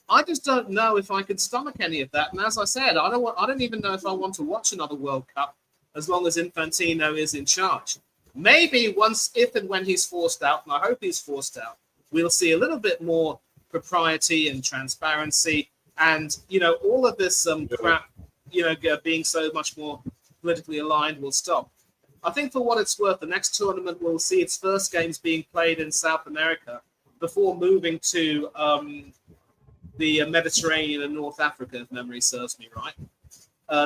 I just don't know if I could stomach any of that. And as I said, I don't even know if I want to watch another World Cup as long as Infantino is in charge. Maybe once, if and when he's forced out, and I hope he's forced out, we'll see a little bit more propriety and transparency, and all of this crap, being so much more politically aligned will stop. I think for what it's worth, the next tournament will see its first games being played in South America before moving to the Mediterranean and North Africa, if memory serves me right.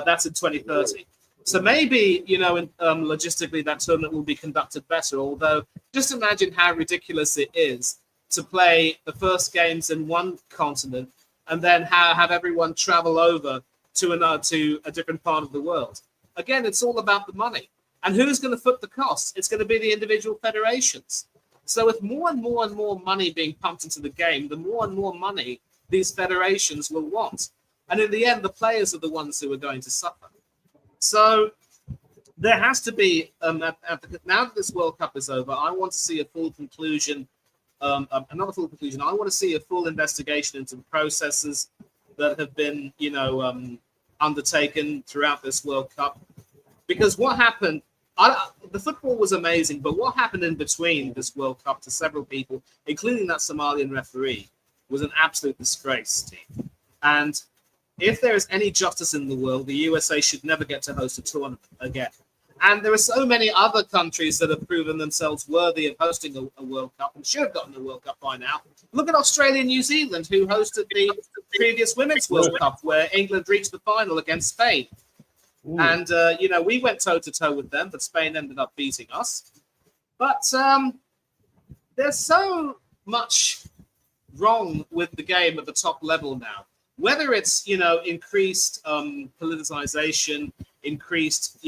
That's in 2030. So maybe, logistically that tournament will be conducted better, although just imagine how ridiculous it is to play the first games in one continent and then have everyone travel over to a different part of the world. Again, it's all about the money. And who's going to foot the costs? It's going to be the individual federations. So with more and more and more money being pumped into the game, the more and more money these federations will want. And in the end, the players are the ones who are going to suffer. So there has to be, now that this World Cup is over, I want to see a full conclusion, another full conclusion. I want to see a full investigation into the processes that have been, undertaken throughout this World Cup. Because what happened, the football was amazing, but what happened in between this World Cup to several people, including that Somalian referee, was an absolute disgrace, Steve. And if there is any justice in the world, the USA should never get to host a tournament again. And there are so many other countries that have proven themselves worthy of hosting a World Cup and should have gotten a World Cup by now. Look at Australia and New Zealand, who hosted the previous Women's World Cup, where England reached the final against Spain. Ooh. And, we went toe-to-toe with them, but Spain ended up beating us. But there's so much wrong with the game at the top level now. Whether it's, increased politicization, increased,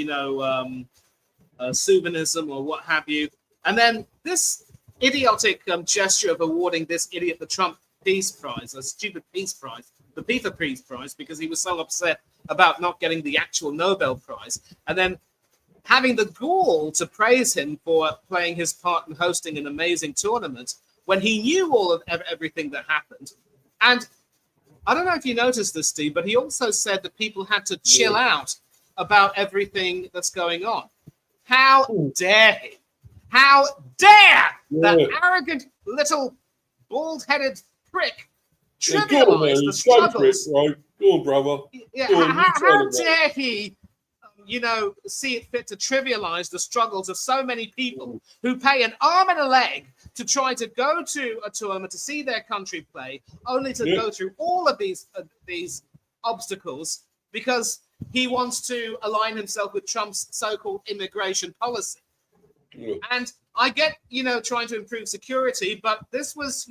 souvenism or what have you. And then this idiotic gesture of awarding this idiot the Trump Peace Prize, a stupid Peace Prize, the FIFA Peace Prize, because he was so upset about not getting the actual Nobel Prize. And then having the gall to praise him for playing his part in hosting an amazing tournament when he knew all of everything that happened. And I don't know if you noticed this, Steve, but he also said that people had to chill out about everything that's going on. How dare he? How dare that arrogant little bald-headed prick trivialize the struggles? Go on, brother. Yeah, how dare he, see it fit to trivialize the struggles of so many people who pay an arm and a leg to try to go to a tournament to see their country play, only to go through all of these obstacles because he wants to align himself with Trump's so-called immigration policy. Yeah. And I get, trying to improve security, but this was,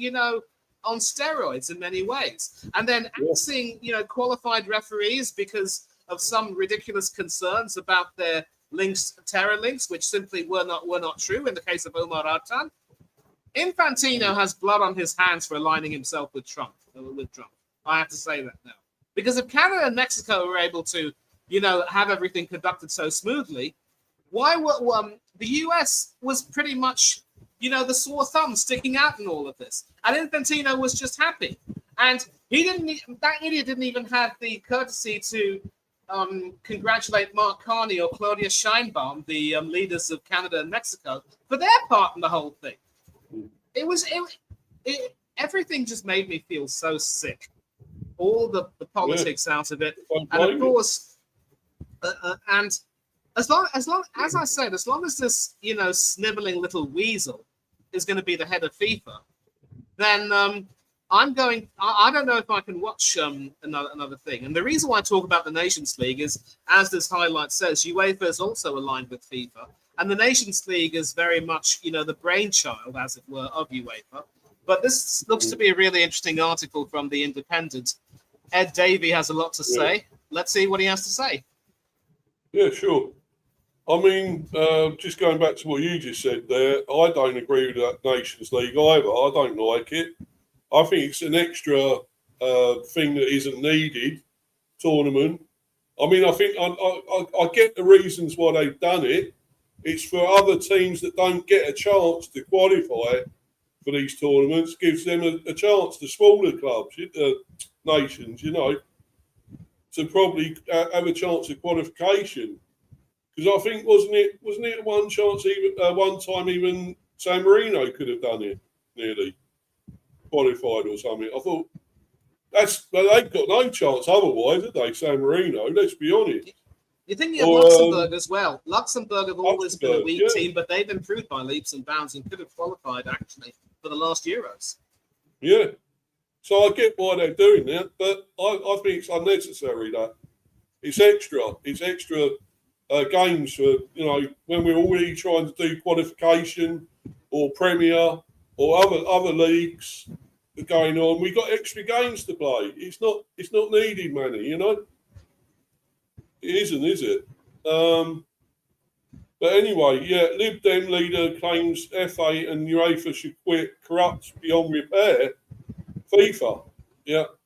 on steroids in many ways. And then axing, qualified referees because of some ridiculous concerns about their links, terror links, which simply were not true in the case of Omar Artan. Infantino has blood on his hands for aligning himself with Trump. I have to say that now. Because if Canada and Mexico were able to, have everything conducted so smoothly, why were the US was pretty much, the sore thumb sticking out in all of this. And Infantino was just happy. And that idiot didn't even have the courtesy to congratulate Mark Carney or Claudia Sheinbaum, the leaders of Canada and Mexico, for their part in the whole thing. Everything just made me feel so sick. All the politics out of it. And of course, and as long as this, sniveling little weasel is going to be the head of FIFA, then I don't know if I can watch another thing. And the reason why I talk about the Nations League is, as this highlight says, UEFA is also aligned with FIFA. And the Nations League is very much, the brainchild, as it were, of UEFA. But this looks to be a really interesting article from The Independent. Ed Davey has a lot to say. Let's see what he has to say. Yeah, sure. I mean, just going back to what you just said there, I don't agree with that Nations League either. I don't like it. I think it's an extra thing that isn't needed tournament. I mean, I think I get the reasons why they've done it. It's for other teams that don't get a chance to qualify for these tournaments, gives them a chance, the smaller clubs, nations, to probably have a chance of qualification. Because I think wasn't it one chance even one time even San Marino could have done it nearly qualified or something. I thought they've got no chance otherwise, have they? San Marino, let's be honest. You think you have Luxembourg as well? Luxembourg have always been a weak team, but they've improved by leaps and bounds and could have qualified actually for the last Euros. Yeah, so I get why they're doing that, but I think it's unnecessary. That it's extra. It's extra. Games for when we're already trying to do qualification or Premier or other leagues going on, we've got extra games to play. It's not needed, Manny. It isn't, is it? But anyway, yeah, Lib Dem leader claims FA and UEFA should quit corrupt beyond repair. FIFA,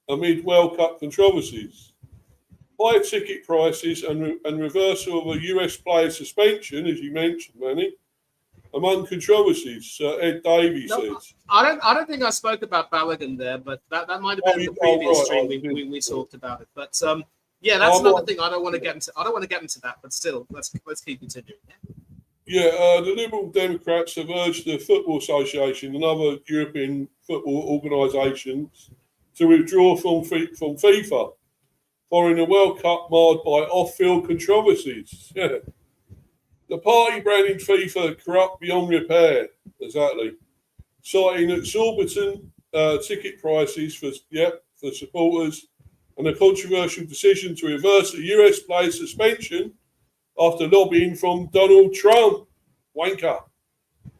amid World Cup controversies. Higher ticket prices and reversal of a US player suspension, as you mentioned, Manny, among controversies. Ed Davey says. I don't think I spoke about Balogun there, but that might have been the previous stream we talked about it. But that's another thing I don't want to get into. I don't want to get into that, but still, let's keep continuing. Yeah, the Liberal Democrats have urged the Football Association and other European football organisations to withdraw from FIFA. Following a World Cup marred by off-field controversies. Yeah. The party branded FIFA corrupt beyond repair. Exactly. Citing exorbitant ticket prices for supporters and a controversial decision to reverse a US player suspension after lobbying from Donald Trump. Wanker.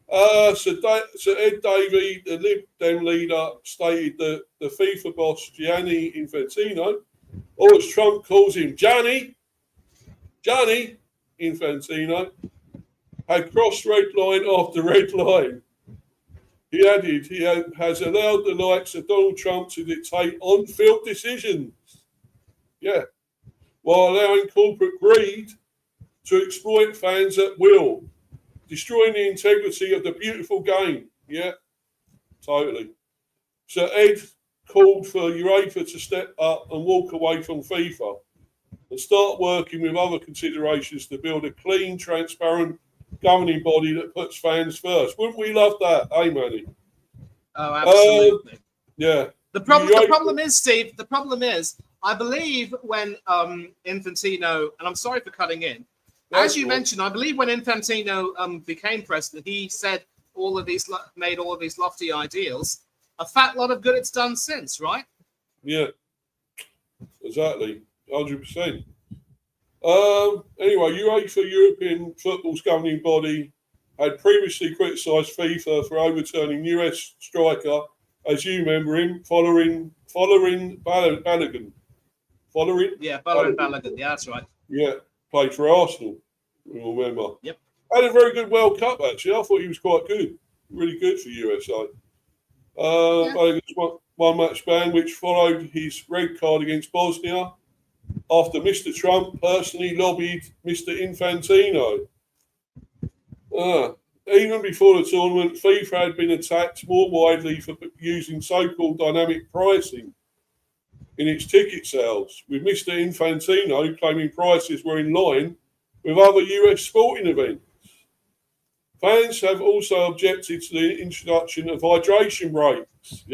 So Ed Davey, the Lib Dem leader, stated that the FIFA boss Gianni Infantino, or as Trump calls him, Gianni Infantino, had crossed red line after red line. He added he has allowed the likes of Donald Trump to dictate on-field decisions. Yeah. While allowing corporate greed to exploit fans at will, destroying the integrity of the beautiful game. Yeah, totally. So Ed called for UEFA to step up and walk away from FIFA and start working with other considerations to build a clean, transparent governing body that puts fans first. Wouldn't we love that, Manny? Oh, absolutely. Yeah. The problem is, Steve, I believe when Infantino, and I'm sorry for cutting in, as you mentioned, I believe when Infantino became president, he said made all of these lofty ideals. A fat lot of good it's done since, right? Yeah, exactly, 100%. Anyway, UEFA, European football's governing body, had previously criticised FIFA for overturning US striker, as you remember him, following Balogun. Balogun. Yeah, that's right. Yeah, played for Arsenal. You'll remember. Yep. Had a very good World Cup actually. I thought he was quite good, really good for USA. Balogun's one match ban, which followed his red card against Bosnia after Mr. Trump personally lobbied Mr. Infantino. Even before the tournament, FIFA had been attacked more widely for using so-called dynamic pricing in its ticket sales, with Mr. Infantino claiming prices were in line with other US sporting events. Fans have also objected to the introduction of hydration breaks,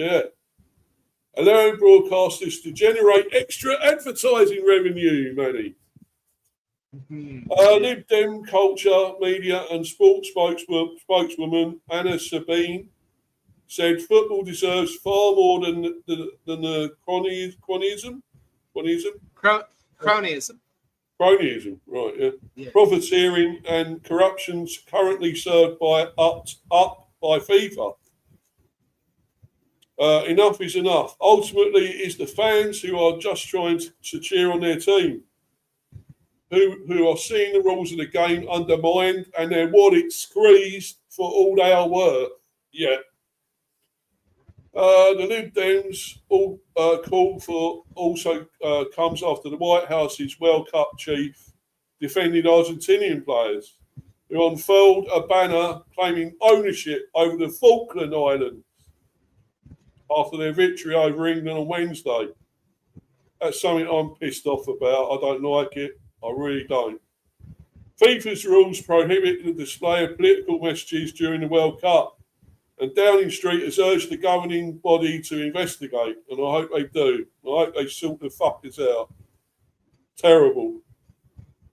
allowing broadcasters to generate extra advertising revenue, Manny. Lib Dem culture, media and sports spokeswoman Anna Sabine said football deserves far more than the cronyism. Cronyism, right, yeah. Profiteering and corruptions currently served by FIFA. enough is enough. Ultimately, it is the fans who are just trying to cheer on their team, who are seeing the rules of the game undermined and their wallets squeezed for all they are worth. Yeah. The Lib Dems all call for also comes after the White House's World Cup chief defended Argentinian players who unfurled a banner claiming ownership over the Falkland Islands after their victory over England on Wednesday. That's something I'm pissed off about. I don't like it. I really don't. FIFA's rules prohibit the display of political messages during the World Cup, and Downing Street has urged the governing body to investigate, and I hope they do. I hope they sort the fuckers out. Terrible.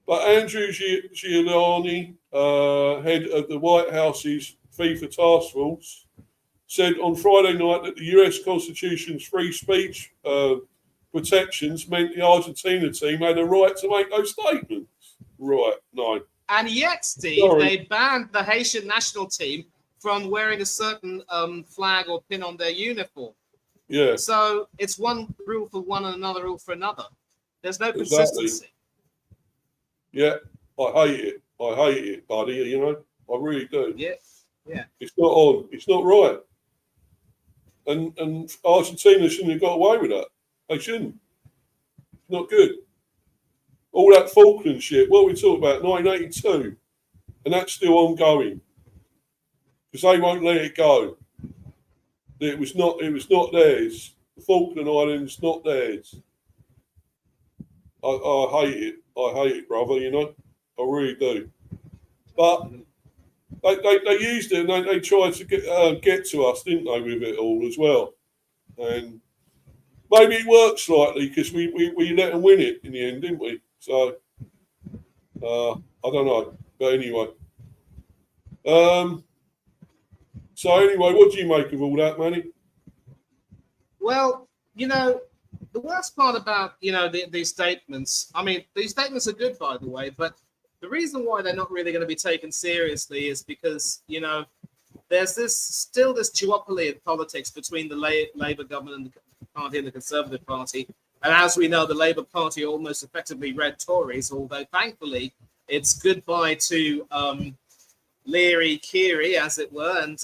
But Andrew Giuliani, head of the White House's FIFA task force, said on Friday night that the US Constitution's free speech protections meant the Argentina team had a right to make those statements. Right, no. And yet, Steve, they banned the Haitian national team from wearing a certain flag or pin on their uniform. Yeah. So it's one rule for one and another rule for another. There's no consistency. Yeah, I hate it. I hate it, buddy. You know, I really do. Yeah, yeah. It's not on. It's not right. And Argentina shouldn't have got away with that. They shouldn't. It's not good. All that Falkland shit. What are we talking about? 1982, and that's still ongoing because they won't let it go. It was not theirs. The Falkland Islands, not theirs. I hate it. I hate it, brother. You know, I really do. But they used it and they tried to get to us, didn't they, with it all as well? And maybe it worked slightly because we let them win it in the end, didn't we? So I don't know, but anyway. So anyway, what do you make of all that, Manny? Well, you know, the worst part about, you know, these statements, I mean, these statements are good, by the way, but the reason why they're not really going to be taken seriously is because, you know, there's still this duopoly in politics between the Labour government party and the Conservative Party. And as we know, the Labour Party almost effectively red Tories, although thankfully it's goodbye to Leary Keary, as it were, and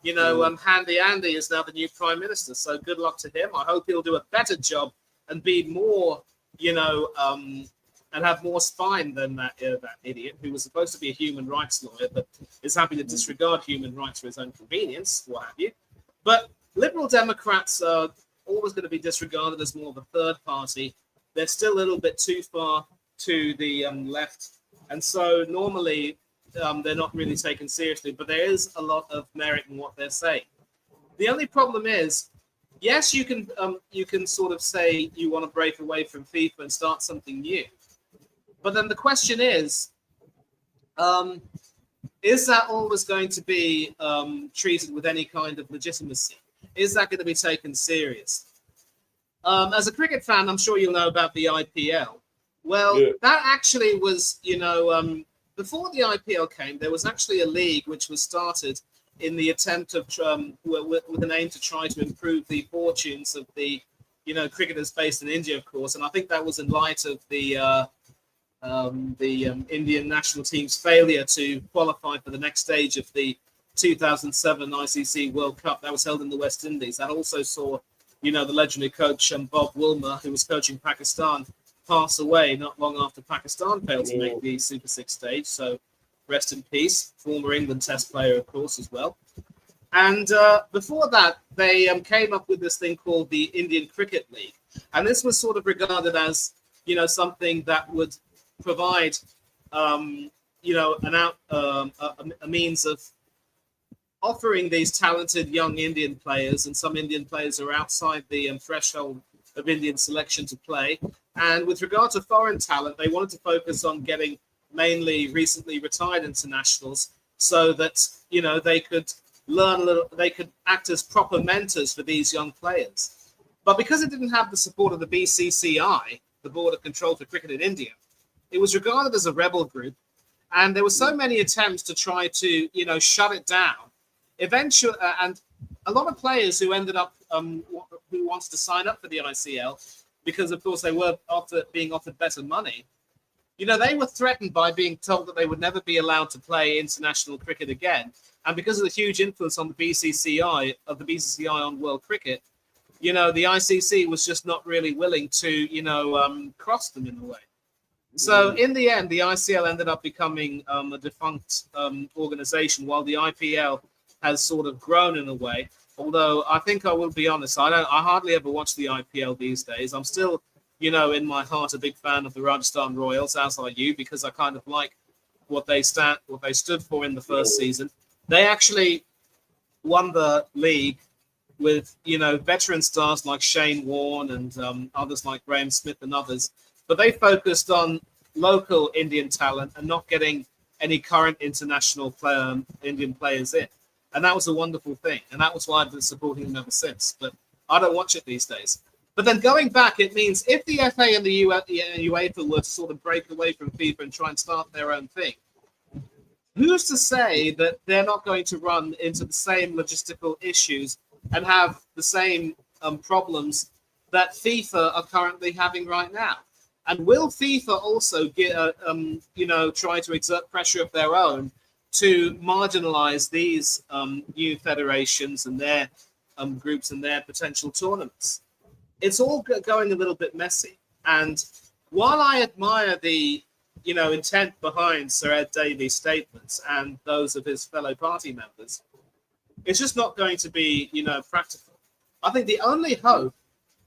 you know, Handy Andy is now the new Prime Minister. So good luck to him. I hope he'll do a better job and be more, you know, and have more spine than that idiot who was supposed to be a human rights lawyer, but is happy to disregard human rights for his own convenience, what have you. But Liberal Democrats are always going to be disregarded as more of a third party. They're still a little bit too far to the left. And so normally they're not really taken seriously, but there is a lot of merit in what they're saying. The only problem is, yes, you can sort of say you want to break away from FIFA and start something new. But then the question is that always going to be treated with any kind of legitimacy? Is that going to be taken serious? As a cricket fan, I'm sure you'll know about the IPL. Well, that actually was, you know, before the IPL came, there was actually a league which was started in the attempt of with an aim to try to improve the fortunes of the, you know, cricketers based in India, of course. And I think that was in light of the Indian national team's failure to qualify for the next stage of the 2007 ICC World Cup that was held in the West Indies. That also saw, you know, the legendary coach Bob Wilmer, who was coaching Pakistan, pass away not long after Pakistan failed to make the Super 6 stage. So rest in peace. Former England Test player, of course, as well. And before that, they came up with this thing called the Indian Cricket League. And this was sort of regarded as, you know, something that would provide, you know, a means of offering these talented young Indian players, and some Indian players are outside the threshold of Indian selection to play. And with regard to foreign talent, they wanted to focus on getting mainly recently retired internationals so that, you know, they could learn a little, they could act as proper mentors for these young players. But because it didn't have the support of the BCCI, the Board of Control for Cricket in India, it was regarded as a rebel group. And there were so many attempts to try to, you know, shut it down. Eventually, and a lot of players who ended up who wanted to sign up for the ICL because, of course, they were being offered better money. You know, they were threatened by being told that they would never be allowed to play international cricket again, and because of the huge influence on the BCCI on world cricket, you know, the ICC was just not really willing to, you know, cross them in a way. So in the end, the ICL ended up becoming a defunct organization, while the IPL has sort of grown in a way. Although I think I will be honest, I hardly ever watch the IPL these days. I'm still, you know, in my heart, a big fan of the Rajasthan Royals, as are you, because I kind of like what they stood for in the first season. They actually won the league with, you know, veteran stars like Shane Warne and others like Graham Smith and others. But they focused on local Indian talent and not getting any current international Indian players in. And that was a wonderful thing. And that was why I've been supporting them ever since. But I don't watch it these days. But then going back, it means if the FA and the UEFA were to sort of break away from FIFA and try and start their own thing, who's to say that they're not going to run into the same logistical issues and have the same problems that FIFA are currently having right now? And will FIFA also get, you know, try to exert pressure of their own to marginalize these new federations and their groups and their potential tournaments? It's all going a little bit messy. And while I admire the, you know, intent behind Sir Ed Davies' statements and those of his fellow party members, it's just not going to be, you know, practical. I think the only hope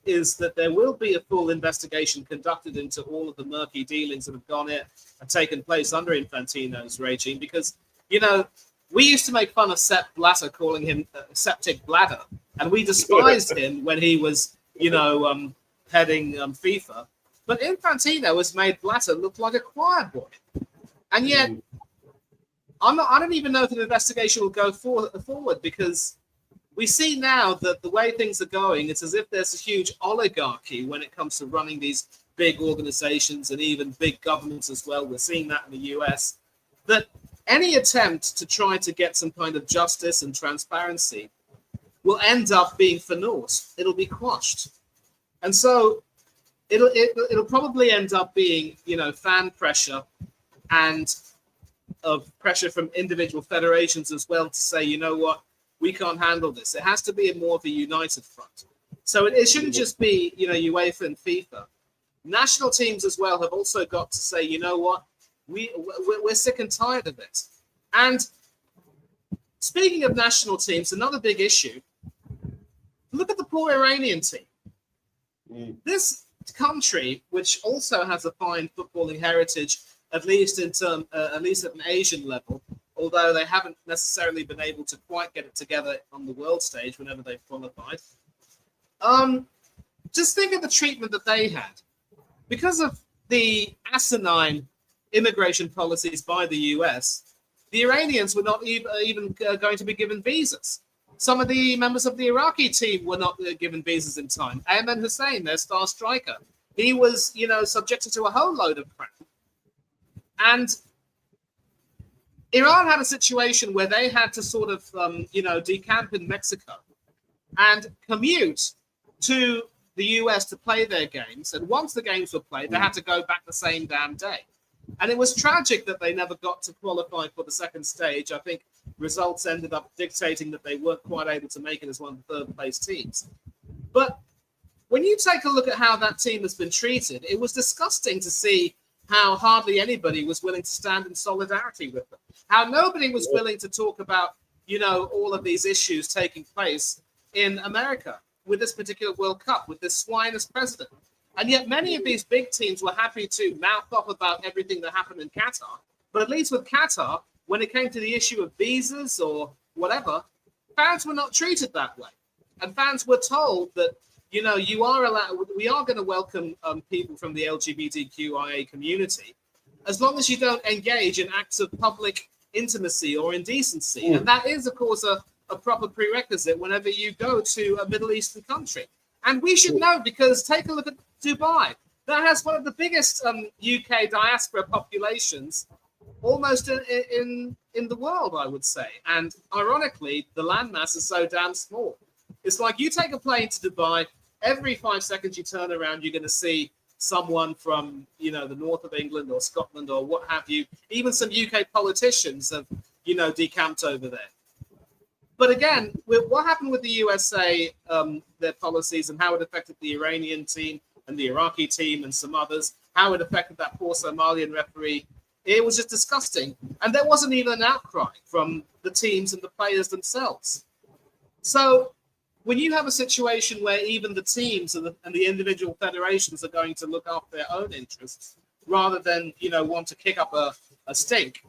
is that there will be a full investigation conducted into all of the murky dealings that have gone in and taken place under Infantino's regime, because, you know, we used to make fun of Sepp Blatter, calling him Septic Bladder, and we despised him when he was, you know, heading FIFA. But Infantino has made Blatter look like a choir boy. And yet, I don't even know if an investigation will go forward, because we see now that the way things are going, it's as if there's a huge oligarchy when it comes to running these big organizations and even big governments as well. We're seeing that in the US, that any attempt to try to get some kind of justice and transparency will end up being for naught. It'll be quashed. And so it'll probably end up being, you know, fan pressure and of pressure from individual federations as well to say, you know what, we can't handle this. It has to be more of a united front. So it shouldn't just be, you know, UEFA and FIFA. National teams as well have also got to say, you know what, we're sick and tired of it. And speaking of national teams, another big issue, look at the poor Iranian team. This country, which also has a fine footballing heritage, at least at an Asian level, although they haven't necessarily been able to quite get it together on the world stage whenever they've qualified. Just think of the treatment that they had. Because of the asinine immigration policies by the US, the Iranians were not even going to be given visas. Some of the members of the Iraqi team were not given visas in time. Ayman Hussein, their star striker, he was, you know, subjected to a whole load of crap. And Iran had a situation where they had to sort of, you know, decamp in Mexico and commute to the US to play their games. And once the games were played, they had to go back the same damn day. And it was tragic that they never got to qualify for the second stage. I think results ended up dictating that they weren't quite able to make it as one of the third-place teams. But when you take a look at how that team has been treated, it was disgusting to see how hardly anybody was willing to stand in solidarity with them. How nobody was willing to talk about, you know, all of these issues taking place in America with this particular World Cup, with this swine as president. And yet many of these big teams were happy to mouth off about everything that happened in Qatar. But at least with Qatar, when it came to the issue of visas or whatever, fans were not treated that way. And fans were told that, you know, we are going to welcome people from the LGBTQIA community, as long as you don't engage in acts of public intimacy or indecency. And that is, of course, a proper prerequisite whenever you go to a Middle Eastern country. And we should know, because take a look at Dubai. That has one of the biggest UK diaspora populations almost in the world, I would say. And ironically, the landmass is so damn small. It's like you take a plane to Dubai, every 5 seconds you turn around, you're going to see someone from, the north of England or Scotland or what have you. Even some UK politicians have, decamped over there. But again, with what happened with the USA, their policies and how it affected the Iranian team and the Iraqi team and some others, how it affected that poor Somalian referee, it was just disgusting. And there wasn't even an outcry from the teams and the players themselves. So when you have a situation where even the teams and the individual federations are going to look after their own interests rather than, want to kick up a stink,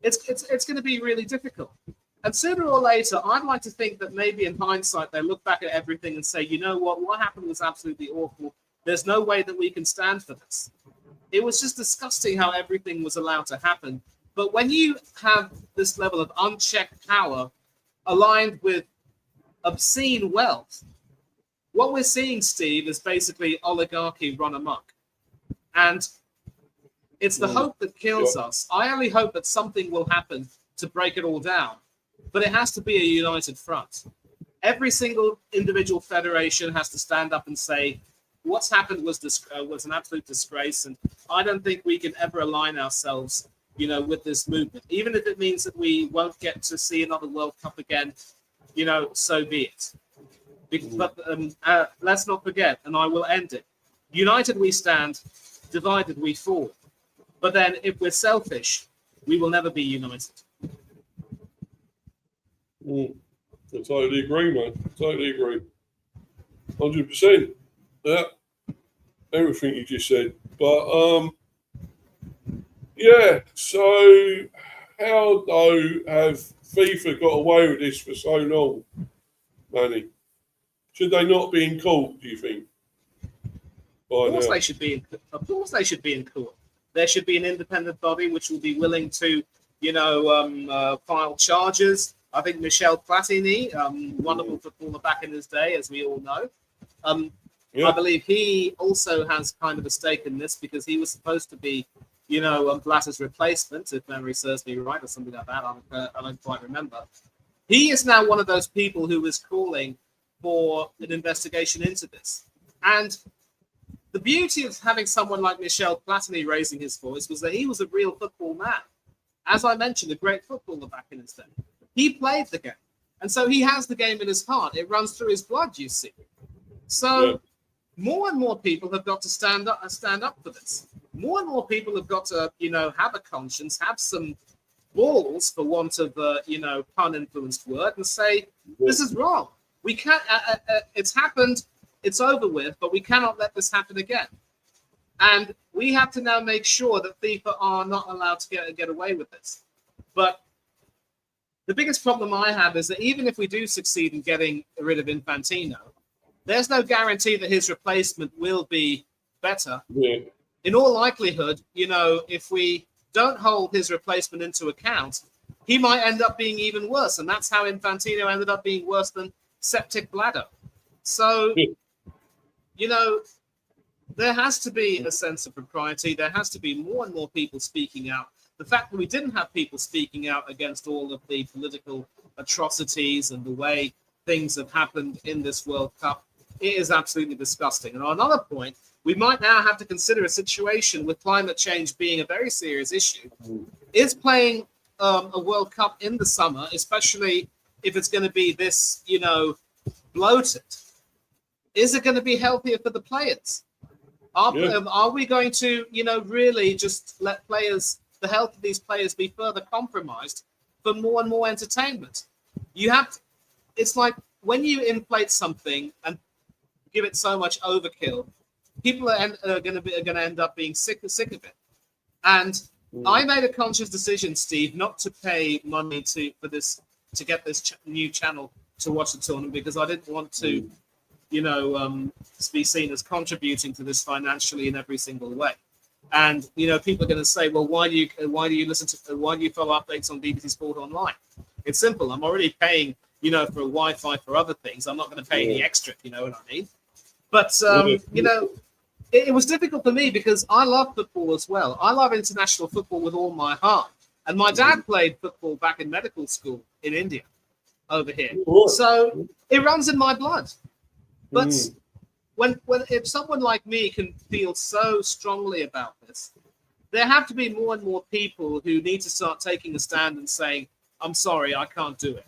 it's going to be really difficult. And sooner or later, I'd like to think that maybe in hindsight, they look back at everything and say, you know what happened was absolutely awful. There's no way that we can stand for this. It was just disgusting how everything was allowed to happen. But when you have this level of unchecked power aligned with obscene wealth, what we're seeing, Steve, is basically oligarchy run amok. And it's the hope that kills us. I only hope that something will happen to break it all down. But it has to be a united front. Every single individual federation has to stand up and say, what's happened was an absolute disgrace. And I don't think we can ever align ourselves, with this movement. Even if it means that we won't get to see another World Cup again, so be it. But let's not forget, and I will end it. United we stand, divided we fall. But then if we're selfish, we will never be united. I totally agree, man. Totally agree. 100%. Yeah. Everything you just said. But, yeah. So, how, though, have FIFA got away with this for so long, Manny? Should they not be in court, do you think? Of course they should be in court. There should be an independent body which will be willing to, file charges. I think Michel Platini, wonderful footballer back in his day, as we all know. I believe he also has kind of a stake in this because he was supposed to be, Blatter's replacement, if memory serves me right, or something like that. I don't quite remember. He is now one of those people who is calling for an investigation into this. And the beauty of having someone like Michel Platini raising his voice was that he was a real football man. As I mentioned, a great footballer back in his day. He played the game. And so he has the game in his heart. It runs through his blood, you see. So more and more people have got to stand up for this. More and more people have got to, have a conscience, have some balls, for want of pun-influenced word, and say, this is wrong. We can't, it's happened, it's over with, but we cannot let this happen again. And we have to now make sure that FIFA are not allowed to get away with this. But the biggest problem I have is that even if we do succeed in getting rid of Infantino, there's no guarantee that his replacement will be better. Yeah. In all likelihood, if we don't hold his replacement into account, he might end up being even worse. And that's how Infantino ended up being worse than septic bladder. So, there has to be a sense of propriety. There has to be more and more people speaking out. The fact that we didn't have people speaking out against all of the political atrocities and the way things have happened in this World Cup, it is absolutely disgusting. And on another point, we might now have to consider a situation with climate change being a very serious issue. Is playing a World Cup in the summer, especially if it's going to be this, bloated, is it going to be healthier for the players? Are we going to, really just let the health of these players be further compromised for more and more entertainment? It's like when you inflate something and give it so much overkill, people are going to end up being sick of it. And I made a conscious decision, Steve, not to pay money to get this new channel to watch the tournament because I didn't want to, be seen as contributing to this financially in every single way. And people are going to say, well, why do you follow updates on BBC Sport Online? It's simple. I'm already paying, for Wi-Fi for other things. I'm not going to pay any extra. You know what I mean? But it was difficult for me because I love football as well. I love international football with all my heart. And my dad played football back in medical school in India over here. So it runs in my blood. But when if someone like me can feel so strongly about this, there have to be more and more people who need to start taking a stand and saying, I'm sorry, I can't do it.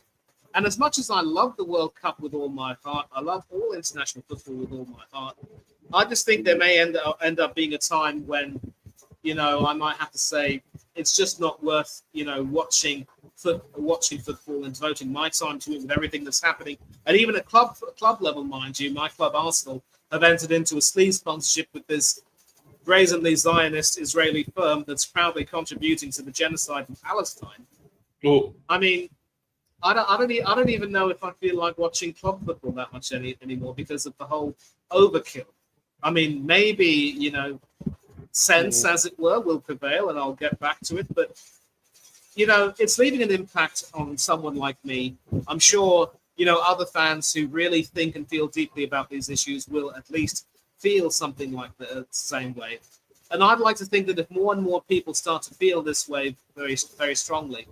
And as much as I love the World Cup with all my heart, I love all international football with all my heart, I just think there may end up being a time when, I might have to say it's just not worth, watching football and devoting my time to it with everything that's happening. And even at club level, mind you, my club Arsenal have entered into a sleeve sponsorship with this brazenly Zionist Israeli firm that's proudly contributing to the genocide in Palestine. Oh. I mean, I don't even know if I feel like watching club football that much anymore because of the whole overkill. I mean, maybe, sense, as it were, will prevail, and I'll get back to it. But, it's leaving an impact on someone like me. I'm sure, other fans who really think and feel deeply about these issues will at least feel something like the same way. And I'd like to think that if more and more people start to feel this way very, very strongly,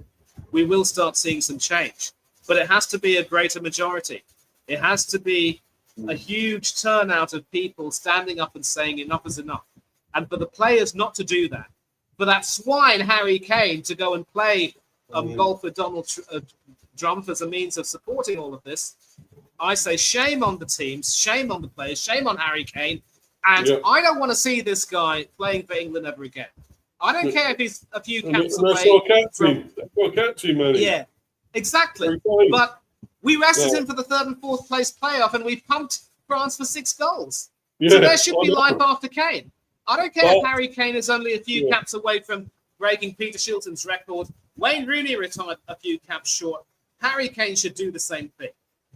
we will start seeing some change. But it has to be a greater majority. It has to be a huge turnout of people standing up and saying enough is enough. And for the players not to do that, for that swine Harry Kane to go and play golf with Donald Trump as a means of supporting all of this, I say shame on the teams, shame on the players, shame on Harry Kane. And I don't want to see this guy playing for England ever again. I don't care if he's a few caps away from... Yeah, exactly. But we rested him for the 3rd and 4th place playoff, and we pumped France for 6 goals. So there should be life after Kane. I don't care if Harry Kane is only a few caps away from breaking Peter Shilton's record. Wayne Rooney retired a few caps short. Harry Kane should do the same thing.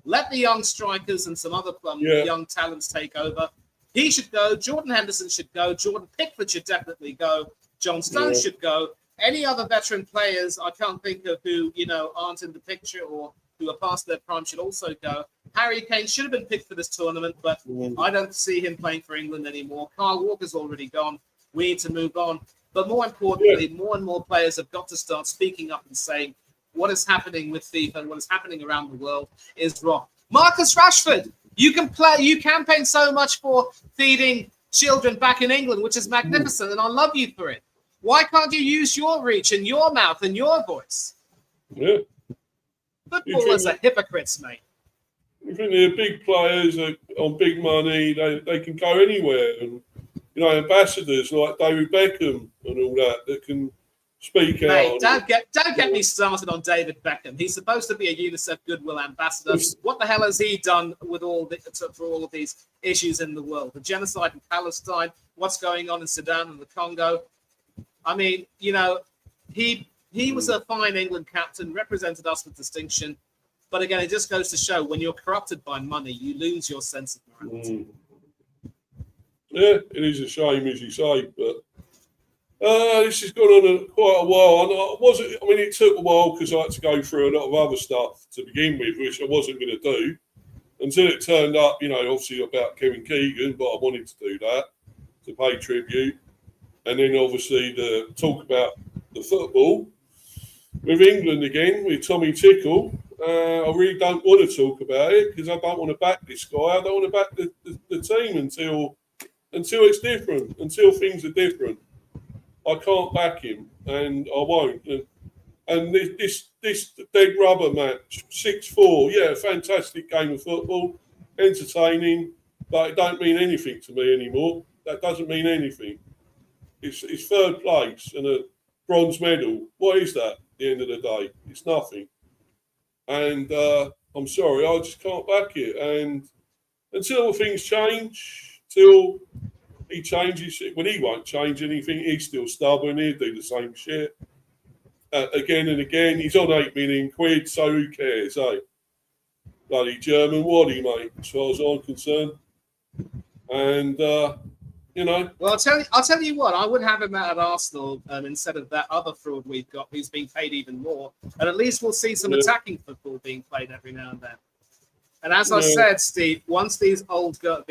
Let the young strikers and some other young talents take over. He should go. Jordan Henderson should go. Jordan Pickford should definitely go. John Stones should go. Any other veteran players I can't think of who, aren't in the picture or who are past their prime should also go. Harry Kane should have been picked for this tournament, but I don't see him playing for England anymore. Kyle Walker's already gone. We need to move on. But more importantly, more and more players have got to start speaking up and saying what is happening with FIFA and what is happening around the world is wrong. Marcus Rashford, you campaign so much for feeding children back in England, which is magnificent, and I love you for it. Why can't you use your reach and your mouth and your voice? Yeah. Footballers are hypocrites, mate. You think they're big players on big money, they can go anywhere. And, ambassadors like David Beckham and all that can speak out. Don't get me started on David Beckham. He's supposed to be a UNICEF Goodwill ambassador. What the hell has he done with for all of these issues in the world? The genocide in Palestine, what's going on in Sudan and the Congo. I mean, he was a fine England captain, represented us with distinction. But again, it just goes to show when you're corrupted by money, you lose your sense of morality. Yeah, it is a shame, as you say, but this has gone on quite a while. And it took a while because I had to go through a lot of other stuff to begin with, which I wasn't going to do until it turned up, obviously about Kevin Keegan, but I wanted to do that to pay tribute. And then obviously the talk about the football with England again, with Tommy Tickle. I really don't want to talk about it because I don't want to back this guy. I don't want to back the team until it's different, until things are different. I can't back him, and I won't. And this dead rubber match, 6-4, yeah, fantastic game of football, entertaining, but it don't mean anything to me anymore. That doesn't mean anything. It's 3rd place and a bronze medal. What is that at the end of the day? It's nothing. And I'm sorry, I just can't back it. And until things change, till he changes, when he won't change anything, he's still stubborn, he'll do the same shit. Again and again, he's on 8 million quid, so who cares, eh? Bloody German waddy, mate, as far as I'm concerned. And, Well, I'll tell you what, I would have him out at Arsenal instead of that other fraud we've got who's being paid even more. And at least we'll see some attacking football being played every now and then. And as I said, Steve, once these older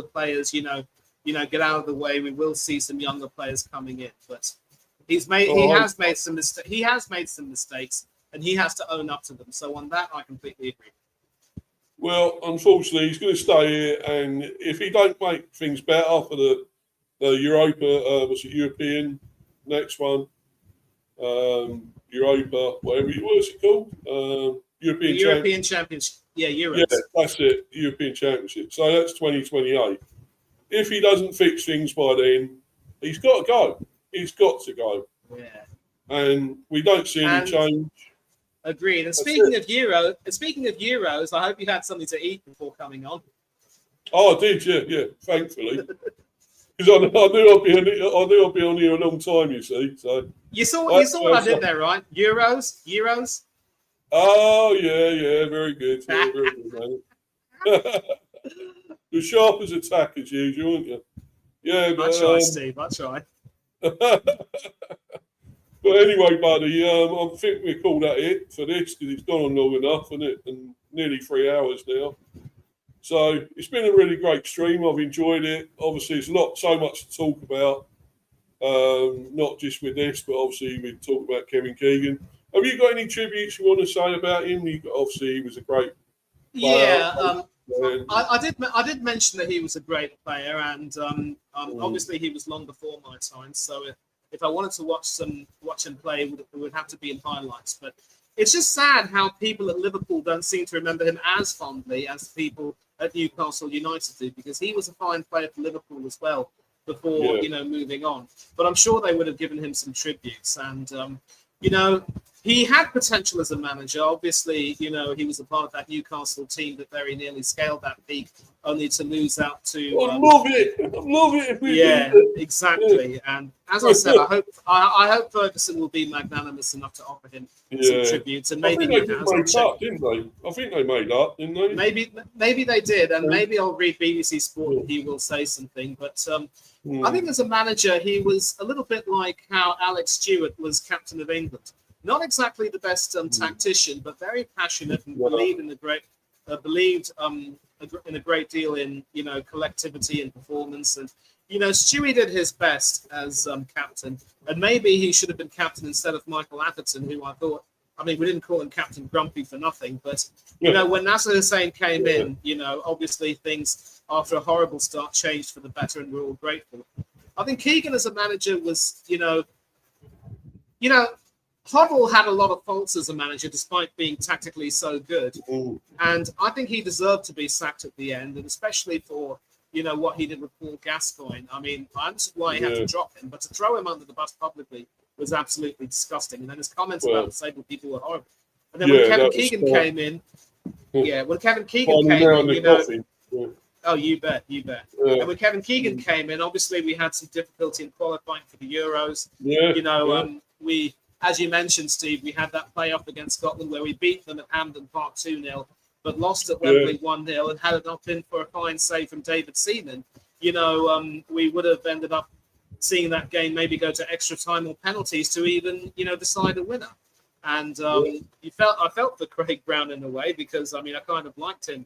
players, get out of the way. We will see some younger players coming in, but he has made some mistakes, and he has to own up to them. So on that, I completely agree. Well, unfortunately, he's going to stay here, and if he don't make things better for the Europa, European next one, Europa, whatever what's it called, European Championship, Euros. Yeah, that's it, European Championship. So that's 2028. If he doesn't fix things by then, he's got to go. He's got to go. Yeah, and we don't see any change. Agreed. And speaking of Euros, I hope you had something to eat before coming on. Oh, I did, yeah, thankfully. Because I knew I'd be on here a long time, you see. So you saw what I did there, right? Euros. Oh yeah, very good. Yeah, very good, man. You're sharp as a tack as usual, aren't you? Yeah, but, I try, Steve. I try. But anyway, buddy, I think we call that it for this because it's gone on long enough, isn't it? And nearly 3 hours now. So it's been a really great stream. I've enjoyed it. Obviously, it's so much to talk about. Not just with this, but obviously we talked about Kevin Keegan. Have you got any tributes you want to say about him? Obviously, he was a great player. Yeah, I did mention that he was a great player, and obviously he was long before my time. So if I wanted to watch him play, it would have to be in highlights. But it's just sad how people at Liverpool don't seem to remember him as fondly as people at Newcastle United do, because he was a fine player for Liverpool as well before moving on. But I'm sure they would have given him some tributes, and he had potential as a manager. Obviously, he was a part of that Newcastle team that very nearly scaled that peak, only to lose out to. I love it. Yeah, exactly. And as I said, I hope Ferguson will be magnanimous enough to offer him some tributes, and maybe they made up, didn't they? I think they made up, didn't they? Maybe they did, and maybe I'll read BBC Sport and he will say something. But I think as a manager, he was a little bit like how Alex Stewart was captain of England. Not exactly the best tactician, but very passionate and believed in a great deal in collectivity and performance. And Stewie did his best as captain, and maybe he should have been captain instead of Michael Atherton, who I thought. I mean, we didn't call him Captain Grumpy for nothing, but when Nasser Hussain came in, obviously things after a horrible start changed for the better, and we're all grateful. I think Keegan as a manager was, Hoddle had a lot of faults as a manager, despite being tactically so good. And I think he deserved to be sacked at the end, and especially for, what he did with Paul Gascoigne. I mean, I understand why he had to drop him, but to throw him under the bus publicly was absolutely disgusting. And then his comments about disabled people were horrible. And then when Kevin Keegan came in, oh, you bet. And when Kevin Keegan came in, obviously we had some difficulty in qualifying for the Euros. We, as you mentioned, Steve, we had that playoff against Scotland where we beat them at Hampden Park 2-0, but lost at Wembley 1-0. And had it not been for a fine save from David Seaman, we would have ended up seeing that game maybe go to extra time or penalties to even, decide a winner. And I felt for Craig Brown in a way, because, I kind of liked him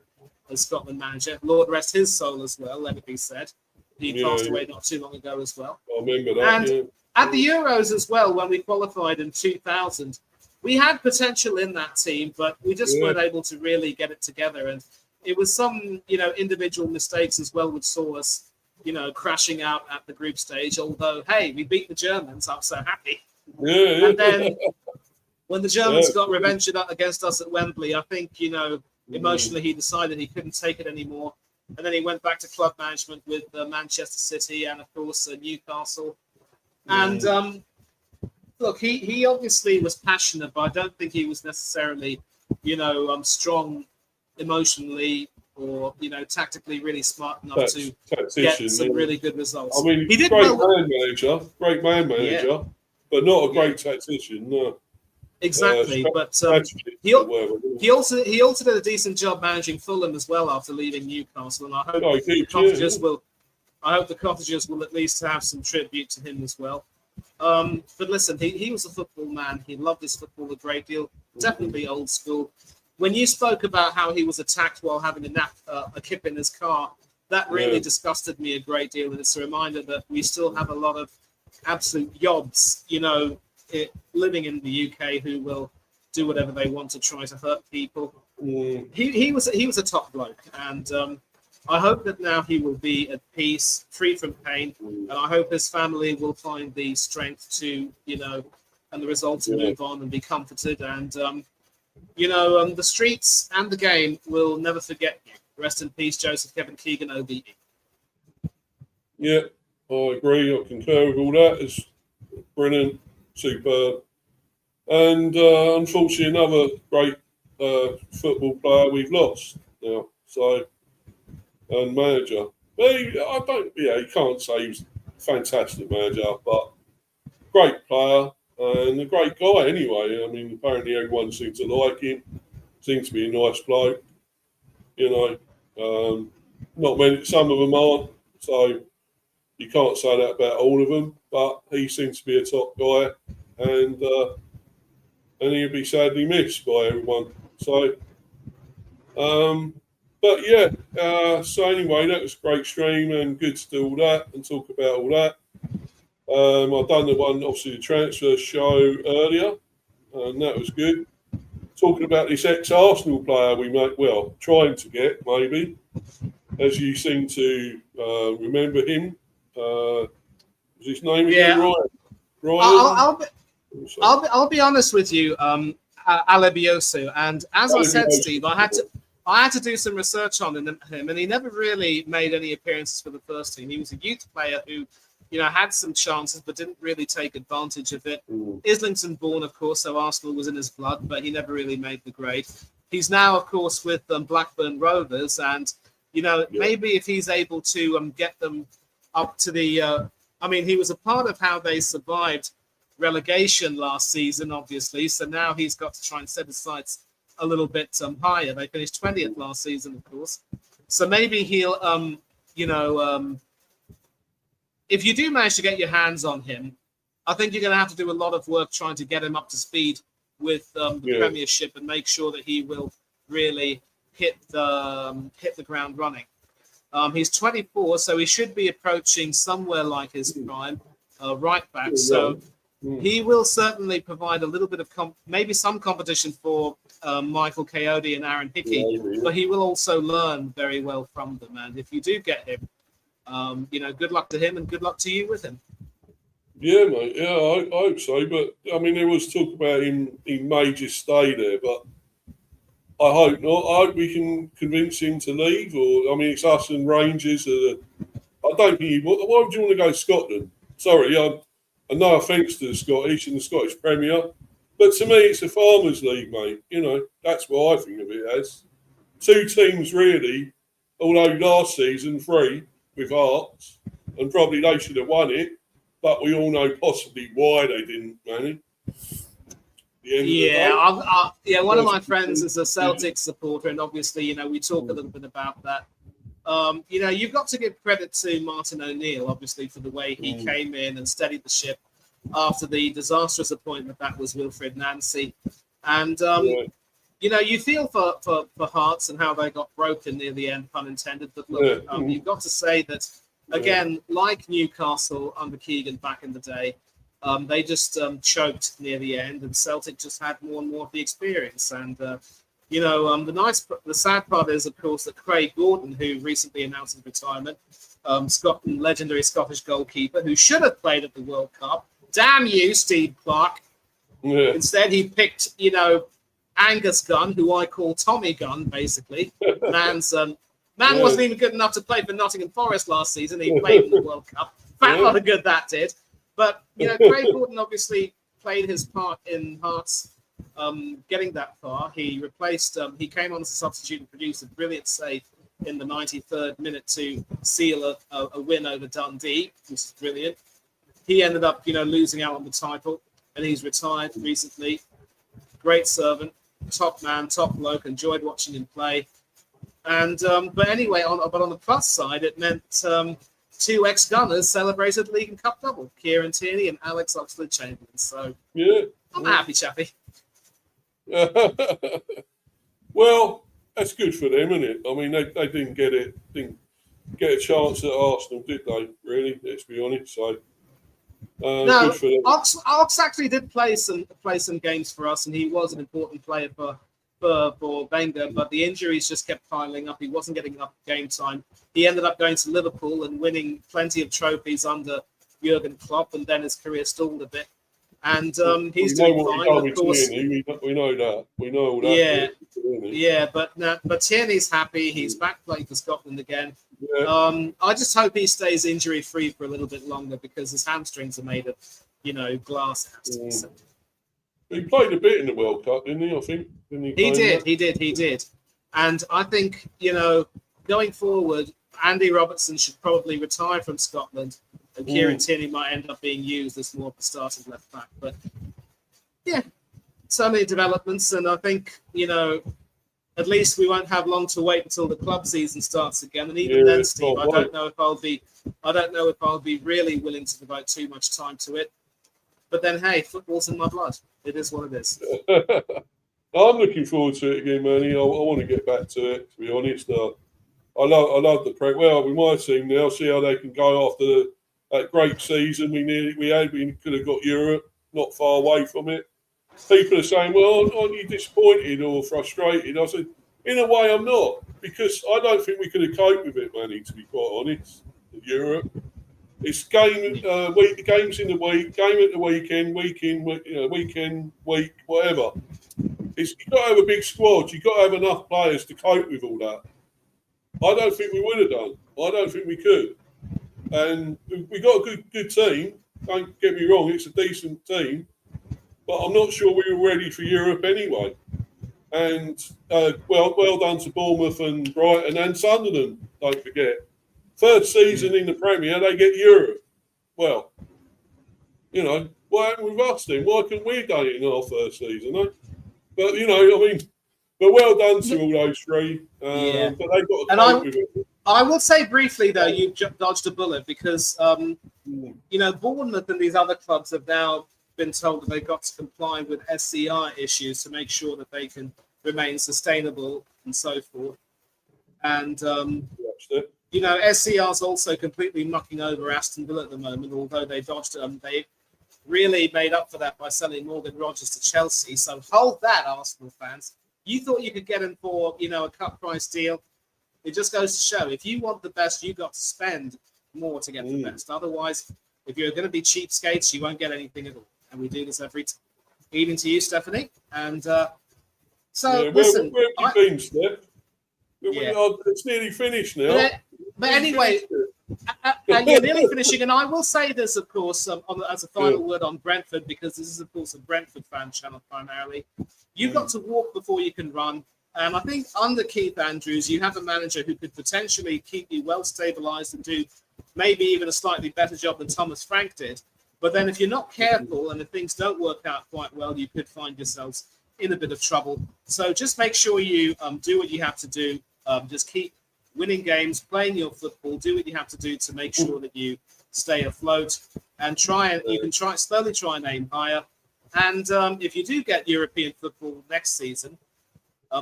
as Scotland manager. Lord rest his soul as well, let it be said. He passed away not too long ago as well. I remember that, and at the Euros as well, when we qualified in 2000, we had potential in that team, but we just weren't able to really get it together. And it was some, individual mistakes as well which saw us, crashing out at the group stage. Although, hey, we beat the Germans. I'm so happy. And then when the Germans got revenge against us at Wembley, I think, emotionally he decided he couldn't take it anymore. And then he went back to club management with Manchester City and, of course, Newcastle. And look, he obviously was passionate, but I don't think he was necessarily, strong emotionally or, tactically really smart enough to get some really good results. I mean, he did great man manager, but not a great tactician, no. Exactly, but he also did a decent job managing Fulham as well after leaving Newcastle, and I hope the Cottagers will at least have some tribute to him as well. But listen, he was a football man. He loved his football a great deal. Definitely old school. When you spoke about how he was attacked while having a kip in his car, that really disgusted me a great deal. And it's a reminder that we still have a lot of absolute yobs, living in the UK who will do whatever they want to try to hurt people. He was a top bloke, and I hope that now he will be at peace, free from pain, and I hope his family will find the strength to, and the resolve to move on and be comforted. And the streets and the game will never forget you. Rest in peace, Joseph Kevin Keegan, OBE. Yeah, I agree. I concur with all that. It's brilliant, superb. And unfortunately, another great football player we've lost now. So, and manager. But you can't say he was a fantastic manager, but great player and a great guy anyway. I mean, apparently everyone seems to like him. Seems to be a nice bloke. Not many, some of them aren't. So you can't say that about all of them, but he seems to be a top guy, and he'll be sadly missed by everyone. So, so anyway, that was a great stream and good to do all that and talk about all that. I've done the transfer show earlier, and that was good. Talking about this ex-Arsenal player we trying to get, maybe, as you seem to remember him. Was his name again? Ryan? I'll be honest with you, Alebiosu, and as I said, Steve, I had to do some research on him, and he never really made any appearances for the first team. He was a youth player who, had some chances but didn't really take advantage of it. Islington born, of course, so Arsenal was in his blood, but he never really made the grade. He's now, of course, with Blackburn Rovers, and maybe if he's able to get them up to the. He was a part of how they survived relegation last season, obviously. So now he's got to try and set his sights a little bit higher. They finished 20th last season, of course. So maybe he'll, if you do manage to get your hands on him, I think you're going to have to do a lot of work trying to get him up to speed with the Premiership and make sure that he will really hit the ground running. He's 24, so he should be approaching somewhere like his prime, right back. So he will certainly provide a little bit of maybe some competition for Michael Coyote and Aaron Hickey, but he will also learn very well from them. And if you do get him, good luck to him and good luck to you with him. Yeah, mate. Yeah, I hope so. But there was talk about him. He may just stay there, but I hope not. I hope we can convince him to leave. Or it's us and Rangers. I don't think why would you want to go to Scotland? Sorry, no offence to the Scottish and the Scottish Premier, but to me it's a farmers' league, mate. That's what I think of it as. Two teams really, although last season 3 with Hearts, and probably they should have won it, but we all know possibly why they didn't, man. One of my friends is a Celtic supporter, and obviously, we talk a little bit about that. You've got to give credit to Martin O'Neill, obviously, for the way he came in and steadied the ship after the disastrous appointment that was Wilfred Nancy. And, you feel for Hearts and how they got broken near the end, pun intended. But look, you've got to say that, again, like Newcastle under Keegan back in the day, they just choked near the end, and Celtic just had more and more of the experience. And the sad part is, of course, that Craig Gordon, who recently announced his retirement, legendary Scottish goalkeeper, who should have played at the World Cup. Damn you, Steve Clark! Yeah. Instead, he picked, Angus Gunn, who I call Tommy Gunn, basically. Man wasn't even good enough to play for Nottingham Forest last season. He played in the World Cup. Fat lot of good that did. But, Craig Gordon obviously played his part in Hearts getting that far. He replaced, he came on as a substitute and produced a brilliant save in the 93rd minute to seal a win over Dundee, which is brilliant. He ended up, losing out on the title, and he's retired recently. Great servant, top man, top bloke, enjoyed watching him play. And, but anyway, on the plus side, it meant 2 ex-Gunners celebrated League and Cup double, Kieran Tierney and Alex Oxlade-Chamberlain. So, I'm a happy chappy. Well, that's good for them, isn't it? They didn't get it. get a chance at Arsenal, did they? Really? Let's be honest. So No, good for them. Ox actually did play some games for us, and he was an important player for Wenger. But the injuries just kept piling up. He wasn't getting enough game time. He ended up going to Liverpool and winning plenty of trophies under Jurgen Klopp, and then his career stalled a bit. And he's doing fine, of course. We know that. We know all that. Yeah, yeah. But Tierney's happy. He's back playing for Scotland again. Yeah. I just hope he stays injury free for a little bit longer because his hamstrings are made of, glass. He played a bit in the World Cup, didn't he? I think. He did. And I think going forward, Andy Robertson should probably retire from Scotland. And Kieran Tierney might end up being used as more of a starting left back. But yeah, so many developments, and I think at least we won't have long to wait until the club season starts again. And even then, Steve, I don't know if I'll be really willing to devote too much time to it. But then, hey, football's in my blood. It is what it is. I'm looking forward to it again, Manny. I want to get back to it. To be honest, I love the Prem. Well, with my team now, see how they can go after that great season we could have got Europe, not far away from it. People are saying, well, aren't you disappointed or frustrated? I said, in a way, I'm not, because I don't think we could have coped with it, Manny, to be quite honest. Europe. It's games in the week, game at the weekend, weekend, week, whatever. You've got to have a big squad. You've got to have enough players to cope with all that. I don't think we would have done. I don't think we could. And we got a good team. Don't get me wrong, it's a decent team. But I'm not sure we were ready for Europe anyway. And well done to Bournemouth and Brighton and Sunderland, don't forget. Third season in the Premier, they get Europe. Well, what happened with us then? Why couldn't we have done it in our first season? Eh? But, but well done to all those three. But they've got to cope with it. I will say briefly, though, you dodged a bullet because, Bournemouth and these other clubs have now been told that they've got to comply with SCI issues to make sure that they can remain sustainable and so forth. And, SCR is also completely mucking over Aston Villa at the moment, although they dodged they really made up for that by selling Morgan Rogers to Chelsea. So hold that, Arsenal fans. You thought you could get him for, a cut price deal. It just goes to show, if you want the best, you've got to spend more to get the best. Otherwise, if you're going to be cheapskates, you won't get anything at all. And we do this every time. Even to you, Stephanie. And listen. Where have you been, Steph? It's nearly finished now. But anyway, and you're nearly finishing. And I will say this, of course, as a final word on Brentford, because this is, of course, a Brentford fan channel primarily. You've got to walk before you can run. And I think under Keith Andrews, you have a manager who could potentially keep you well stabilised and do maybe even a slightly better job than Thomas Frank did. But then if you're not careful and if things don't work out quite well, you could find yourselves in a bit of trouble. So just make sure you do what you have to do. Just keep winning games, playing your football, do what you have to do to make sure that you stay afloat and you can slowly try and aim higher. And if you do get European football next season,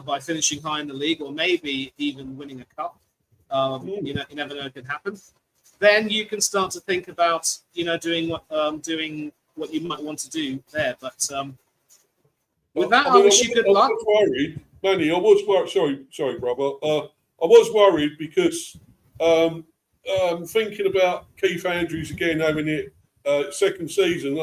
by finishing high in the league or maybe even winning a cup, you never know, it can happen. Then you can start to think about, doing what you might want to do there. But with that, I wish you good luck. I was worried, Manny. I was worried. Sorry, brother. I was worried because thinking about Keith Andrews again having it second season.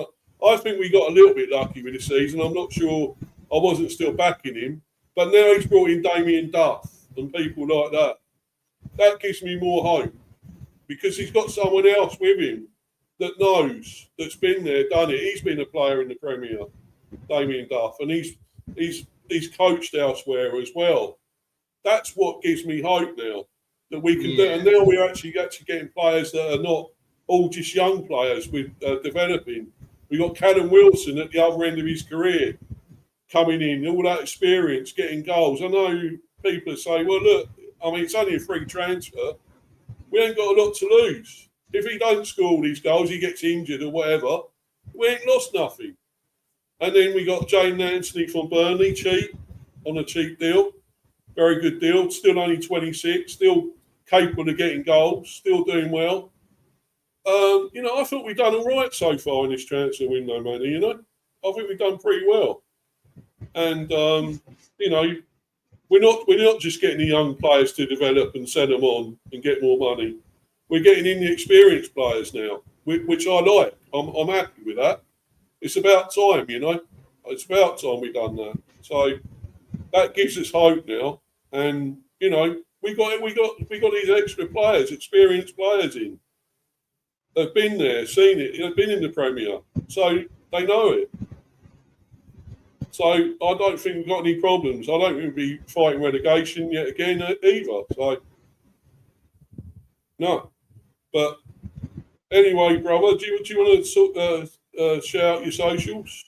I think we got a little bit lucky with the season. I'm not sure. I wasn't still backing him. But now he's brought in Damien Duff and people like that. That gives me more hope because he's got someone else with him that knows, that's been there, done it. He's been a player in the Premier, Damien Duff, and he's coached elsewhere as well. That's what gives me hope now that we can do. And now we're actually getting players that are not all just young players with developing. We've got Callum Wilson at the other end of his career. Coming in, all that experience, getting goals. I know people are saying, well, look, it's only a free transfer. We ain't got a lot to lose. If he don't score all these goals, he gets injured or whatever, we ain't lost nothing. And then we got Jane Anthony from Burnley, cheap, on a cheap deal. Very good deal. Still only 26, still capable of getting goals, still doing well. I thought we've done all right so far in this transfer window, Manny. I think we've done pretty well. And we're not just getting the young players to develop and send them on and get more money. We're getting in the experienced players now, which I like. I'm happy with that. It's about time, It's about time we've done that. So that gives us hope now. And we got these extra players, experienced players in. They've been there, seen it. They've been in the Premier, so they know it. So I don't think we've got any problems. I don't think we'll be fighting relegation yet again either. So no. But anyway, brother, do you want to shout out your socials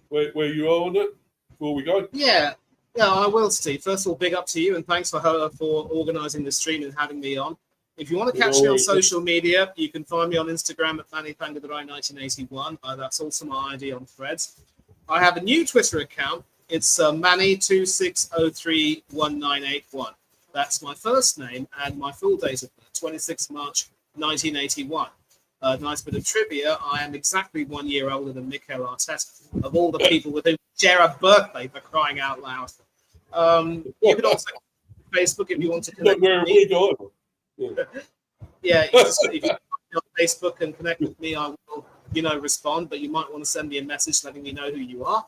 where you are on that before we go? Yeah, I will, Steve. First of all, big up to you, and thanks for organising the stream and having me on. If you want to catch me on social media, you can find me on Instagram at MannyPangadurai1981. That's also my ID on Threads. I have a new Twitter account. It's Manny26031981. That's my first name and my full date of birth, 26 March 1981. Nice bit of trivia. I am exactly 1 year older than Mikel Arteta, of all the people with whom share a birthday, for crying out loud. You can also Facebook if you want to connect with me. Yeah, if you on Facebook and connect with me, I will, respond. But you might want to send me a message letting me know who you are.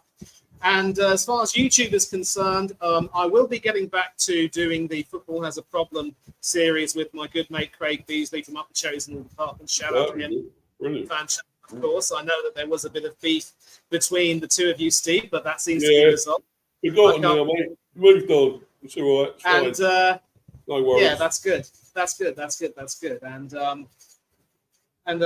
And as far as YouTube is concerned, I will be getting back to doing the Football Has a Problem series with my good mate Craig Beasley from Up the Cherries and all departments. Shout out to him. Brilliant. Fan channel, of course. I know that there was a bit of beef between the two of you, Steve, but that seems to be resolved. We've got on now, mate. Moved on. It's all right. It's no worries. Yeah, that's good. That's good. And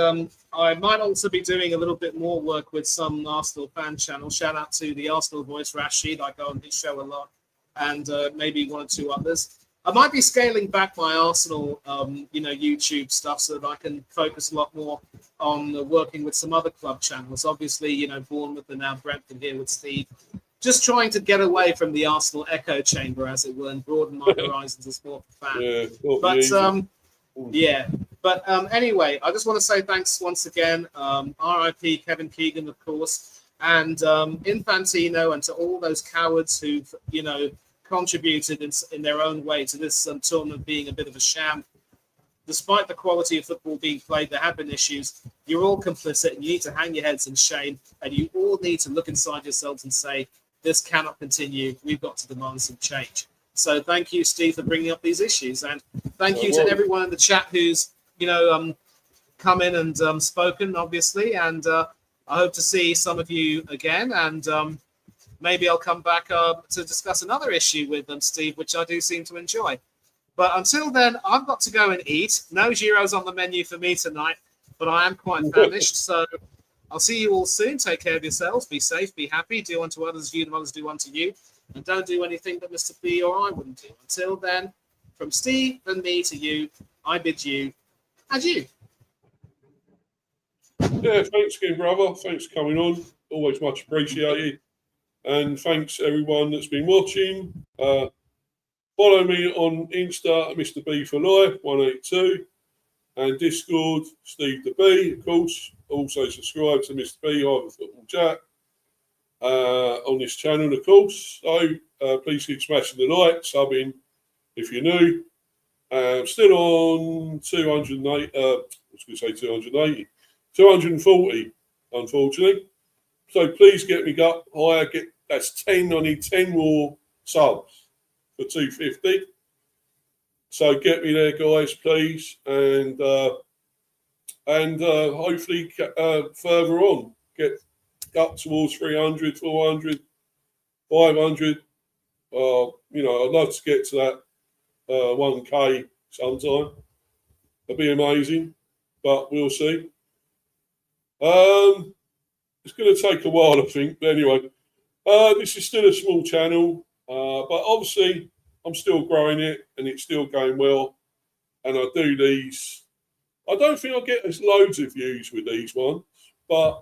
I might also be doing a little bit more work with some Arsenal fan channels. Shout out to the Arsenal voice, Rashid. I go on his show a lot. And maybe one or two others. I might be scaling back my Arsenal, YouTube stuff so that I can focus a lot more on working with some other club channels. Obviously, Bournemouth and now Brentford here with Steve. Just trying to get away from the Arsenal echo chamber, as it were, and broaden my horizons as more fan. But anyway, I just want to say thanks once again. R.I.P. Kevin Keegan, of course, and Infantino, and to all those cowards who've, contributed in their own way to this tournament being a bit of a sham. Despite the quality of football being played, there have been issues. You're all complicit, and you need to hang your heads in shame, and you all need to look inside yourselves and say, this cannot continue. We've got to demand some change. So thank you, Steve, for bringing up these issues. And thank you to everyone in the chat who's, come in and spoken, obviously. And I hope to see some of you again. And maybe I'll come back to discuss another issue with them, Steve, which I do seem to enjoy. But until then, I've got to go and eat. No gyros on the menu for me tonight, but I am quite famished. So I'll see you all soon. Take care of yourselves. Be safe. Be happy. Do unto others as you and others do unto you. And don't do anything that Mr. B or I wouldn't do. Until then, from Steve and me to you, I bid you adieu. Yeah, thanks again, brother. Thanks for coming on. Always much appreciated. And thanks everyone that's been watching. Follow me on Insta, Mr. B for Life 182, and Discord, Steve the B, of course. Also subscribe to Mr. B, Hyper Football Chat, on this channel, of course. So please keep smashing the like, subbing if you're new. Still on 240, unfortunately. So please get me up higher. That's 10. I need 10 more subs for 250. So get me there, guys, please, and hopefully further on get up towards 300, 400, 500. I'd love to get to that 1K sometime. That'd be amazing, but we'll see. It's going to take a while, I think. But anyway, this is still a small channel, but obviously I'm still growing it and it's still going well. And I do these. I don't think I'll get as loads of views with these ones, but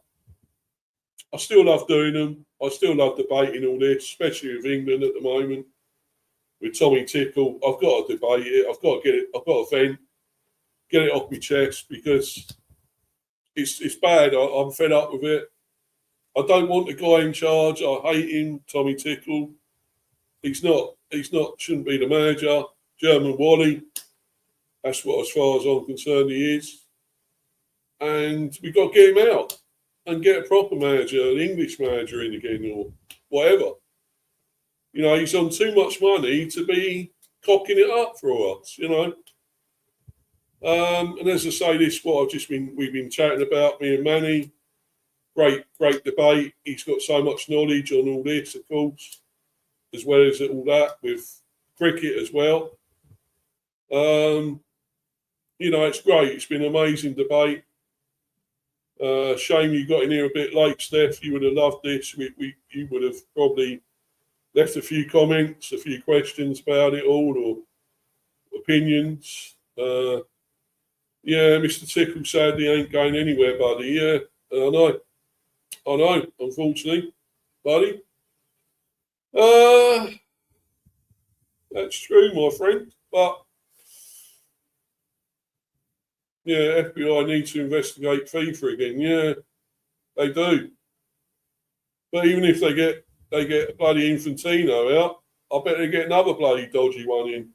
I still love doing them. I still love debating all this, especially with England at the moment. with Tommy Tickle. I've got to debate it. I've got to get it. I've got to vent, get it off my chest because it's bad. I'm fed up with it. I don't want the guy in charge. I hate him, Tommy Tickle. He's not. Shouldn't be the manager. German Wally. That's what, as far as I'm concerned, he is. And we've got to get him out and get a proper manager, an English manager in again or whatever. You know, he's on too much money to be cocking it up for us, you know. And as I say, this is what we've been chatting about, me and Manny. Great debate. He's got so much knowledge on all this, of course, as well as all that with cricket as well. You know, it's great. It's been an amazing debate. Shame you got in here a bit late, Steph. You would have loved this. You would have probably left a few comments, a few questions about it all, or opinions. Yeah, Mr. Tickle sadly ain't going anywhere, buddy. Yeah, I know, unfortunately, buddy. That's true, my friend. But yeah, FBI need to investigate FIFA again. Yeah, they do. But even if they get bloody Infantino out, I bet they get another bloody dodgy one in.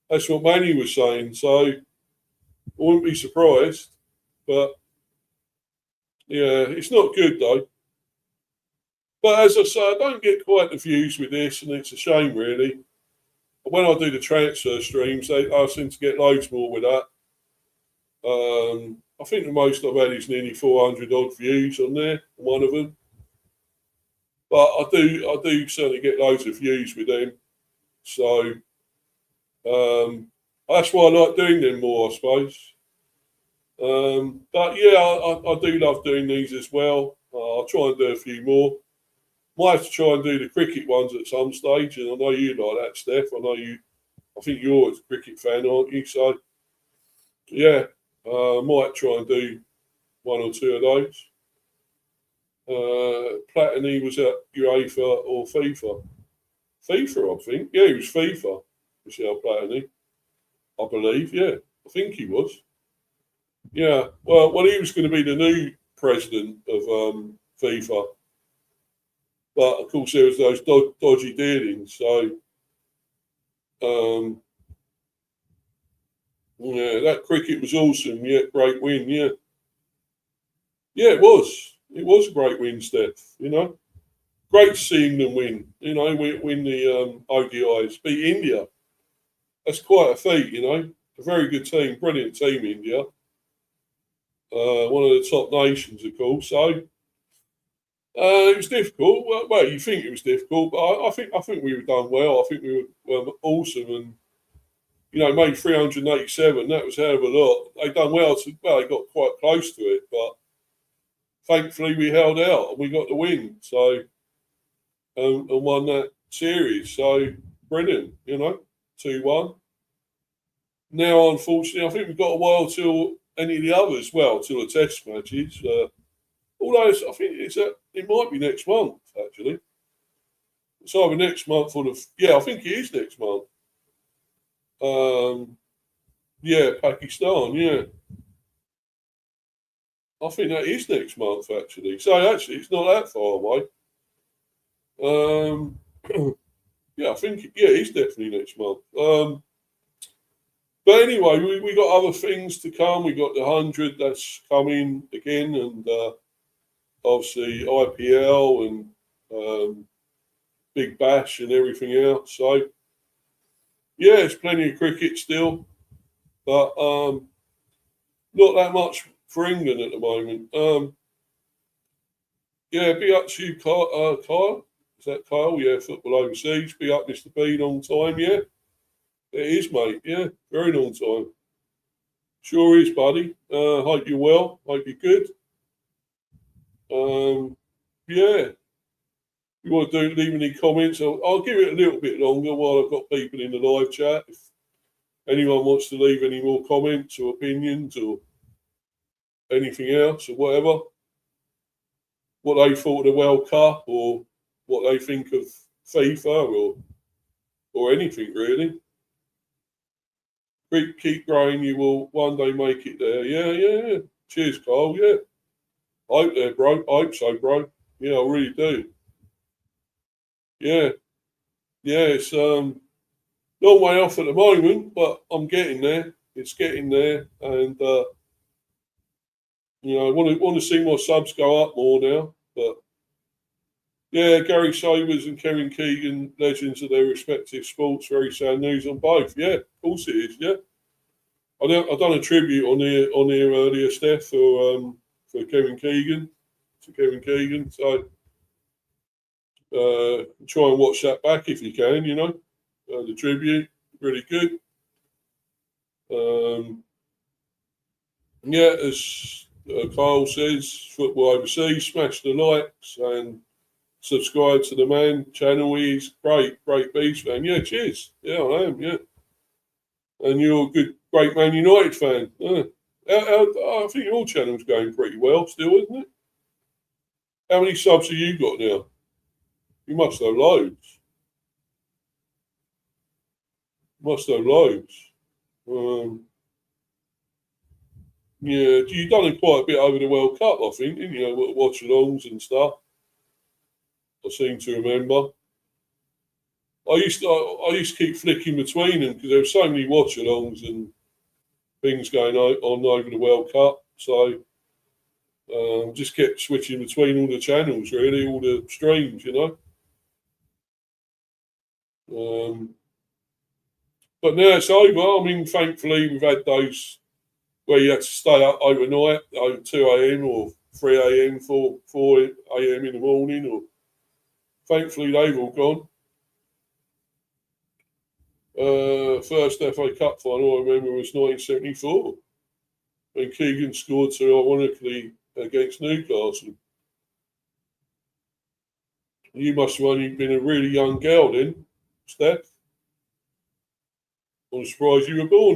That's what Manny was saying. So I wouldn't be surprised. But yeah, it's not good though. But as I say, I don't get quite the views with this, and it's a shame really. But when I do the transfer streams, I seem to get loads more with that. I think the most I've had is nearly 400 odd views on there, one of them. But I do certainly get loads of views with them. So that's why I like doing them more, I suppose. But yeah, I do love doing these as well. I'll try and do a few more. Might have to try and do the cricket ones at some stage, and I know you like that, Steph. I think you're a cricket fan, aren't you? So yeah, might try and do one or two of those. Platini was at UEFA or FIFA. FIFA, I think. Yeah, he was FIFA. Michel Platini, I believe. Yeah, I think he was. Yeah, well, he was going to be the new president of FIFA. But, of course, there was those dodgy dealings. So, yeah, that cricket was awesome. Yeah, great win, yeah. Yeah, it was. It was a great win, Steph, you know. Great seeing them win, you know, win the ODIs, beat India. That's quite a feat, you know. A very good team, brilliant team, India. One of the top nations, of course. So it was difficult. Well, you think it was difficult, but I think we were done well. I think we were awesome, and you know, made 387. That was a hell of a lot. They done well. They got quite close to it, but thankfully we held out and we got the win. So and won that series. So brilliant, you know, 2-1. Now, unfortunately, I think we've got a while till any of the others. Well, till the test matches. Although I think it might be next month actually. It's either next month or I think it is next month. Yeah, Pakistan. Yeah, I think that is next month actually. So actually, it's not that far away. Yeah, I think it is definitely next month. But anyway, we got other things to come. We got the 100 that's coming again, and obviously IPL and Big Bash and everything else. So yeah, there's plenty of cricket still, but not that much for England at the moment. Yeah, big up to you, Kyle. Is that Kyle? Yeah, football overseas. Big up, Mr. B. Long time, yeah. It is, mate. Yeah, very long time. Sure is, buddy. Hope you're well. Hope you're good. Yeah. You want to leave any comments? I'll give it a little bit longer while I've got people in the live chat. If anyone wants to leave any more comments or opinions or anything else or whatever, what they thought of the World Cup or what they think of FIFA or or anything really. Keep growing, you will one day make it there. Yeah. Cheers, Carl. Yeah. I hope there, bro. I hope so, bro. Yeah, I really do. Yeah. It's long way off at the moment, but I'm getting there. It's getting there, and I want to see my subs go up more now. But yeah, Gary Sobers and Kevin Keegan, legends of their respective sports. Very sad news on both. Yeah, of course it is. Yeah, I done a tribute on here earlier, Steph, for Kevin Keegan, So try and watch that back if you can. The tribute, really good. Yeah, as Kyle says, football overseas, smash the likes and subscribe to the man channel. He's great beast fan. Yeah, cheers. Yeah, I am. Yeah, and you're a great Man United fan. I think your channel's going pretty well still, isn't it? How many subs have you got now? You must have loads. Yeah, you've done it quite a bit over the World Cup, I think, didn't you? Watch-alongs and stuff. I seem to remember. I used to keep flicking between them because there were so many watch-alongs and things going on over the World Cup. So just kept switching between all the channels, really, all the streams, But now it's over. I mean, thankfully, we've had those where you had to stay up overnight, 2 a.m. or 3 a.m., 4 a.m. in the morning. Or thankfully, they've all gone. First FA Cup final I remember was 1974 when Keegan scored so ironically against Newcastle. You must have only been a really young girl then, Steph. I'm surprised you were born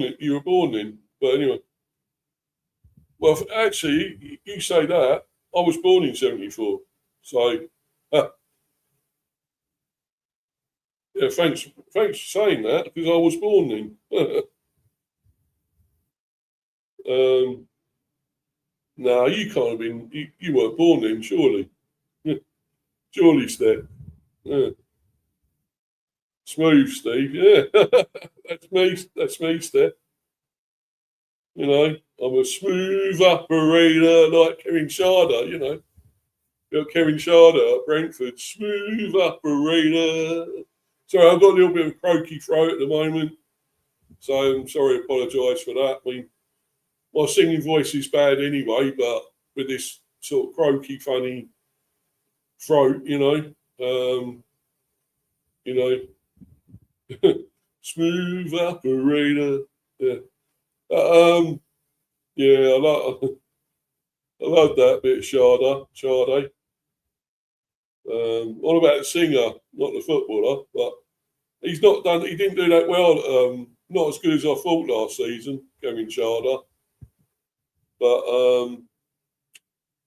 then. But anyway. Well, actually, you say that. I was born in 74. So, yeah, thanks for saying that, because I was born then. No, you can't have been. You weren't born then, surely. Surely, Steph. Yeah. Smooth, Steve. Yeah, that's me. That's me, Steph. I'm a smooth operator like Kevin Sharder. Got Kevin Sharder at Brentford, smooth operator. Sorry, I've got a little bit of a croaky throat at the moment, so I'm sorry. Apologise for that. I mean, my singing voice is bad anyway, but with this sort of croaky, funny throat, smooth operator. Yeah. Yeah, I love that bit of Sade. All about the singer, not the footballer, but he didn't do that well, not as good as I thought last season, Kevin Sade. But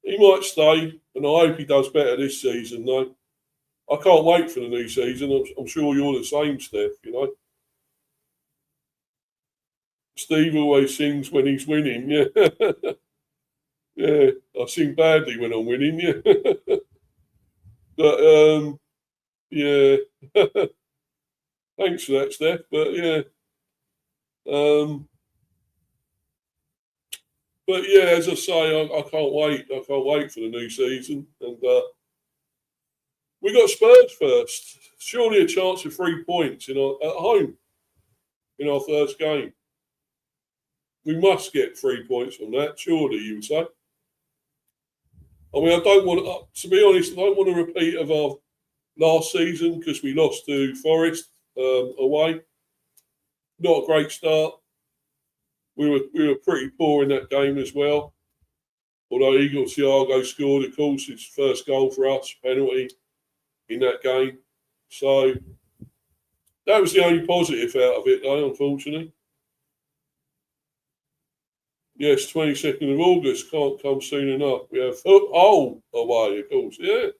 he might stay, and I hope he does better this season, though. I can't wait for the new season. I'm sure you're the same, Steph, Steve always sings when he's winning, yeah. Yeah, I sing badly when I'm winning, yeah. But, yeah. Thanks for that, Steph. But, yeah. But, yeah, as I say, I can't wait. I can't wait for the new season. And we got Spurs first. Surely a chance of 3 points at home in our first game. We must get 3 points from that, surely, you would say. I mean, I don't want to be honest, I don't want a repeat of our last season because we lost to Forest away. Not a great start. We were pretty poor in that game as well. Although Igor Thiago scored, of course, his first goal for us, penalty in that game. So that was the only positive out of it, though, unfortunately. Yes, 22nd of August can't come soon enough. We have Hull away, of course. Yeah.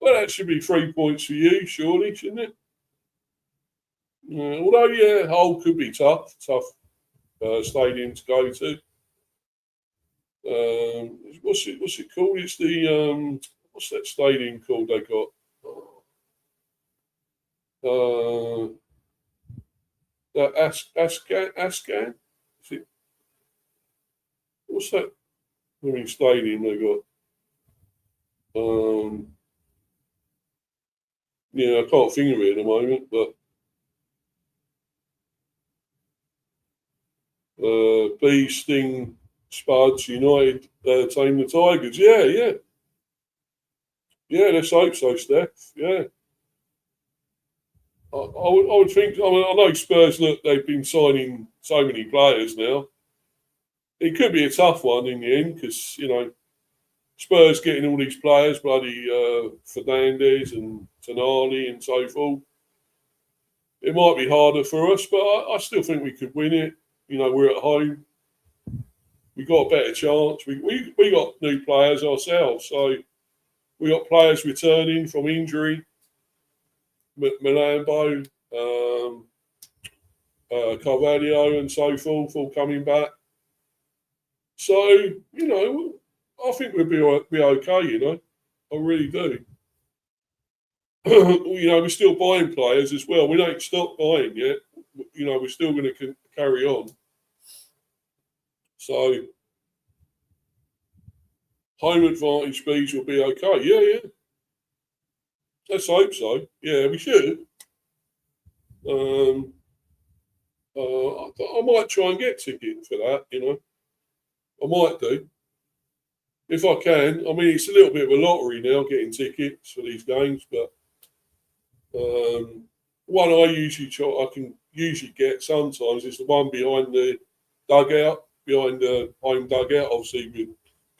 Well, that should be 3 points for you, surely, shouldn't it? Although, yeah, Hull could be tough stadium to go to. What's it called? It's the what's that stadium called? They got Ascan. Is it, what's that? Stadium they got. Yeah, I can't think of it at the moment, but Bee Sting Spuds United tame the Tigers. Yeah. Let's hope so, Steph. Yeah. I would think. I mean, I know Spurs. Look, they've been signing so many players now. It could be a tough one in the end because Spurs getting all these players, bloody Fernandez and Tonali and so forth. It might be harder for us, but I still think we could win it. We're at home. We got a better chance. We got new players ourselves, so we got players returning from injury. Malambo, Carvalho, and so forth, all coming back. So I think we'll be okay. I really do. We're still buying players as well. We don't stop buying yet. We're still going to carry on. So home advantage speeds will be okay. Yeah. Let's hope so. Yeah, we should. I might try and get tickets for that. I might do if I can. I mean, it's a little bit of a lottery now getting tickets for these games, but one I can usually get sometimes is the one behind the dugout, behind the home dugout, obviously with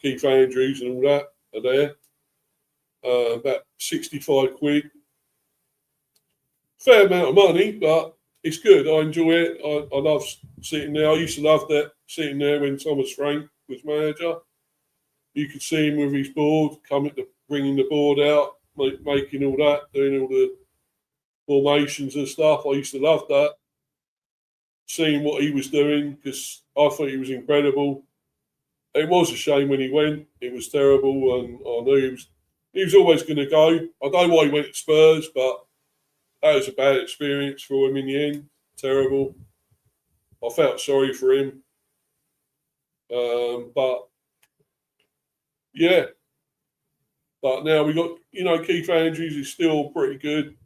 Keith Andrews and all that are there. About 65 quid. Fair amount of money, but it's good. I enjoy it. I love sitting there. I used to love that sitting there when Thomas Frank was manager. You could see him with his board, bringing the board out, making all that, doing all the formations and stuff. I used to love that. Seeing what he was doing because I thought he was incredible. It was a shame when he went. It was terrible, and I knew he was always going to go. I don't know why he went to Spurs, but that was a bad experience for him in the end. Terrible. I felt sorry for him. But yeah. But now we got, Keith Andrews is still pretty good.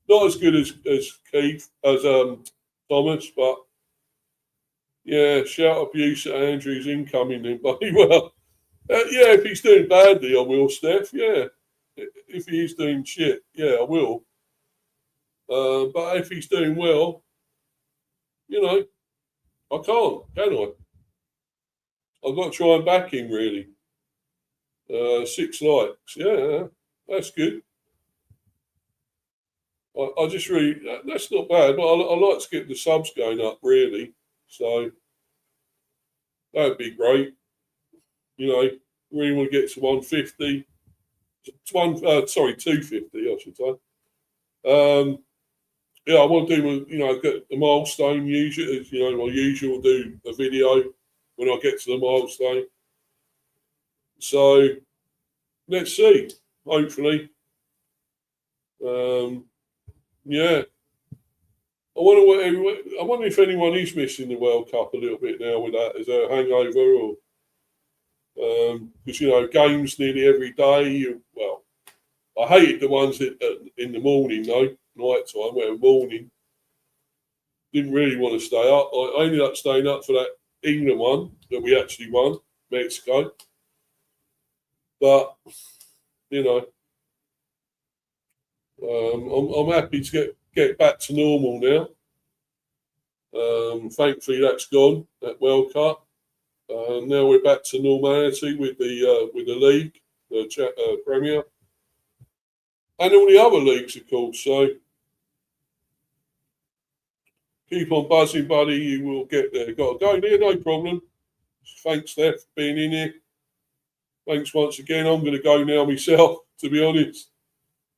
Not as good as Keith, as Thomas, but yeah, shout abuse at Andrews incoming then, buddy. Well, yeah, if he's doing badly, I will, Steph. Yeah. If he's doing shit, yeah, I will. But if he's doing well, I can't, can I? I've got to try and back him, really. 6 likes. Yeah, that's good. I just really, that's not bad, but I like to get the subs going up, really. So that would be great. Really want to get to 150. 250, I should say. Yeah, I want to do, get the milestone usually. My usual do a video when I get to the milestone. So let's see. Hopefully, yeah. I wonder if anyone is missing the World Cup a little bit now with that. Is there a hangover or? Because games nearly every day. Well, I hated the ones in the morning though, night time, where morning. Didn't really want to stay up. I ended up staying up for that England one that we actually won, Mexico. But I'm happy to get back to normal now. Thankfully, that's gone. That World Cup. Now we're back to normality with the league, the Premier, and all the other leagues, of course. So keep on buzzing, buddy. You will get there. Got to go there, no problem. Thanks, Steph, for being in here. Thanks once again. I'm going to go now myself, to be honest.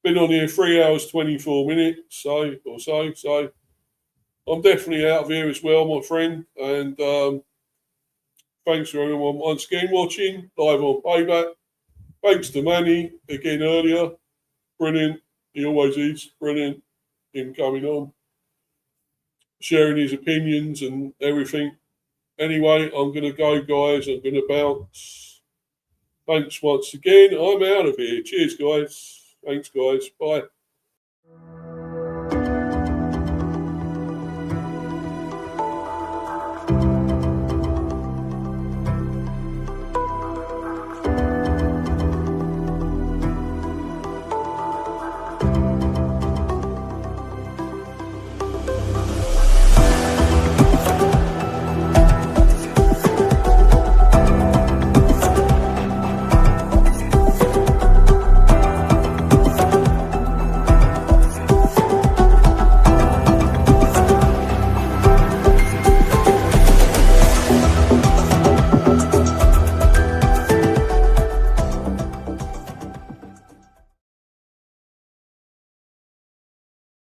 Been on here 3 hours, 24 minutes, so. I'm definitely out of here as well, my friend. And thanks for everyone once again watching live on Payback. Thanks to Manny again earlier. Brilliant. He always is brilliant in coming on, sharing his opinions and everything. Anyway, I'm going to go, guys. I'm going to bounce. Thanks once again. I'm out of here. Cheers, guys. Thanks, guys. Bye.